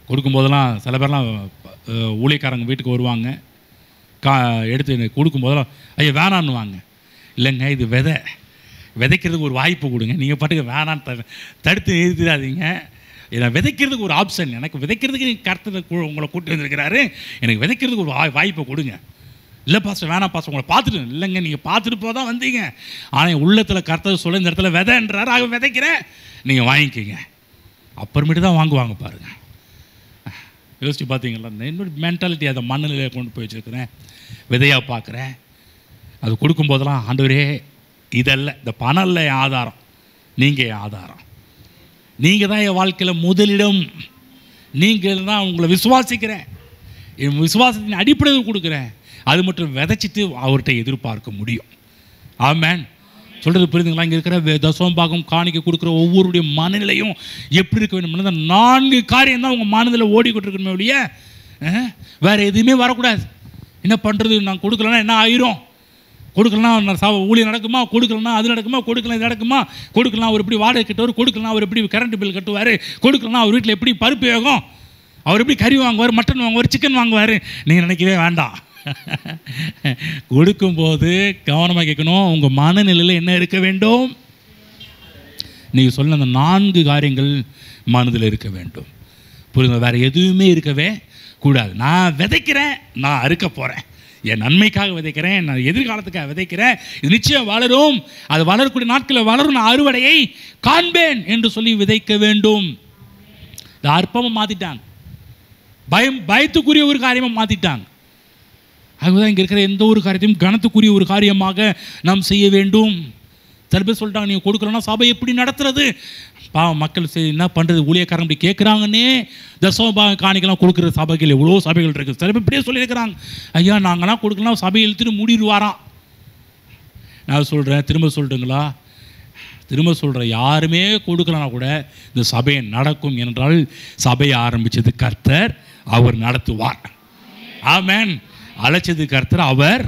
Speaker 1: கொடுக்கும்போதெல்லாம் சில பேர்லாம் ஊழியக்காரங்க வீட்டுக்கு வருவாங்க, எடுத்து கொடுக்கும்போதெல்லாம் ஐயா வேணான்னுவாங்க. இல்லைங்க, இது விதைக்கிறதுக்கு ஒரு வாய்ப்பு கொடுங்க, நீங்கள் பாட்டுக்கு வேணான்னு தடுத்து நிறுத்திடாதீங்க. இதை விதைக்கிறதுக்கு ஒரு ஆப்ஷன், எனக்கு விதைக்கிறதுக்கு கர்த்தர் உங்களை கூட்டி வந்திருக்கிறாரு, எனக்கு விதைக்கிறதுக்கு ஒரு வாய்ப்பை கொடுங்க. இல்லை பாஸ்டர் வேணாம் பாஸ்டர் உங்களை பார்த்துட்டு. இல்லைங்க, நீங்கள் பார்த்துட்டு போக தான் வந்தீங்க, ஆனால் உள்ளத்தில் கர்த்தர் சொல்ல இந்த இடத்துல விதைன்றாரு, ஆக விதைக்கிறேன், நீங்கள் வாங்கிக்கிங்க. அப்புறமேட்டு தான் வாங்குவாங்க பாருங்கள். யோசிச்சு பார்த்தீங்களா? என்னோட மென்டாலிட்டி அதை மண்ணிலையே கொண்டு போய் வச்சுருக்கிறேன், விதையாக பார்க்குறேன். அது கொடுக்கும்போதெல்லாம் ஆண்டவரே இதல்ல, இந்த பணம் இல்லை என் ஆதாரம், நீங்கள் என் ஆதாரம், நீங்கள் தான் என் வாழ்க்கையில் முதலிடம், நீங்கள் தான் உங்களை விசுவாசிக்கிறேன், என் விசுவாசத்தின் அடிப்படையில் கொடுக்குறேன். அது மட்டும் விதைச்சிட்டு அவர்கிட்ட எதிர்பார்க்க முடியும். ஆமென். சொல்கிறது புரியுதுங்களா? இங்கே இருக்கிற தசமபாகம் காணிக்க கொடுக்குற ஒவ்வொருடைய மனநிலையும் எப்படி இருக்க வேண்டும்? அந்த 4 காரியம் தான் உங்கள் மனதில் ஓடிக்கொண்டிருக்கணுமே ஒழிய வேறு எதுவுமே வரக்கூடாது. என்ன பண்ணுறது, நான் கொடுக்கலன்னா என்ன ஆயிரும், கொடுக்கலன்னா ஊழியம் நடக்குமா, கொடுக்கலன்னா அது நடக்குமா, கொடுக்கலாம் இது நடக்குமா, கொடுக்கலாம் அவர் எப்படி வாடகை கட்டுவார், கொடுக்கலாம் அவர் எப்படி கரண்ட் பில் கட்டுவார், கொடுக்கலாம் அவர் வீட்டில் எப்படி பருப்பு வேகும், அவர் எப்படி கறி வாங்குவார், மட்டன் வாங்குவார், சிக்கன் வாங்குவார். நீங்கள் நினைக்கவே வேண்டாம். கொடுக்கும்போது கவனமாக கேட்கணும், உங்கள் மனநிலையில் என்ன இருக்க வேண்டும்? நீங்கள் சொன்ன அந்த 4 காரியங்கள் மனதில் இருக்க வேண்டும். புரியுங்க? வேறு எதுவுமே இருக்கவே கூடாது. நான் விதைக்கிறேன், நான் அறுக்க போகிறேன், என் நன்மைக்காக விதைக்கிறேன், நான் எதிர்காலத்துக்காக விதைக்கிறேன், இது நிச்சயம் வளரும், அது வளரக்கூடிய நாட்களில் வளரும், நான் அறுவடையை காண்பேன் என்று சொல்லி விதைக்க வேண்டும். இந்த அற்பமாக மாற்றிட்டாங்க, பயத்துக்குரிய ஒரு காரியமாக மாற்றிட்டாங்க. அதுதான் இங்கே இருக்கிற எந்த ஒரு காரியத்தையும் கனத்துக்குரிய ஒரு காரியமாக நாம் செய்ய வேண்டும். சில பேர் சொல்லிட்டாங்க, நீங்கள் கொடுக்கலன்னா சபை எப்படி நடத்துறது? பாவம் மக்கள் என்ன பண்ணுறது, ஊழியக்காரங்க இப்படி கேட்குறாங்கன்னே தசமபாகம் காணிக்கலாம் கொடுக்குற சபைகள் எவ்வளோ சபைகள் இருக்குது. சில பேர் இப்படியே சொல்லியிருக்கிறாங்க, ஐயா நாங்களாம் கொடுக்கலாம் சபையை இழுத்துட்டு மூடிடுவாராம். நான் சொல்கிறேன், திரும்ப சொல்லிட்டுங்களா, திரும்ப சொல்கிறேன், யாருமே கொடுக்கலன்னா கூட இந்த சபையை நடக்கும் என்றால் சபையை ஆரம்பித்தது கர்த்தர், அவர் நடத்துவார். ஆமென். அழைச்சது கர்த்தர், அவர்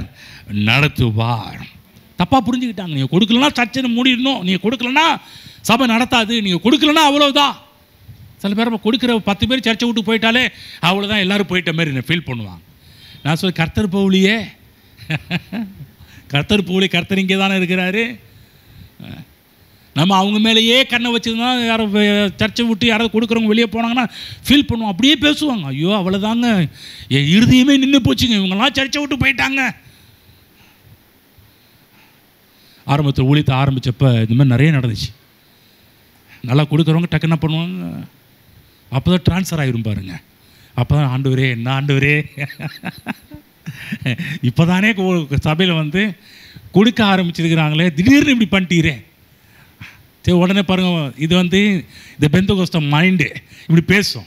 Speaker 1: நடத்துவார். தப்பாக புரிஞ்சுக்கிட்டாங்க, நீங்கள் கொடுக்கலன்னா சர்ச்சை மூடிடணும், நீங்கள் கொடுக்கலன்னா சபை நடத்தாது, நீங்கள் கொடுக்கலன்னா அவ்வளோதான். சில பேர் கொடுக்குற 10 பேர் சர்ச்சை விட்டு போயிட்டாலே அவ்வளோதான், எல்லோரும் போயிட்ட மாதிரி என்ன ஃபீல் பண்ணுவாங்க. நான் சொல்ல கர்த்தர் போகலையே, கர்த்தர் போகலையே, கர்த்தர் இங்கே தானே இருக்கிறாரு. நம்ம அவங்க மேலேயே கண்ணை வச்சுருந்தா யாரும் சர்ச்சை விட்டு யாராவது கொடுக்குறவங்க வெளியே போனாங்கன்னா ஃபீல் பண்ணுவோம், அப்படியே பேசுவாங்க, ஐயோ அவ்வளோதாங்க என் இறுதியுமே நின்று போச்சுங்க, இவங்கெல்லாம் சர்ச்சை விட்டு போயிட்டாங்க. ஆரம்பத்தில் ஊழியத்தை ஆரம்பித்தப்போ இந்த மாதிரி நிறைய நடந்துச்சு. நல்லா கொடுக்குறவங்க டக்கு என்ன பண்ணுவாங்க, அப்போ தான் ட்ரான்ஸ்ஃபர் ஆகிரும் பாருங்க. அப்போ தான் ஆண்டவரே என்ன ஆண்டவரே, இப்போ தானே சபையில் வந்து கொடுக்க ஆரம்பிச்சிருக்கிறாங்களே, திடீர்னு இப்படி பண்ணிட்டீரே. சரி உடனே பாருங்கள், இது வந்து இந்த பெந்தகோஸ்தே மைண்டு இப்படி பேசும்.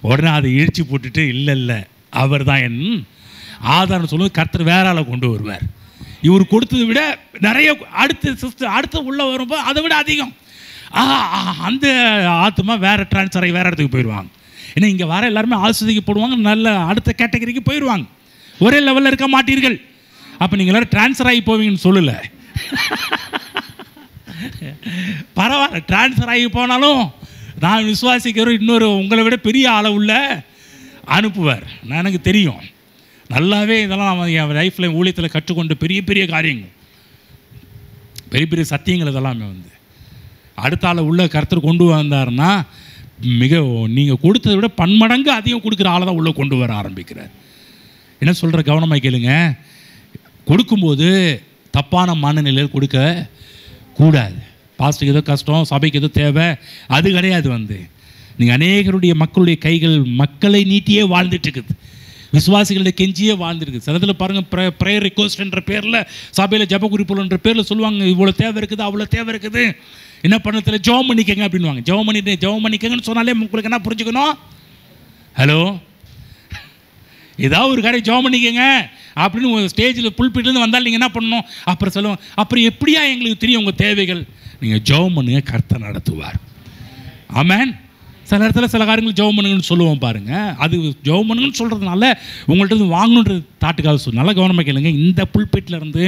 Speaker 1: உடனே அதை இழிச்சு போட்டுட்டு இல்லை அவர் தான் என் ஆதாரம் சொல்லுவது, கர்த்தர் வேற ஆளை கொண்டு வருவார். இவர் கொடுத்ததை விட நிறைய அடுத்து உள்ளே வரும்போது அதை விட அதிகம். அந்த ஆத்மா வேறு ட்ரான்ஸ்ஃபர் ஆகி வேறு இடத்துக்கு போயிடுவாங்க. ஏன்னா இங்கே வர எல்லாருமே ஆஸ்வதிக்கப்படுவாங்க, நல்ல அடுத்த கேட்டகரிக்கு போயிடுவாங்க, ஒரே லெவலில் இருக்க மாட்டீர்கள். அப்போ நீங்கள் எல்லோரும் ட்ரான்ஸ்ஃபர் ஆகி போவீங்கன்னு சொல்லலை, பரவாயில்ல ட்ரான்ஸ்ஃபர் ஆகி போனாலும் நான் விசுவாசிக்கிறோம், இன்னொரு உங்களை விட பெரிய அளவுள்ள அனுப்புவார். நான் எனக்கு தெரியும் நல்லாவே, இதெல்லாம் என் லைஃப்பில் ஊழியத்தில் கற்றுக்கொண்டு பெரிய பெரிய காரியங்கள், பெரிய பெரிய சத்தியங்கள் இதெல்லாமே வந்து அடுத்த ஆளை உள்ள கர்த்தர் கொண்டு வந்தாருன்னா மிக நீங்கள் கொடுத்ததை விட பன்மடங்கு அதிகம் கொடுக்குற ஆளை தான் உள்ளே கொண்டு வர ஆரம்பிக்கிறார். என்ன சொல்கிற கவனமாக கேளுங்க, கொடுக்கும்போது தப்பான மனநிலையில் கொடுக்க கூடாது. பாஸ்ட்டுக்கு ஏதோ கஷ்டம், சபைக்கு ஏதோ தேவை, அது கிடையாது. வந்து நீங்கள் அநேகருடைய மக்களுடைய கைகள் மக்களை நீட்டியே வாழ்ந்துட்டுருக்குது. விசுவாசிகளுடைய கெஞ்சியே வாழ்ந்துருக்கு. சிலதில் பாருங்கள், ப்ரேயர் ரிக்வெஸ்ட் என்ற பேரில், சபையில் ஜெப குறிப்புகள் என்ற பேரில் சொல்லுவாங்க, இவ்வளோ தேவை இருக்குது, அவ்வளோ தேவை இருக்குது, என்ன பண்ணத்தில் ஜெபம் பண்ணிக்கங்க அப்படின்வாங்க. ஜெபம் பண்ணிக்கங்கன்னு சொன்னாலே உங்களுக்கு என்ன புரிஞ்சுக்கணும்? ஹலோ, ஏதாவது ஒரு காரியம் ஜெபம் பண்ணிக்கங்க அப்படின்னு ஸ்டேஜில் புல்பிட்லேருந்து வந்தால் நீங்கள் என்ன பண்ணணும்? அப்புறம் சொல்லுவோம், அப்புறம் எப்படியா எங்களுக்கு தெரியும் உங்கள் தேவைகள்? நீங்கள் ஜெபம் பண்ணுங்க, கர்த்தர் நடத்துவார். ஆமென். சில இடத்துல சில காரியங்கள் ஜெபம் பண்ணுங்கன்னு சொல்லுவோம் பாருங்கள். அது ஜெபம் பண்ணுங்கன்னு சொல்கிறதுனால உங்கள்கிட்ட வாங்கணுன்றது தாட்டுக்காக சொல்லு. நல்லா கவனமாக கேளுங்க. இந்த புல்பிட்டில் இருந்து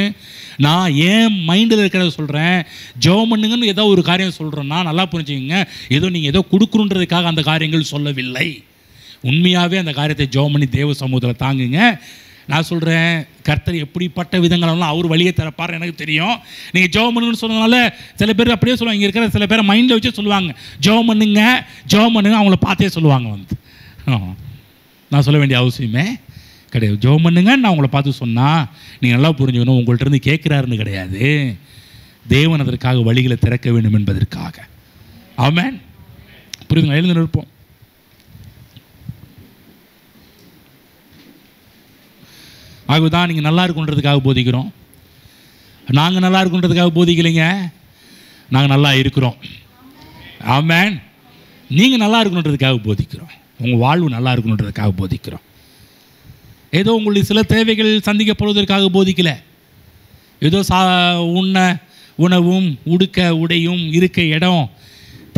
Speaker 1: நான் ஏன் மைண்டில் இருக்கிறத சொல்கிறேன். ஜெபம் பண்ணுங்கன்னு ஏதோ ஒரு காரியம் சொல்கிறேன்னா நல்லா புரிஞ்சுக்கங்க, ஏதோ நீங்கள் ஏதோ கொடுக்குறன்றதுக்காக அந்த காரியங்கள் சொல்லவில்லை. உண்மையாகவே அந்த காரியத்தை ஜெபம் பண்ணி தேவ சமூகத்தில் தாங்குங்க. நான் சொல்கிறேன், கர்த்தர் எப்படிப்பட்ட விதங்களெல்லாம் அவர் வழியை திறப்பார் எனக்கு தெரியும். நீங்கள் ஜெபம் பண்ணுங்கன்னு சொன்னதுனால சில பேர் அப்படியே சொல்லுவாங்க. இங்கே இருக்கிற சில பேரை மைண்டில் வச்சு சொல்லுவாங்க, ஜெபம் பண்ணுங்க ஜெபம் பண்ணுங்க, அவங்கள பார்த்தே சொல்லுவாங்க வந்து. நான் சொல்ல வேண்டிய அவசியமே கிடையாது. ஜெபம் பண்ணுங்க நான் அவங்கள பார்த்து சொன்னால் நீங்கள் நல்லா புரிஞ்சுக்கணும், உங்கள்கிட்ட இருந்து கேட்குறாருன்னு கிடையாது, தேவன் அதற்காக வழிகளை திறக்க வேண்டும் என்பதற்காக. ஆமென். புரியுதுங்களா? எழுந்து நிற்போம். ஆகவேதான் நீங்கள் நல்லா இருக்குன்றதுக்காக போதிக்கிறோம். நாங்கள் நல்லா இருக்குன்றதுக்காக போதிக்கலைங்க, நாங்கள் நல்லா இருக்கிறோம். ஆமென். நீங்கள் நல்லா இருக்கணுன்றதுக்காக போதிக்கிறோம். உங்கள் வாழ்வு நல்லா இருக்கணுன்றதுக்காக போதிக்கிறோம். ஏதோ உங்களுடைய சில தேவைகள் சந்திக்கப்படுவதற்காக போதிக்கலை. ஏதோ உணவும் உடுக்க உடையும் இருக்க இடம்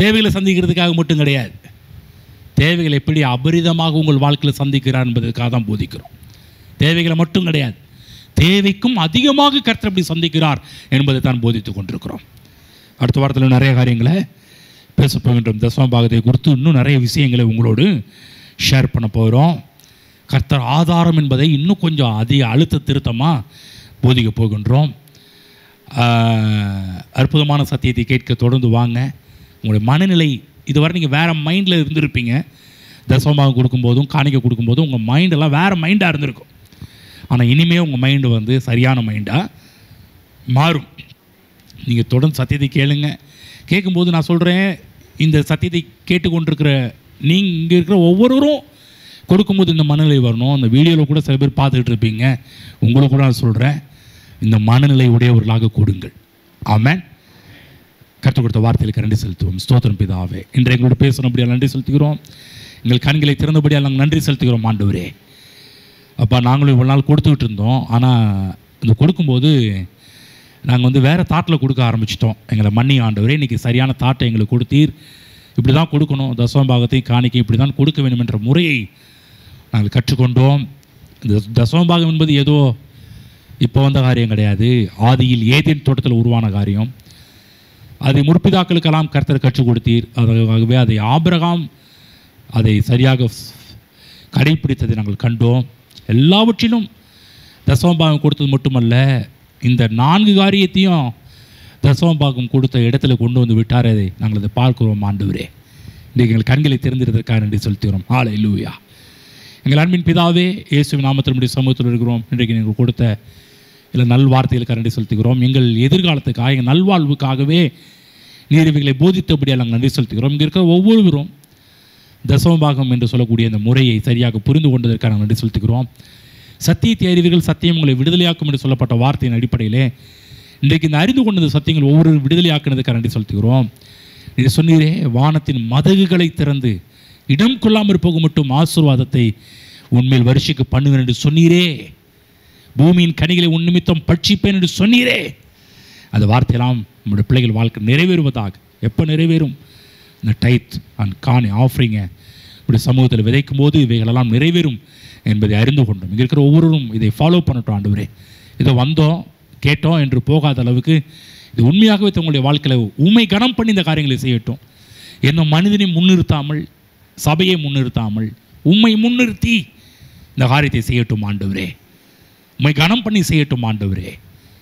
Speaker 1: தேவைகளை சந்திக்கிறதுக்காக மட்டும் கிடையாது. தேவைகளை எப்படி அபரிதமாக உங்கள் வாழ்க்கையில் சந்திக்கிறார் என்பதற்காக தான் போதிக்கிறோம். தேவைகளை மட்டும் கிடையாது, தேவைக்கும் அதிகமாக கர்த்தர் எப்படி சந்திக்கிறார் என்பதை தான் போதித்துக் கொண்டிருக்கிறோம். அடுத்த வாரத்தில் நிறைய காரியங்களை பேச போகின்றோம். தசம பாகத்தை குறித்து இன்னும் நிறைய விஷயங்களை உங்களோடு ஷேர் பண்ண போகிறோம். கர்த்தர் ஆதாரம் என்பதை இன்னும் கொஞ்சம் அதிக அழுத்த திருத்தமாக போதிக்க போகின்றோம். அற்புதமான சத்தியத்தை கேட்க தொடர்ந்து வாங்க. உங்களுடைய மனநிலை இதுவரை நீங்கள் வேறு மைண்டில் இருந்திருப்பீங்க. தசமபாகம் கொடுக்கும்போதும் காணிக்கை கொடுக்கும்போதும் உங்கள் மைண்டெல்லாம் வேறு மைண்டாக இருந்திருக்கும். ஆனால் இனிமேல் உங்கள் மைண்டு வந்து சரியான மைண்டாக மாறும். நீங்கள் தொடர்ந்து சத்தியத்தை கேளுங்க. கேட்கும்போது நான் சொல்கிறேன், இந்த சத்தியத்தை கேட்டுக்கொண்டிருக்கிற நீங்கள் இங்கே இருக்கிற ஒவ்வொருவரும் கொடுக்கும்போது இந்த மனநிலை வரணும். அந்த வீடியோவில் கூட சில பேர் பார்த்துக்கிட்டு இருப்பீங்க. உங்களை கூட நான் சொல்கிறேன், இந்த மனநிலை உடையவர்களாக கொடுங்கள். ஆமென். கற்றுக் கொடுத்த வார்த்தைகளுக்கு நன்றி செலுத்துவோம். ஸ்தோத்திரம் பிதாவே. இன்றைய எங்களோட பேசணும்படியாக நன்றி செலுத்துகிறோம். எங்கள் கண்களை திறந்தபடியாக நாங்கள் நன்றி செலுத்துகிறோம் ஆண்டவரே. அப்போ நாங்களும் இவ்வளோ நாள் கொடுத்துக்கிட்டு இருந்தோம். ஆனால் இந்த கொடுக்கும்போது நாங்கள் வந்து வேறு தாட்டில் கொடுக்க ஆரம்பிச்சிட்டோம். எங்களை மன்னி ஆண்டவரே, இன்றைக்கி சரியான தாட்டை எங்களுக்கு கொடுத்தீர். இப்படி தான் கொடுக்கணும், தசம பாகத்தையும் காணிக்கை இப்படி தான் கொடுக்க வேண்டும் என்ற முறையை நாங்கள் கற்றுக்கொண்டோம். இந்த தசம பாகம் என்பது ஏதோ இப்போ வந்த காரியம் கிடையாது. ஆதியில் ஏதேன் தோட்டத்தில் உருவான காரியம். அதை முற்பிதாக்களுக்கெல்லாம் கர்த்தர் கற்றுக் கொடுத்தீர். அதுக்காகவே அதை ஆபிரகாம் அதை சரியாக கடைப்பிடித்ததை நாங்கள் கண்டோம். எல்லாவற்றிலும் தசமபாகம் கொடுத்தது மட்டுமல்ல, இந்த 4 காரியத்தையும் தசமபாகம் கொடுத்த இடத்துல கொண்டு வந்து விட்டார். அதை நாங்கள் அதை பார்க்கிறோம் ஆண்டவரே. இன்றைக்கு எங்கள் கண்களை திறந்திருந்ததற்காக நன்றி செலுத்துகிறோம். ஹல்லேலூயா. எங்கள் அன்பின் பிதாவே, இயேசுவின் நாமத்தில் நம்முடைய சமூகத்தில் இருக்கிறோம். இன்றைக்கு நீங்கள் கொடுத்த இல்லை நல்வார்த்தைகளுக்கு நன்றி செலுத்துகிறோம். எங்கள் எதிர்காலத்துக்காக, எங்கள் நல்வாழ்வுக்காகவே நீதிகளை போதித்தபடியாக நாங்கள் நன்றி செலுத்துகிறோம். இங்கே இருக்கிற ஒவ்வொருவரும் தசமபாகம் என்று சொல்லக்கூடிய இந்த முறையை சரியாக புரிந்து கொண்டதற்காக நாங்கள் நன்றி செலுத்துகிறோம். சத்தியத்தை அறிவீர்கள், சத்தியம் உங்களை விடுதலையாக்கும் என்று சொல்லப்பட்ட வார்த்தையின் அடிப்படையிலே இன்றைக்கு இந்த அறிந்து கொண்ட சத்தியங்கள் ஒவ்வொரு விடுதலையாக்குனதுக்காக நன்றி செலுத்துகிறோம். இது சொன்னீரே, வானத்தின் மதகுகளை திறந்து இடம் கொள்ளாமல் போக மட்டும் ஆசீர்வாதத்தை உண்மையில் வருஷிக்கு பண்ணுவேன் என்று சொன்னீரே. பூமியின் கனிகளை உன் நிமித்தம் பட்சிப்பேன் என்று சொன்னீரே. அந்த வார்த்தையெல்லாம் நம்முடைய பிள்ளைகள் வாழ்க்கை நிறைவேறுவதாக. எப்போ நிறைவேறும்? இந்த டைத் அண்ட் காணி ஆஃபரிங்கை இப்படி சமூகத்தில் விதைக்கும் போது இவைகளெல்லாம் நிறைவேறும் என்பதை அறிந்து கொண்டோம். இங்கே இருக்கிற ஒவ்வொருவரும் இதை ஃபாலோ பண்ணட்டும் ஆண்டவரே. இதை வந்தோம் கேட்டோம் என்று போகாத அளவுக்கு இது உண்மையாகவே தங்களுடைய வாழ்க்கையில் உண்மை கனம் பண்ணி இந்த காரியங்களை செய்யட்டும். எந்த மனிதனை முன்னிறுத்தாமல், சபையை முன்னிறுத்தாமல், உண்மை முன்னிறுத்தி இந்த காரியத்தை செய்யட்டும் ஆண்டவரே. உண்மை கனம் பண்ணி செய்யட்டும் ஆண்டவரே.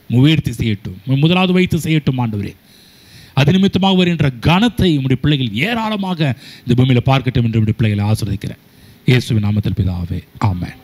Speaker 1: உயர்த்தி செய்யட்டும், முதலாவது வைத்து செய்யட்டும் ஆண்டவரே. அது நிமித்தமாக வருகின்ற கனத்தை உம்முடைய பிள்ளைகள் ஏராளமாக இந்த பூமியில் பார்க்கட்டும் என்று உம்முடைய பிள்ளைகளை ஆசீர்வதிக்கிறேன். இயேசுவின் நாமத்தில் பிதாவே, ஆமென்.